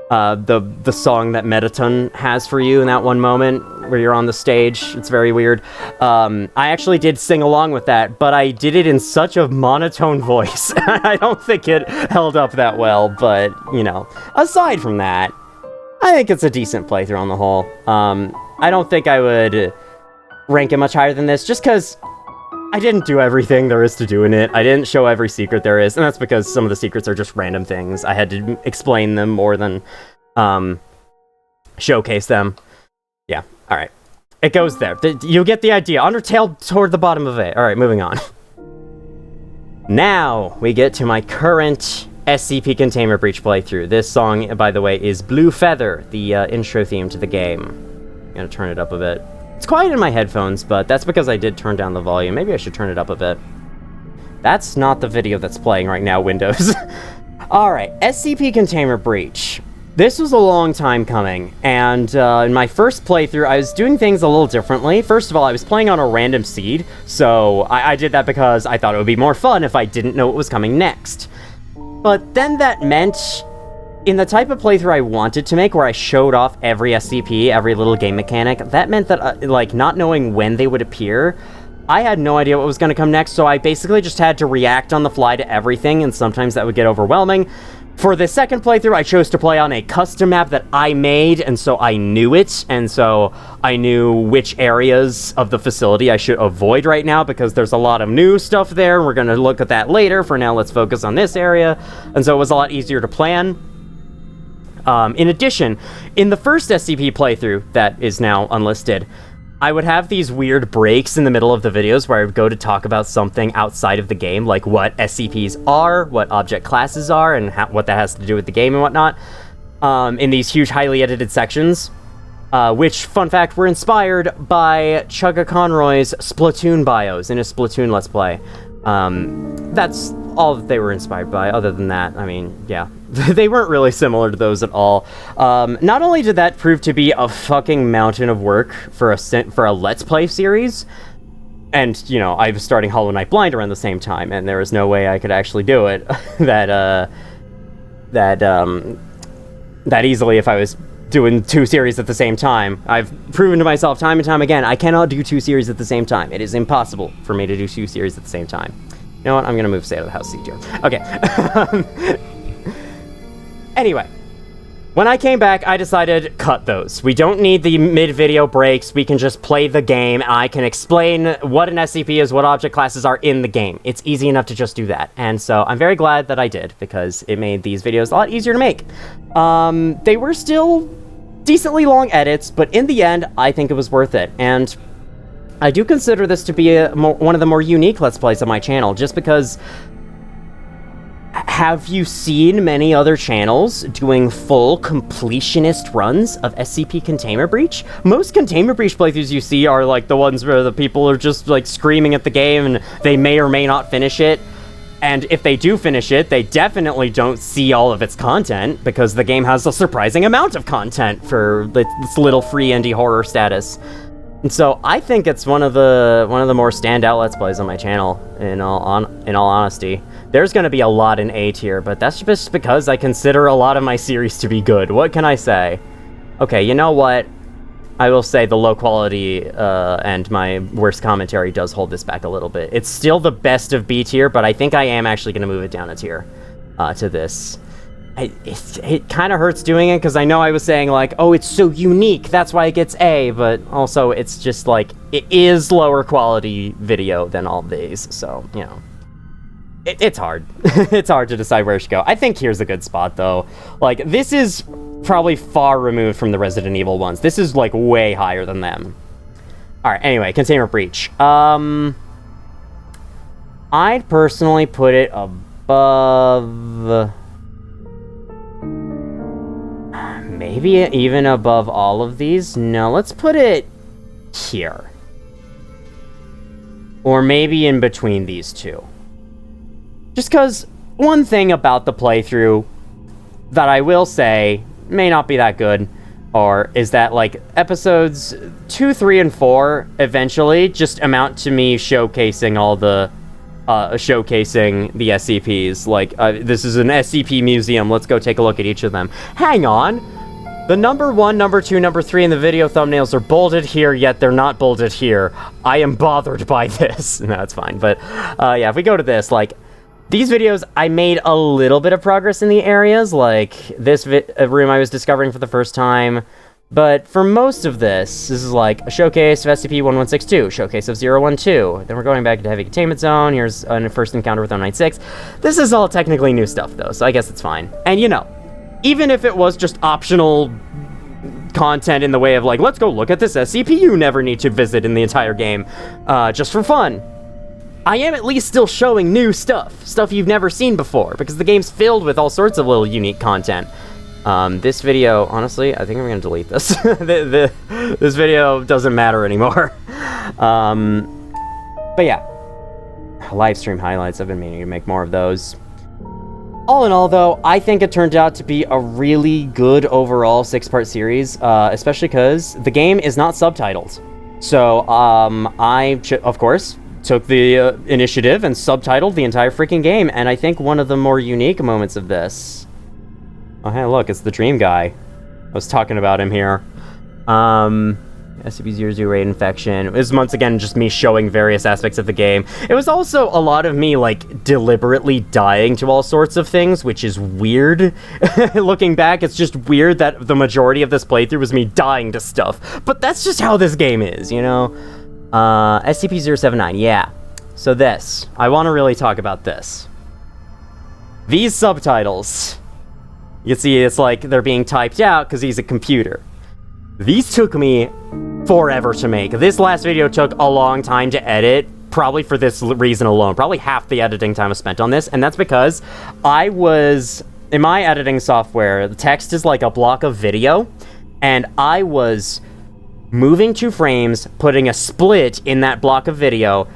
The song that Metaton has for you in that one moment, where you're on the stage. It's very weird. I actually did sing along with that, but I did it in such a monotone voice. I don't think it held up that well, but, you know, aside from that, I think it's a decent playthrough on the whole. I don't think I would rank it much higher than this, just because I didn't do everything there is to do in it. I didn't show every secret there is, and that's because some of the secrets are just random things. I had to explain them more than showcase them. Yeah, alright. It goes there. You get the idea. Undertale toward the bottom of it. Alright, moving on. Now, we get to my current SCP Containment Breach playthrough. This song, by the way, is Blue Feather, the intro theme to the game. I'm gonna turn it up a bit. It's quiet in my headphones, but that's because I did turn down the volume. Maybe I should turn it up a bit. That's not the video that's playing right now, Windows. Alright, SCP Containment Breach. This was a long time coming, and in my first playthrough, I was doing things a little differently. First of all, I was playing on a random seed, so I did that because I thought it would be more fun if I didn't know what was coming next. But then that meant, in the type of playthrough I wanted to make, where I showed off every SCP, every little game mechanic, that meant that, like, not knowing when they would appear, I had no idea what was going to come next, so I basically just had to react on the fly to everything, and sometimes that would get overwhelming. For the second playthrough, I chose to play on a custom map that I made, and so I knew it, and so I knew which areas of the facility I should avoid right now, because there's a lot of new stuff there, and we're going to look at that later. For now, let's focus on this area, and so it was a lot easier to plan. In addition, in the first SCP playthrough, that is now unlisted, I would have these weird breaks in the middle of the videos where I would go to talk about something outside of the game, like what SCPs are, what object classes are, and what that has to do with the game and whatnot, in these huge, highly edited sections, which, fun fact, were inspired by Chugga Conroy's Splatoon bios in his Splatoon Let's Play. That's all that they were inspired by. Other than that, I mean, yeah. They weren't really similar to those at all. Not only did that prove to be a fucking mountain of work for a Let's Play series, and, you know, I was starting Hollow Knight Blind around the same time, and there was no way I could actually do it that easily if I was doing two series at the same time. I've proven to myself time and time again, I cannot do two series at the same time. It is impossible for me to do two series at the same time. You know what? I'm gonna move Stay Out of the House CJ. Okay. Anyway, when I came back, I decided, cut those. We don't need the mid-video breaks. We can just play the game. I can explain what an SCP is, what object classes are in the game. It's easy enough to just do that. And so I'm very glad that I did, because it made these videos a lot easier to make. They were still decently long edits, but in the end, I think it was worth it. And I do consider this to be one of the more unique Let's Plays on my channel, just because... Have you seen many other channels doing full completionist runs of SCP Containment Breach? Most Containment Breach playthroughs you see are like the ones where the people are just like screaming at the game and they may or may not finish it. And if they do finish it, they definitely don't see all of its content, because the game has a surprising amount of content for this little free indie horror status. And so I think it's one of the more standout Let's Plays on my channel, in all honesty. There's going to be a lot in A tier, but that's just because I consider a lot of my series to be good. What can I say? Okay, you know what? I will say the low quality and my worst commentary does hold this back a little bit. It's still the best of B tier, but I think I am actually going to move it down a tier to this. It kind of hurts doing it, because I know I was saying, like, oh, it's so unique, that's why it gets A, but also it's just, like, it is lower quality video than all these, so, you know. It's hard. It's hard to decide where it should go. I think here's a good spot, though. Like, this is probably far removed from the Resident Evil ones. This is, like, way higher than them. Alright, anyway, Containment Breach. I'd personally put it above... Maybe even above all of these? No, let's put it here. Or maybe in between these two. Just because one thing about the playthrough that I will say may not be that good, or is that, like, episodes 2, 3, and 4 eventually just amount to me showcasing all the showcasing the SCPs. Like, this is an SCP museum, let's go take a look at each of them. Hang on! The number 1, number 2, number 3 in the video thumbnails are bolded here, yet they're not bolded here. I am bothered by this. No, it's fine. But, yeah, if we go to this, like, these videos, I made a little bit of progress in the areas, like this room I was discovering for the first time. But for most of this is like a showcase of SCP-1162, showcase of 012. Then we're going back to Heavy Containment Zone. Here's a first encounter with 096. This is all technically new stuff, though, so I guess it's fine. And, you know, even if it was just optional content in the way of, like, let's go look at this SCP you never need to visit in the entire game, just for fun, I am at least still showing new stuff you've never seen before, because the game's filled with all sorts of little unique content. This video, honestly, I think I'm gonna delete this. This video doesn't matter anymore. But yeah, live stream highlights, I've been meaning to make more of those. All in all, though, I think it turned out to be a really good overall 6-part series, especially because the game is not subtitled. So, I, of course, took the initiative and subtitled the entire freaking game, and I think one of the more unique moments of this... Oh, hey, look, it's the Dream Guy. I was talking about him here. SCP-008 rate infection. It was once again just me showing various aspects of the game. It was also a lot of me, like, deliberately dying to all sorts of things, which is weird. Looking back, it's just weird that the majority of this playthrough was me dying to stuff. But that's just how this game is, you know? SCP-079, yeah. So this. I want to really talk about this. These subtitles. You can see it's like they're being typed out because he's a computer. These took me forever to make. This last video took a long time to edit, probably for this reason alone. Probably half the editing time was spent on this, and that's because I was... In my editing software, the text is like a block of video, and I was moving 2 frames, putting a split in that block of video,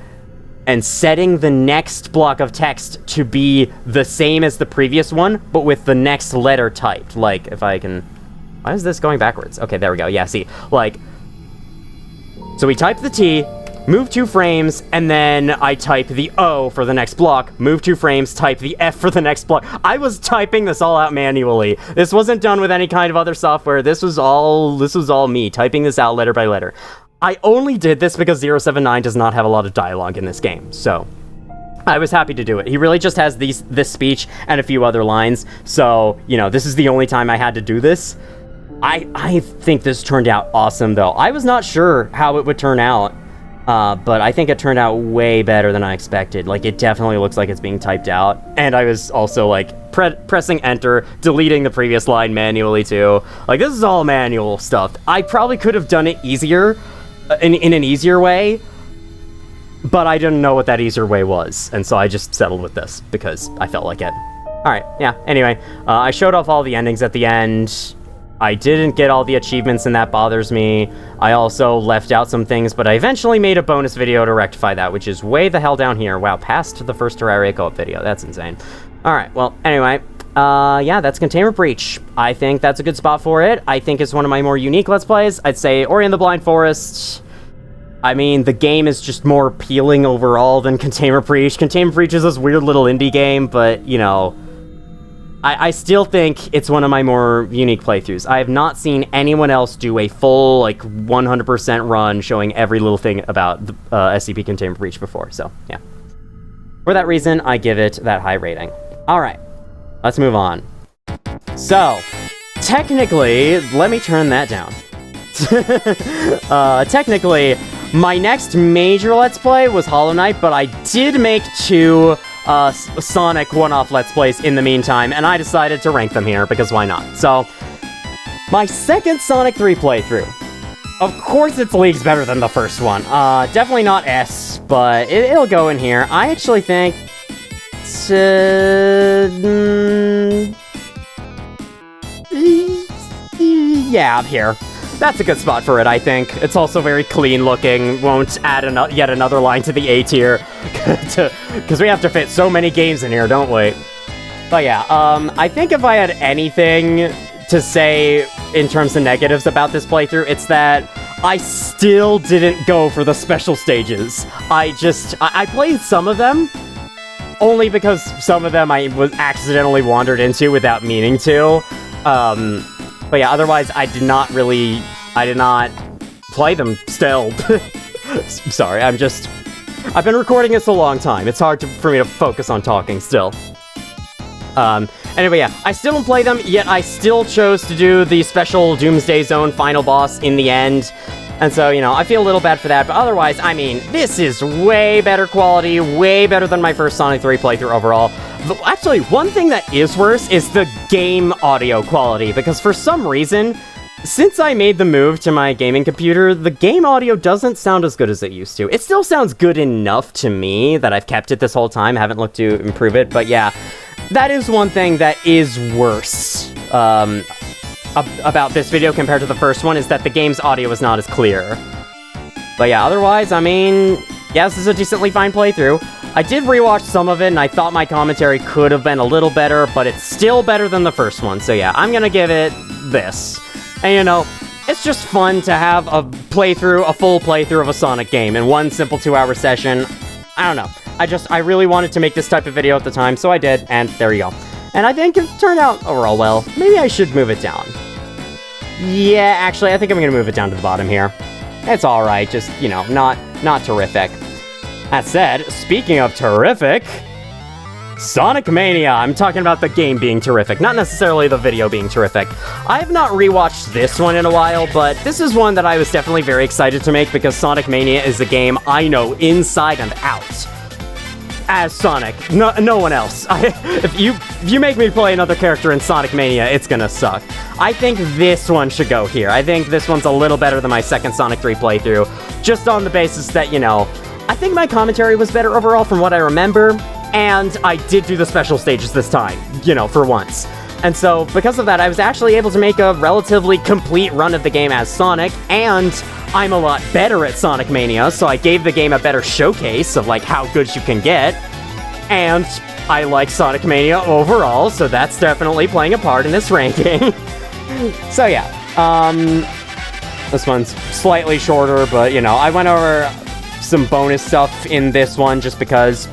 and setting the next block of text to be the same as the previous one, but with the next letter typed. Like, if I can... Why is this going backwards? Okay, there we go. Yeah, see. Like, so we type the T, move 2 frames, and then I type the O for the next block, move 2 frames, type the F for the next block. I was typing this all out manually. This wasn't done with any kind of other software. This was all me, typing this out letter by letter. I only did this because 079 does not have a lot of dialogue in this game, so I was happy to do it. He really just has this speech and a few other lines, so, you know, this is the only time I had to do this. I think this turned out awesome, though. I was not sure how it would turn out, but I think it turned out way better than I expected. Like, it definitely looks like it's being typed out, and I was also, like, pressing enter, deleting the previous line manually, too. Like, this is all manual stuff. I probably could have done it easier, in an easier way, but I didn't know what that easier way was, and so I just settled with this, because I felt like it. Alright, yeah, anyway, I showed off all the endings at the end. I didn't get all the achievements, and that bothers me. I also left out some things, but I eventually made a bonus video to rectify that, which is way the hell down here. Wow, past the first Terraria co-op video. That's insane. Alright, well, anyway, yeah, that's Containment Breach. I think that's a good spot for it. I think it's one of my more unique Let's Plays. I'd say Ori and the Blind Forest. I mean, the game is just more appealing overall than Containment Breach. Containment Breach is this weird little indie game, but, you know, I still think it's one of my more unique playthroughs. I have not seen anyone else do a full, like, 100% run showing every little thing about the SCP Containment Breach before, so, yeah. For that reason, I give it that high rating. Alright, let's move on. So, technically, let me turn that down. Technically, my next major Let's Play was Hollow Knight, but I did make 2... Sonic one-off Let's Plays in the meantime, and I decided to rank them here, because why not? So, my second Sonic 3 playthrough. Of course it's leagues better than the first one. Definitely not S, but it'll go in here. I actually think... yeah, here. That's a good spot for it, I think. It's also very clean looking, won't add yet another line to the A tier, because we have to fit so many games in here, don't we? But yeah, I think if I had anything to say in terms of negatives about this playthrough, it's that I still didn't go for the special stages. I played some of them, only because some of them I was accidentally wandered into without meaning to. But yeah, otherwise, I did not play them still. Sorry, I've been recording this a long time. It's hard for me to focus on talking still. Anyway, yeah, I still don't play them, yet I still chose to do the special Doomsday Zone final boss in the end. And so, you know, I feel a little bad for that, but otherwise, I mean, this is way better quality, way better than my first Sonic 3 playthrough overall. Actually, one thing that is worse is the game audio quality, because for some reason, since I made the move to my gaming computer, the game audio doesn't sound as good as it used to. It still sounds good enough to me that I've kept it this whole time, haven't looked to improve it, but yeah, that is one thing that is worse about this video compared to the first one, is that the game's audio is not as clear. But yeah, otherwise, I mean, yeah, this is a decently fine playthrough. I did rewatch some of it, and I thought my commentary could have been a little better, but it's still better than the first one, so yeah, I'm gonna give it this. And you know, it's just fun to have a full playthrough of a Sonic game in one simple 2-hour session. I don't know. I really wanted to make this type of video at the time, so I did, and there you go. And I think it turned out overall well. Maybe I should move it down. Yeah, actually, I think I'm gonna move it down to the bottom here. It's alright, just, you know, not terrific. That said, speaking of terrific, Sonic Mania! I'm talking about the game being terrific, not necessarily the video being terrific. I have not rewatched this one in a while, but this is one that I was definitely very excited to make because Sonic Mania is a game I know inside and out. As Sonic, no one else. If you make me play another character in Sonic Mania, it's gonna suck. I think this one should go here. I think this one's a little better than my second Sonic 3 playthrough, just on the basis that, you know, I think my commentary was better overall from what I remember, and I did do the special stages this time, you know, for once. And so, because of that, I was actually able to make a relatively complete run of the game as Sonic, and I'm a lot better at Sonic Mania, so I gave the game a better showcase of, like, how good you can get. And I like Sonic Mania overall, so that's definitely playing a part in this ranking. So yeah, this one's slightly shorter, but, you know, I went over some bonus stuff in this one just because...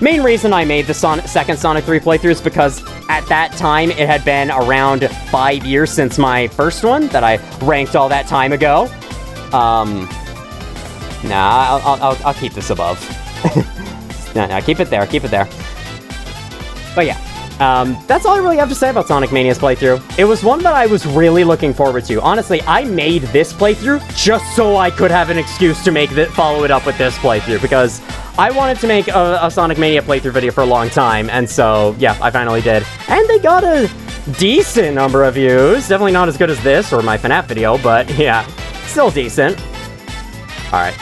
Main reason I made the second Sonic 3 playthrough is because at that time it had been around 5 years since my first one that I ranked all that time ago. Nah, I'll keep this above. No, keep it there, keep it there. But yeah, that's all I really have to say about Sonic Mania's playthrough. It was one that I was really looking forward to. Honestly, I made this playthrough just so I could have an excuse to follow it up with this playthrough, because I wanted to make a Sonic Mania playthrough video for a long time, and so, yeah, I finally did. And they got a decent number of views. Definitely not as good as this or my FNAF video, but yeah, still decent. Alright,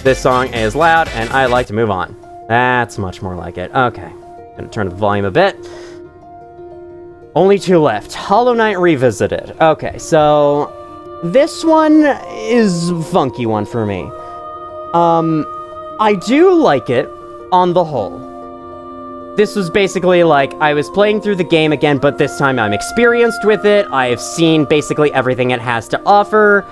this song is loud, and I like to move on. That's much more like it. Okay, gonna turn the volume a bit. Only 2 left. Hollow Knight Revisited. Okay, so this one is a funky one for me. I do like it on the whole. This was basically like, I was playing through the game again, but this time I'm experienced with it. I've seen basically everything it has to offer.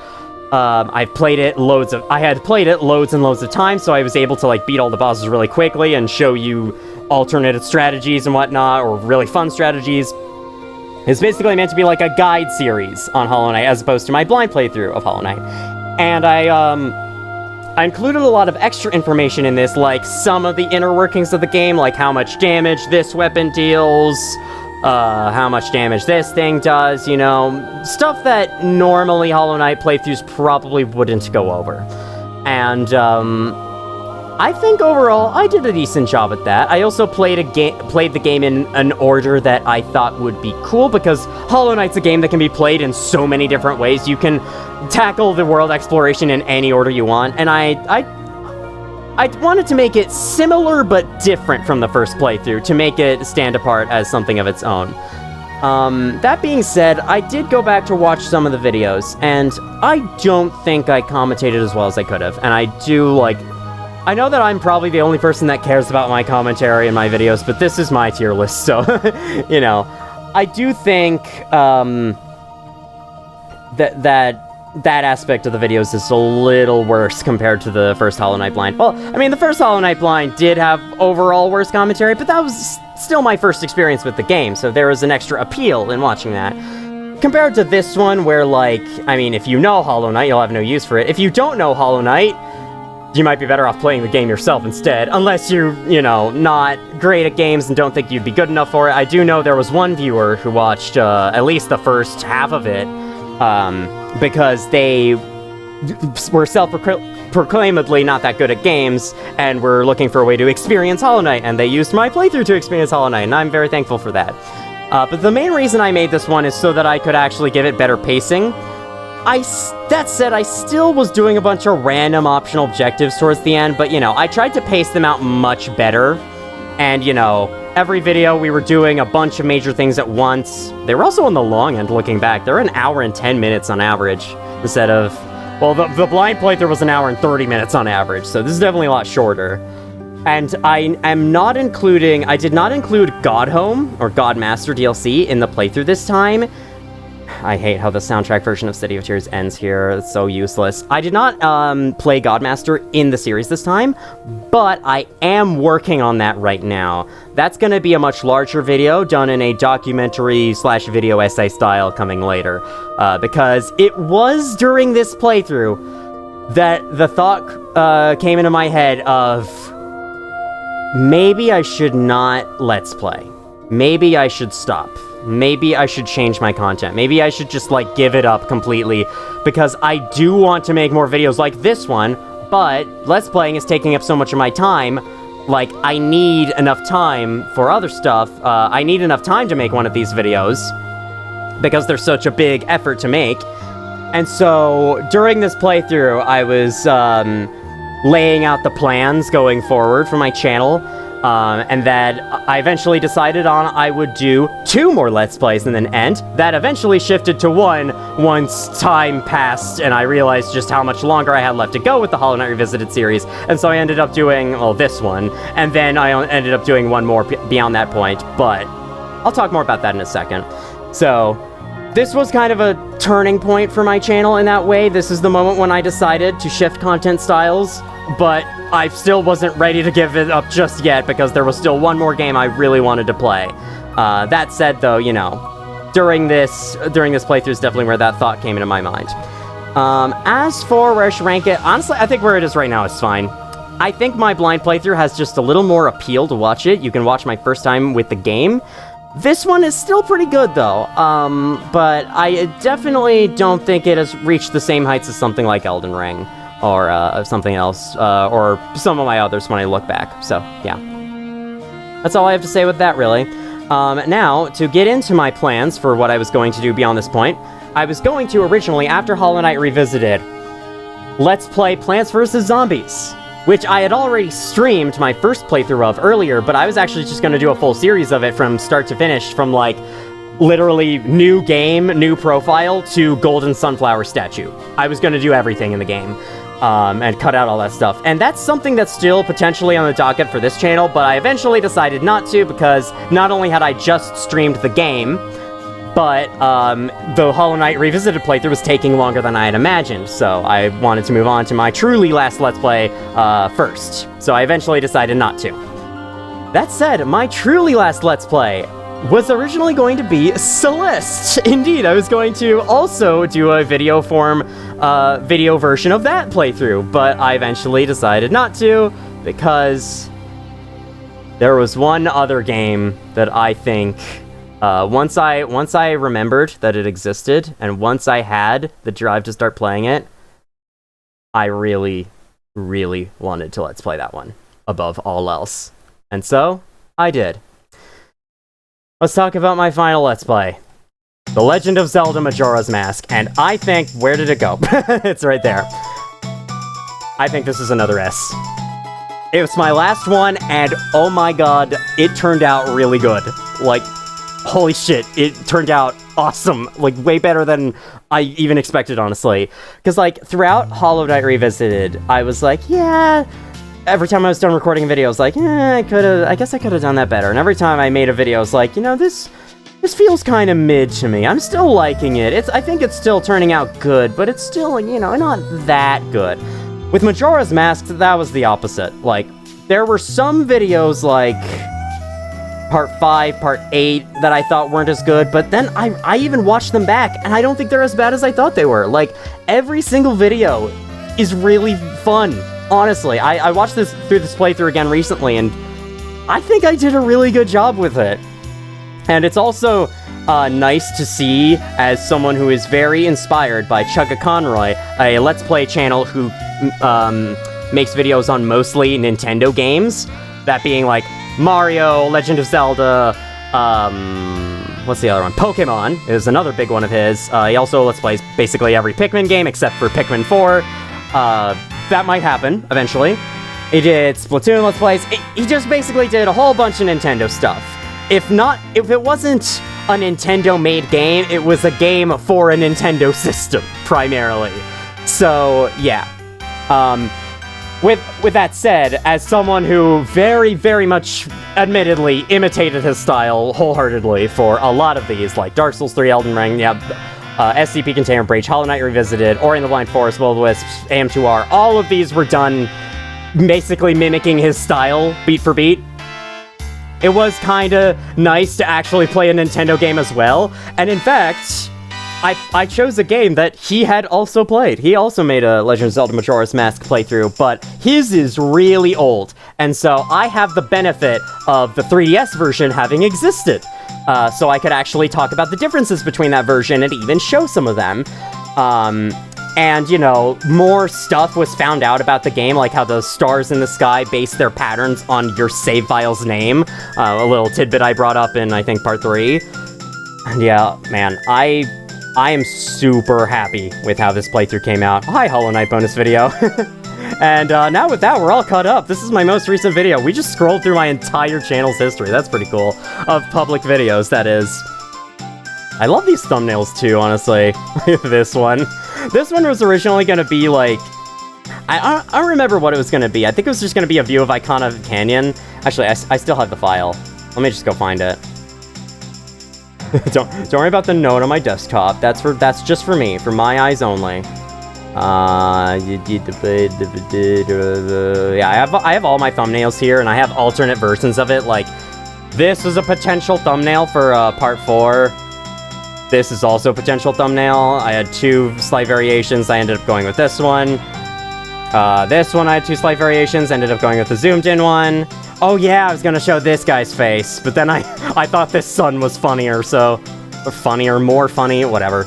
I had played it loads and loads of times, so I was able to, like, beat all the bosses really quickly and show you alternative strategies and whatnot, or really fun strategies. It's basically meant to be like a guide series on Hollow Knight, as opposed to my blind playthrough of Hollow Knight. And I included a lot of extra information in this, like some of the inner workings of the game, like how much damage this weapon deals, how much damage this thing does, you know, stuff that normally Hollow Knight playthroughs probably wouldn't go over. And, I think overall, I did a decent job at that. I also played the game in an order that I thought would be cool, because Hollow Knight's a game that can be played in so many different ways. You can tackle the world exploration in any order you want, and I wanted to make it similar but different from the first playthrough, to make it stand apart as something of its own. That being said, I did go back to watch some of the videos, and I don't think I commentated as well as I could have, and I know that I'm probably the only person that cares about my commentary in my videos, but this is my tier list, so, you know, I do think, that aspect of the videos is a little worse compared to the first Hollow Knight Blind. Well, I mean, the first Hollow Knight Blind did have overall worse commentary, but that was still my first experience with the game, so there was an extra appeal in watching that. compared to this one, where, like, I mean, if you know Hollow Knight, you'll have no use for it. If you don't know Hollow Knight, you might be better off playing the game yourself instead, unless you're, you know, not great at games and don't think you'd be good enough for it. I do know there was one viewer who watched at least the first half of it, because they were self-proclaimedly not that good at games, and were looking for a way to experience Hollow Knight, and they used my playthrough to experience Hollow Knight, and I'm very thankful for that. But the main reason I made this one is so that I could actually give it better pacing. That said, I still was doing a bunch of random optional objectives towards the end, but, you know, I tried to pace them out much better, and, you know, every video we were doing a bunch of major things at once. They were also on the long end, looking back. They're an hour and 10 minutes on average, instead of... Well, the blind playthrough was an hour and 30 minutes on average, so this is definitely a lot shorter. And I did not include God Home, or God Master DLC, in the playthrough this time. I hate how the soundtrack version of City of Tears ends here. It's so useless. I did not play Godmaster in the series this time, but I am working on that right now. That's going to be a much larger video, done in a documentary/video essay style coming later. Because it was during this playthrough that the thought came into my head of... maybe I should not Let's Play. Maybe I should stop. Maybe I should change my content. Maybe I should just, like, give it up completely, because I do want to make more videos like this one, but Let's Playing is taking up so much of my time. Like, I need enough time for other stuff. I need enough time to make one of these videos, because they're such a big effort to make. And so, during this playthrough, I was, laying out the plans going forward for my channel, and that I eventually decided on I would do 2 more Let's Plays and then end. That eventually shifted to 1 once time passed and I realized just how much longer I had left to go with the Hollow Knight Revisited series, and so I ended up doing, well, this one, and then I ended up doing 1 more beyond that point, but I'll talk more about that in a second. So, this was kind of a turning point for my channel in that way. This is the moment when I decided to shift content styles, but I still wasn't ready to give it up just yet because there was still 1 more game I really wanted to play. That said, though, you know, during this playthrough is definitely where that thought came into my mind. As for where I should rank it, honestly, I think where it is right now is fine. I think my blind playthrough has just a little more appeal to watch it. You can watch my first time with the game. This one is still pretty good, though, but I definitely don't think it has reached the same heights as something like Elden Ring, or something else, or some of my others when I look back, so, yeah. That's all I have to say with that, really. Now, to get into my plans for what I was going to do beyond this point, I was going to originally, after Hollow Knight Revisited, Let's Play Plants vs. Zombies, which I had already streamed my first playthrough of earlier, but I was actually just going to do a full series of it from start to finish, from, like, literally new game, new profile, to golden sunflower statue. I was going to do everything in the game, and cut out all that stuff. And that's something that's still potentially on the docket for this channel, but I eventually decided not to, because not only had I just streamed the game, but the Hollow Knight Revisited playthrough was taking longer than I had imagined, so I wanted to move on to my truly last Let's Play first. So I eventually decided not to. That said, my truly last Let's Play was originally going to be Celeste. Indeed, I was going to also do a video version of that playthrough, but I eventually decided not to, because there was one other game that I think... once I remembered that it existed, and once I had the drive to start playing it, I really, really wanted to Let's Play that one, above all else. And so, I did. Let's talk about my final Let's Play. The Legend of Zelda Majora's Mask, and I think, where did it go? It's right there. I think this is another S. It was my last one, and oh my god, it turned out really good. Like, holy shit, it turned out awesome. Like, way better than I even expected, honestly. Because, like, throughout Hollow Knight Revisited, I was like, yeah... Every time I was done recording a video, I was like, I guess I could have done that better. And every time I made a video, I was like, you know, this feels kind of mid to me. I'm still liking it. I think it's still turning out good, but it's still, you know, not that good. With Majora's Mask, that was the opposite. Like, there were some videos, like... Part 5, Part 8 that I thought weren't as good, but then I even watched them back, and I don't think they're as bad as I thought they were. Like, every single video is really fun, honestly. I watched this playthrough again recently, and I think I did a really good job with it. And it's also nice to see, as someone who is very inspired by Chugga Conroy, a Let's Play channel who makes videos on mostly Nintendo games, that being like Mario, Legend of Zelda, what's the other one? Pokemon is another big one of his. He also Let's Plays basically every Pikmin game except for Pikmin 4. That might happen eventually. He did Splatoon Let's Plays. He just basically did a whole bunch of Nintendo stuff. If it wasn't a Nintendo-made game, it was a game for a Nintendo system, primarily. So, yeah. With that said, as someone who very, very much, admittedly, imitated his style wholeheartedly for a lot of these, like Dark Souls 3, Elden Ring, SCP Container Breach, Hollow Knight Revisited, Ori and the Blind Forest, Will-O-the-Wisps, AM2R, all of these were done basically mimicking his style, beat for beat. It was kinda nice to actually play a Nintendo game as well, and in fact, I chose a game that he had also played. He also made a Legend of Zelda Majora's Mask playthrough, but his is really old, and so I have the benefit of the 3DS version having existed. So I could actually talk about the differences between that version and even show some of them. And, you know, more stuff was found out about the game, like how the stars in the sky base their patterns on your save file's name. A little tidbit I brought up in, I think, Part 3. And yeah, man, I am super happy with how this playthrough came out. Hi, Hollow Knight bonus video. And now with that, we're all caught up. This is my most recent video. We just scrolled through my entire channel's history. That's pretty cool. Of public videos, that is. I love these thumbnails too, honestly. This one. This one was originally going to be like... I don't remember what it was going to be. I think it was just going to be a view of Icona Canyon. Actually, I still have the file. Let me just go find it. Don't worry about the note on my desktop. That's just for me, for my eyes only. Yeah, I have all my thumbnails here, and I have alternate versions of it. Like, this is a potential thumbnail for Part 4. This is also a potential thumbnail. I had 2 slight variations. I ended up going with this one. This one I had 2 slight variations. Ended up going with the zoomed-in one. Oh yeah, I was gonna show this guy's face, but then I thought this sun was funnier, so... Or funnier, more funny, whatever.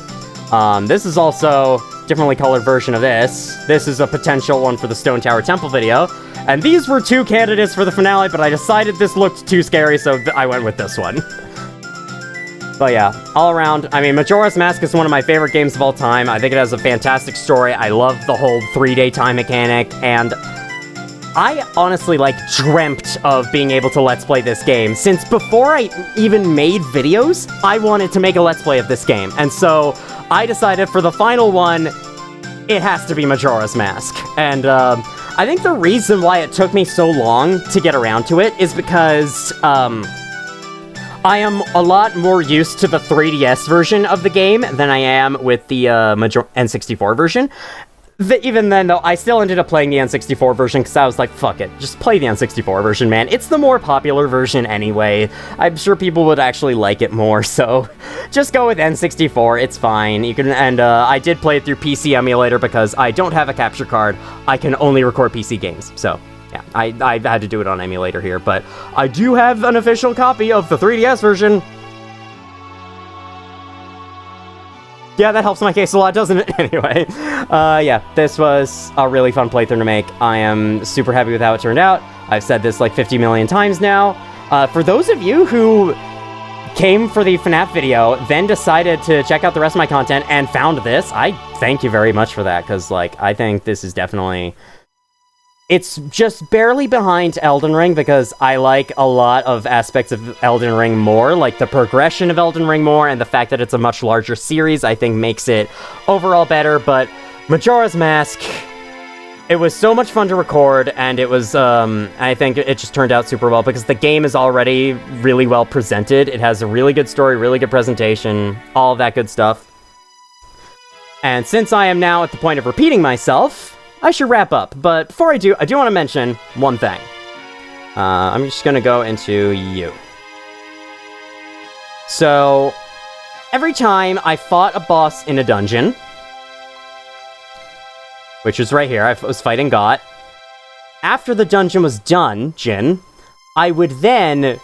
This is also a differently colored version of this. This is a potential one for the Stone Tower Temple video. And these were 2 candidates for the finale, but I decided this looked too scary, so I went with this one. But yeah, all around, I mean, Majora's Mask is one of my favorite games of all time. I think it has a fantastic story. I love the whole 3-day time mechanic, and I honestly, like, dreamt of being able to Let's Play this game. Since before I even made videos, I wanted to make a Let's Play of this game. And so, I decided for the final one, it has to be Majora's Mask. And, I think the reason why it took me so long to get around to it is because, I am a lot more used to the 3DS version of the game than I am with the N64 version. Even then, though, I still ended up playing the N64 version because I was like, fuck it, just play the N64 version, man. It's the more popular version anyway. I'm sure people would actually like it more, so just go with N64, it's fine. You can, and I did play it through PC emulator because I don't have a capture card. I can only record PC games, so... yeah, I had to do it on emulator here, but I do have an official copy of the 3DS version. Yeah, that helps my case a lot, doesn't it? Anyway, yeah, this was a really fun playthrough to make. I am super happy with how it turned out. I've said this like 50 million times now. For those of you who came for the FNAF video, then decided to check out the rest of my content and found this, I thank you very much for that, because, like, I think this is definitely... it's just barely behind Elden Ring, because I like a lot of aspects of Elden Ring more, like the progression of Elden Ring more, and the fact that it's a much larger series, I think makes it overall better, but Majora's Mask, it was so much fun to record, and it was, I think it just turned out super well, because the game is already really well presented. It has a really good story, really good presentation, all of that good stuff. And since I am now at the point of repeating myself, I should wrap up, but before I do want to mention one thing. I'm just gonna go into you. So, every time I fought a boss in a dungeon, which is right here, I was fighting Got, after the dungeon was done, Jin, I would then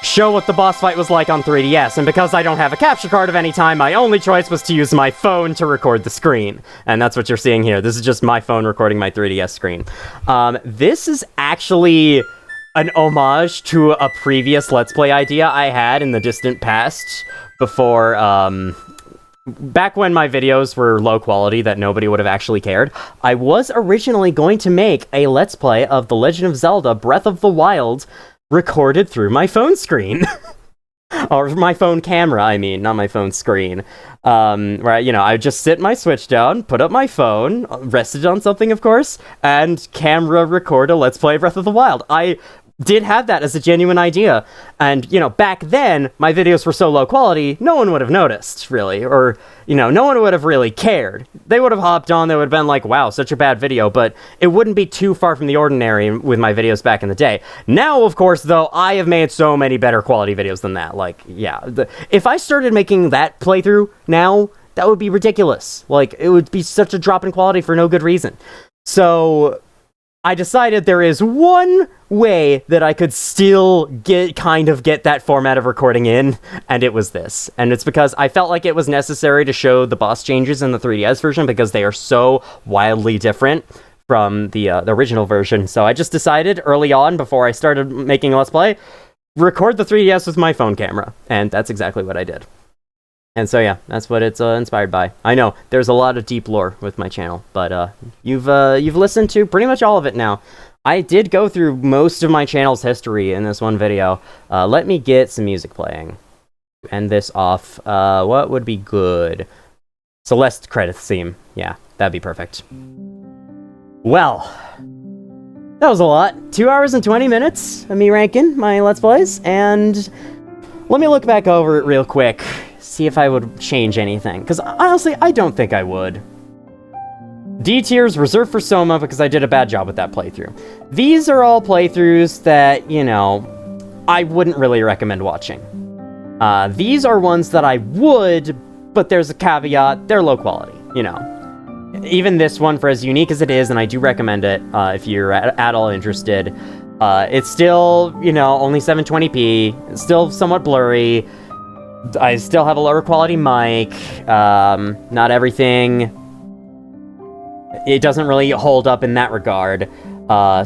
show what the boss fight was like on 3DS, and because I don't have a capture card of any time, my only choice was to use my phone to record the screen. And that's what you're seeing here. This is just my phone recording my 3DS screen. This is actually an homage to a previous Let's Play idea I had in the distant past, before, back when my videos were low quality that nobody would have actually cared. I was originally going to make a Let's Play of The Legend of Zelda Breath of the Wild recorded through my phone screen. Or my phone camera, I mean, not my phone screen. Where, you know, I would just sit my Switch down, put up my phone, rested on something, of course, and camera record a Let's Play Breath of the Wild. I did have that as a genuine idea, and, you know, back then, my videos were so low quality, no one would have noticed, really, or, you know, no one would have really cared. They would have hopped on, they would have been like, wow, such a bad video, but it wouldn't be too far from the ordinary with my videos back in the day. Now, of course, though, I have made so many better quality videos than that. Like, yeah, if I started making that playthrough now, that would be ridiculous. Like, it would be such a drop in quality for no good reason. So I decided there is one way that I could still get that format of recording in, and it was this. And it's because I felt like it was necessary to show the boss changes in the 3DS version because they are so wildly different from the original version. So I just decided early on, before I started making a Let's Play, record the 3DS with my phone camera. And that's exactly what I did. And so yeah, that's what it's inspired by. I know, there's a lot of deep lore with my channel, but you've listened to pretty much all of it now. I did go through most of my channel's history in this one video. Let me get some music playing. To end this off, what would be good? Celeste credits theme. Yeah, that'd be perfect. Well, that was a lot. 2 hours and 20 minutes of me ranking my Let's Plays, and let me look back over it real quick. See if I would change anything, because honestly, I don't think I would. D tiers reserved for Soma because I did a bad job with that playthrough. These are all playthroughs that, you know, I wouldn't really recommend watching. These are ones that I would, but there's a caveat, they're low quality, you know. Even this one, for as unique as it is, and I do recommend it if you're at all interested, it's still, you know, only 720p, it's still somewhat blurry. I still have a lower quality mic, not everything, it doesn't really hold up in that regard.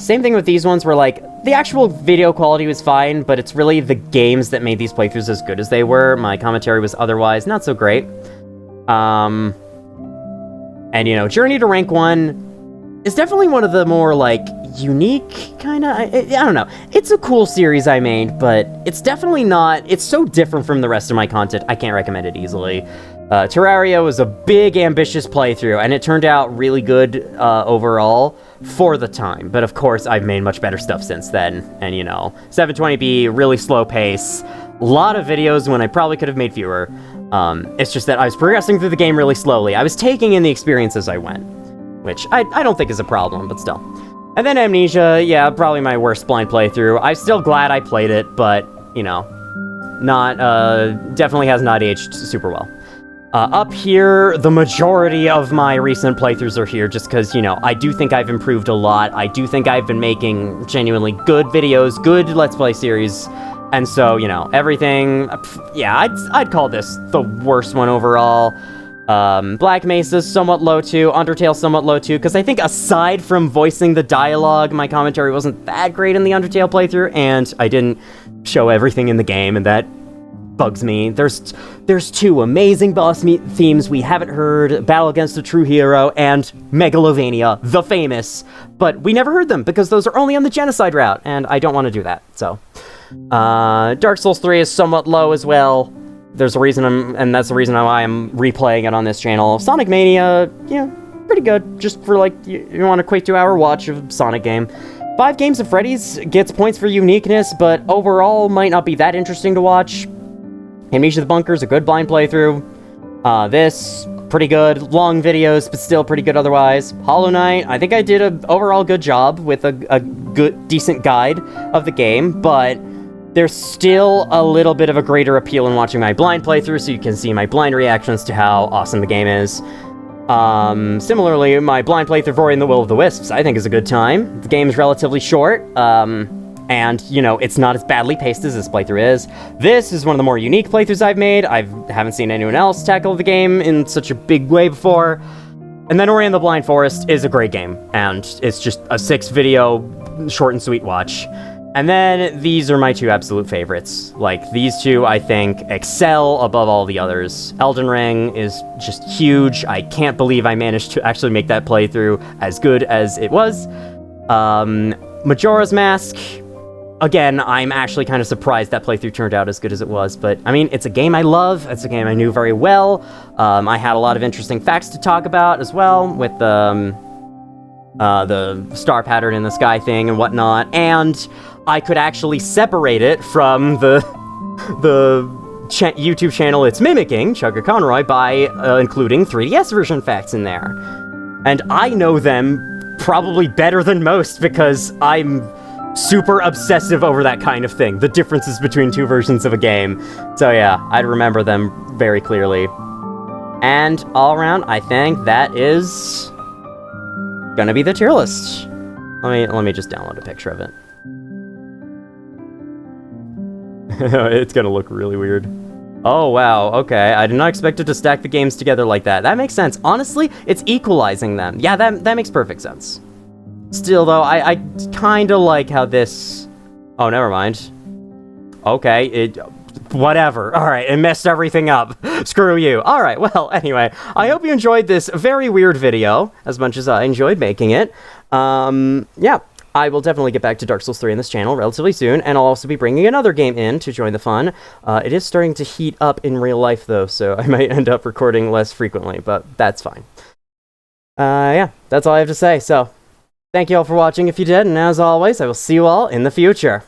Same thing with these ones where, like, the actual video quality was fine, but it's really the games that made these playthroughs as good as they were. My commentary was otherwise not so great. And, you know, Journey to Rank 1 is definitely one of the more, like, unique, kinda, I don't know. It's a cool series I made, but it's definitely not, it's so different from the rest of my content, I can't recommend it easily. Terraria was a big, ambitious playthrough, and it turned out really good, overall, for the time. But of course, I've made much better stuff since then, and you know, 720p, really slow pace, a lot of videos when I probably could have made fewer. It's just that I was progressing through the game really slowly. I was taking in the experience as I went, which I don't think is a problem, but still. And then Amnesia, yeah, probably my worst blind playthrough. I'm still glad I played it, but, you know, not, definitely has not aged super well. Up here, the majority of my recent playthroughs are here just because, you know, I do think I've improved a lot. I do think I've been making genuinely good videos, good Let's Play series, and so, you know, everything, yeah, I'd call this the worst one overall. Black Mesa's somewhat low too, Undertale's somewhat low too, because I think aside from voicing the dialogue, my commentary wasn't that great in the Undertale playthrough, and I didn't show everything in the game, and that bugs me. There's two amazing boss themes we haven't heard, Battle Against the True Hero and Megalovania, the famous, but we never heard them because those are only on the genocide route, and I don't want to do that, so. Dark Souls 3 is somewhat low as well. There's a reason and that's the reason why I'm replaying it on this channel. Sonic Mania, yeah, pretty good, just for like, you want a quick 2-hour watch of Sonic game. 5 Games of Freddy's gets points for uniqueness, but overall might not be that interesting to watch. Amnesia the Bunker's a good blind playthrough. This, pretty good. Long videos, but still pretty good otherwise. Hollow Knight, I think I did an overall good job with a good, decent guide of the game, but there's still a little bit of a greater appeal in watching my blind playthrough, so you can see my blind reactions to how awesome the game is. Similarly, my blind playthrough of Ori and the Will of the Wisps, I think, is a good time. The game is relatively short, and, you know, it's not as badly paced as this playthrough is. This is one of the more unique playthroughs I've made. I haven't seen anyone else tackle the game in such a big way before. And then Ori and the Blind Forest is a great game, and it's just a 6-video, short and sweet watch. And then these are my 2 absolute favorites. Like, these 2, I think, excel above all the others. Elden Ring is just huge. I can't believe I managed to actually make that playthrough as good as it was. Majora's Mask, again, I'm actually kind of surprised that playthrough turned out as good as it was, but, I mean, it's a game I love, it's a game I knew very well. I had a lot of interesting facts to talk about as well, with the star pattern in the sky thing and whatnot, and I could actually separate it from the YouTube channel it's mimicking, Chugga Conroy, by including 3DS version facts in there. And I know them probably better than most because I'm super obsessive over that kind of thing, the differences between 2 versions of a game. So yeah, I'd remember them very clearly. And all around, I think that is gonna be the tier list. Let me just download a picture of it. It's gonna look really weird. Oh wow, okay. I did not expect it to stack the games together like that. That makes sense. Honestly, it's equalizing them. Yeah, that makes perfect sense. Still, though, I kind of like how this... Oh, never mind. Okay, whatever. Alright, it messed everything up. Screw you. Alright, well, anyway, I hope you enjoyed this very weird video, as much as I enjoyed making it. Yeah, I will definitely get back to Dark Souls 3 on this channel relatively soon, and I'll also be bringing another game in to join the fun. It is starting to heat up in real life, though, so I might end up recording less frequently, but that's fine. Yeah, that's all I have to say, so... Thank you all for watching if you did, and as always, I will see you all in the future.